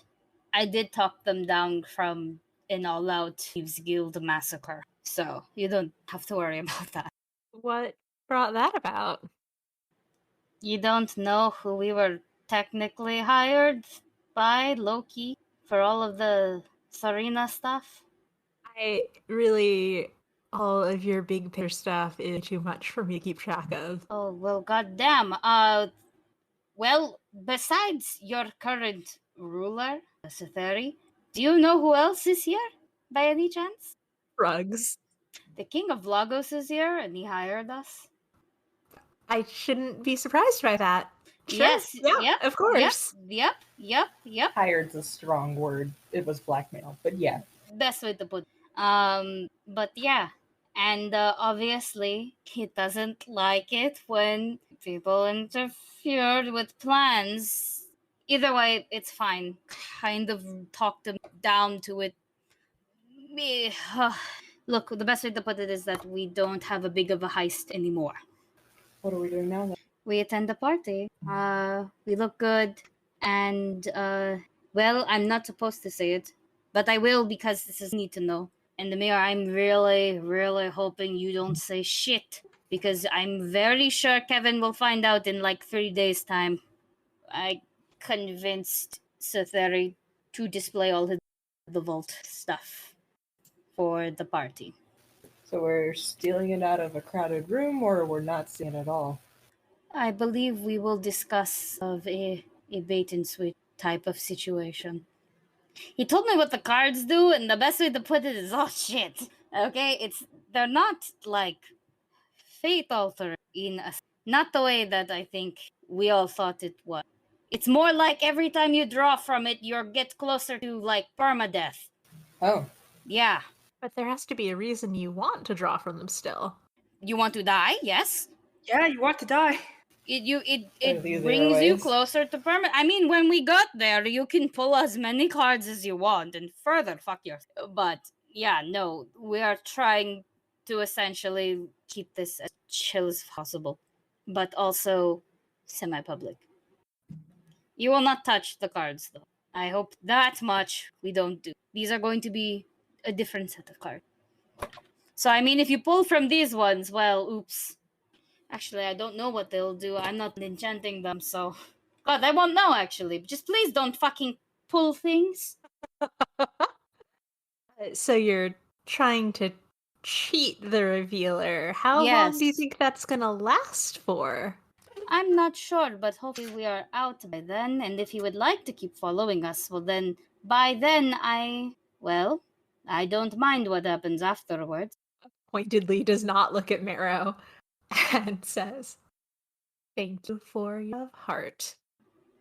I did talk them down from an all-out Thieves Guild massacre. So you don't have to worry about that. What brought that about? You don't know who we were technically hired by, Loki, for all of the Sarina stuff? All of your big picture stuff is too much for me to keep track of. Oh, well, goddamn. Well, besides your current ruler, Setheri, do you know who else is here, by any chance? Rugs. The King of Lagos is here, and he hired us. I shouldn't be surprised by that. Sure. Yes, Yeah, yep, of course. Yep. Hired's a strong word. It was blackmail, but yeah. Best way to put it. But yeah. And obviously, he doesn't like it when people interfered with plans. Either way, it's fine. Kind of talked him down to it. Look, the best way to put it is that we don't have a big of a heist anymore. What are we doing now then? We attend a party. We look good. And, well, I'm not supposed to say it. But I will because this is need to know. And the mayor, I'm really, really hoping you don't say shit. Because I'm very sure Kevin will find out in like 3 days' time. I convinced Setheri to display all the vault stuff for the party. So we're stealing it out of a crowded room, or we're not stealing it at all? I believe we will discuss of a bait and switch type of situation. He told me what the cards do, and the best way to put it is, oh shit. Okay, they're not like fate alter not the way that I think we all thought it was. It's more like every time you draw from it, you get closer to like permadeath. Oh. Yeah. But there has to be a reason you want to draw from them still. You want to die? Yes. Yeah, you want to die. It brings you closer to permanent. I mean, when we got there, you can pull as many cards as you want and further fuck yourself. But yeah, no, we are trying to essentially keep this as chill as possible, but also semi-public. You will not touch the cards, though. I hope that much we don't do. These are going to be a different set of cards. So, I mean, if you pull from these ones, well, oops. Actually, I don't know what they'll do. I'm not enchanting them, so... God, I won't know, actually. Just please don't fucking pull things. So you're trying to cheat the revealer. How long do you think that's gonna last for? I'm not sure, but hopefully we are out by then. And if you would like to keep following us, well then, by then I don't mind what happens afterwards. Pointedly does not look at Marrow and says, "Thank you for your heart."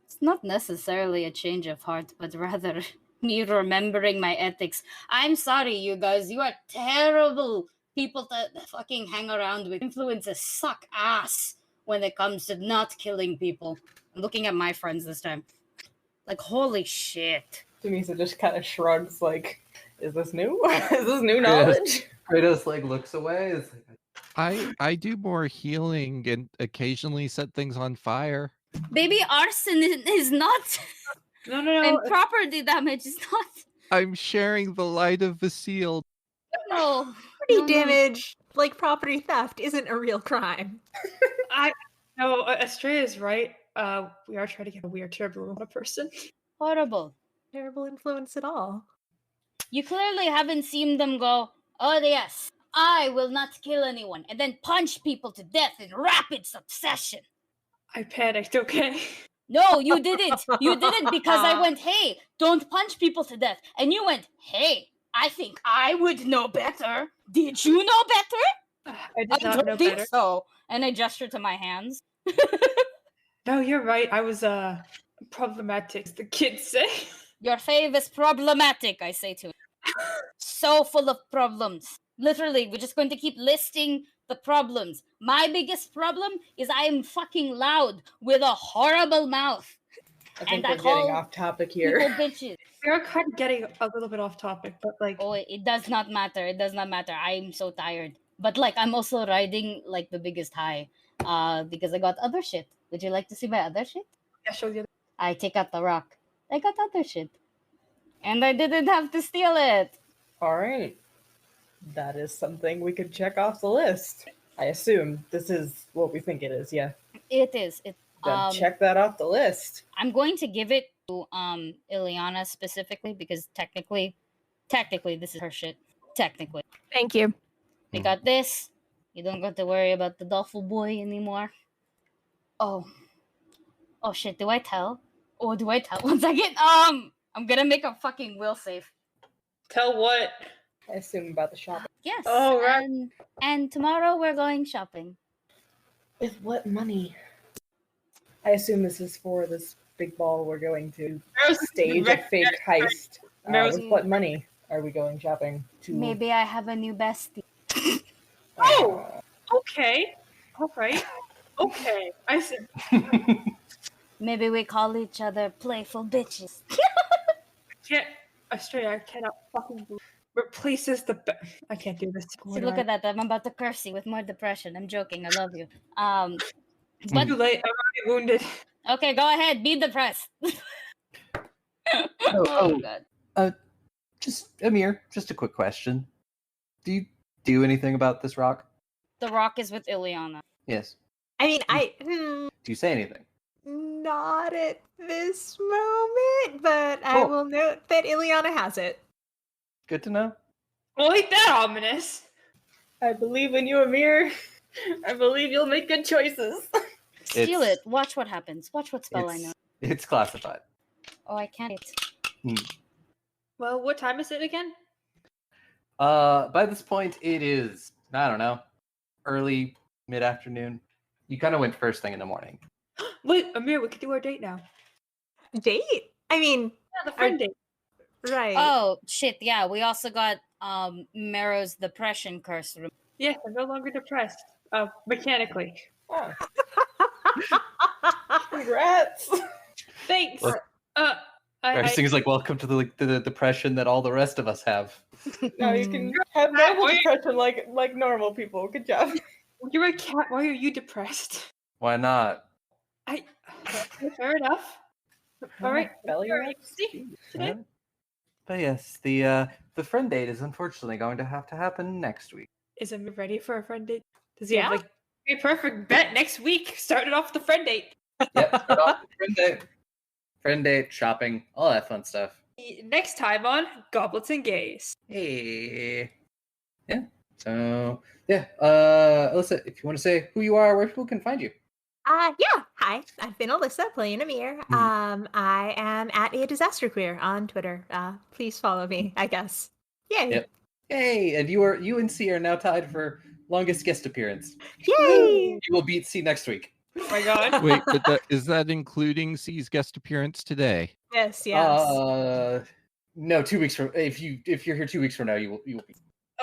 It's not necessarily a change of heart, but rather me remembering my ethics. I'm sorry, you guys. You are terrible people to fucking hang around with. Influences suck ass when it comes to not killing people. I'm looking at my friends this time. Like, holy shit. Demisa just kind of shrugs like, is this new? Is this new knowledge? Kratos like looks away. It's like, I do more healing and occasionally set things on fire. Baby, arson is not... No. And property damage is not... I'm sharing the light of Vasile. No. Property damage, like property theft, isn't a real crime. No, Estrella is right. We are trying to get a weird, terrible person. Horrible. Terrible influence at all. You clearly haven't seen them go, oh yes, I will not kill anyone, and then punch people to death in rapid succession. I panicked, okay? No, you didn't. You didn't because I went, hey, don't punch people to death. And you went, hey, I think I would know better. Did you know better? I did not know think better. so. And I gestured to my hands. No, you're right. I was problematic, as the kids say. Your fave is problematic, I say to him. So full of problems. Literally, we're just going to keep listing the problems. My biggest problem is I am fucking loud with a horrible mouth. I think And I we're getting call off topic People here. bitches. We're kind of getting a little bit off topic, but like, Oh, it does not matter. It does not matter. I'm so tired. But like, I'm also riding like the biggest high, because I got other shit. Would you like to see my other shit? yeah, show the other. I take out the rock. I got other shit, and I didn't have to steal it. All right. That is something we could check off the list. I assume this is what we think it is, yeah. It is. It. Then check that off the list. I'm going to give it to Ileana specifically because technically this is her shit. Technically, Thank you. we got this. You don't got to worry about the duffel boy anymore. Oh shit! Do I tell? Oh, do I tell? 1 second. I'm gonna make a fucking will save. Tell what? I assume about the shopping. Yes. Oh, right. And tomorrow we're going shopping. With what money? I assume this is for this big ball we're going to stage a fake heist. With what money are we going shopping to? Maybe I have a new bestie. Oh, okay. All right. Okay. I see. Maybe we call each other playful bitches. Australia, I cannot fucking believe replaces the. I can't do this. See, look at that. I'm about to curse you with more depression. I'm joking. I love you. But Too late. I'm already wounded. okay, go ahead. Be depressed. Oh, God. just Amir, just a quick question. Do you do anything about this rock? The rock is with Ileana. Yes. I mean, Do you say anything? not at this moment, but I Cool. will note that Ileana has it. Good to know. Well, ain't that ominous? I believe in you, Amir. I believe you'll make good choices. Steal It's- it. Watch what happens. Watch what spell I know. It's classified. Oh, I can't. Well, what time is it again? By this point, it is, I don't know, early, mid-afternoon. You kind of went first thing in the morning. Wait, Amir, we could do our date now. Date? I mean, Yeah, the friend date. right. Oh shit! Yeah, we also got Mero's depression curse. Yes, I'm no longer depressed. Mechanically. Oh. Congrats. Thanks. Well, I Everything's like, welcome to the depression that all the rest of us have. Now you can have normal depression like normal people. Good job. you're a cat. Why are you depressed? Why not? Fair enough. All right. Belly All rubs? right. See? Today? Yeah. But yes, the friend date is unfortunately going to have to happen next week. Is Amir ready for a friend date? Does he Yeah. have like a perfect bet next week? Started off the friend date. Yep. start off with friend date, shopping, all that fun stuff. Next time on Goblets and Gays. Hey. Yeah. So yeah. Alyssa, if you want to say who you are, where people can find you. Yeah. Hi, I've been Alyssa playing Amir. I am at a disaster queer on Twitter. Please follow me, I guess. Yay. Yep. Yay! And you and C are now tied for longest guest appearance. Yay. You will beat C next week. Oh my god. Wait, but is that including C's guest appearance today? Yes, yes. No, 2 weeks from if you're here 2 weeks from now, you will be.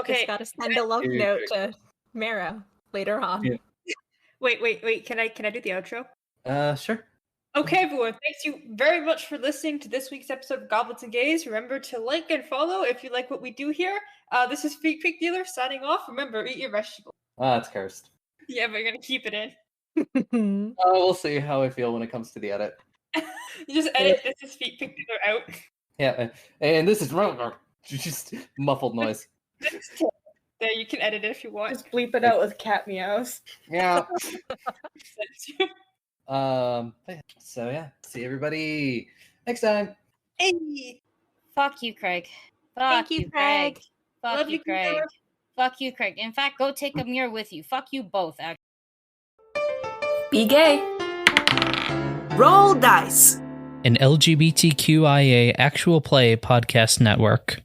Okay. Just gotta send a love Yeah. note to Mero later on. Yeah. Wait. Can I do the outro? Sure. Okay, everyone. Thanks you very much for listening to this week's episode of Goblets and Gays. Remember to like and follow if you like what we do here. This is Freak Pick Dealer signing off. Remember, eat your vegetables. It's cursed. Yeah, but you're gonna keep it in. We'll see how I feel when it comes to the edit. You just edit this is Feet Pick Dealer out. Yeah, and this is just muffled noise. There, you can edit it if you want. Just bleep it out with cat meows. Yeah. So yeah, see everybody next time. Hey. Fuck you, Craig. Thank you, Craig. Fuck Love you, you, Craig. Craig. Fuck you, Craig. In fact, go take Amir with you. Fuck you both, actually. Be gay. Roll dice. An LGBTQIA actual play podcast network.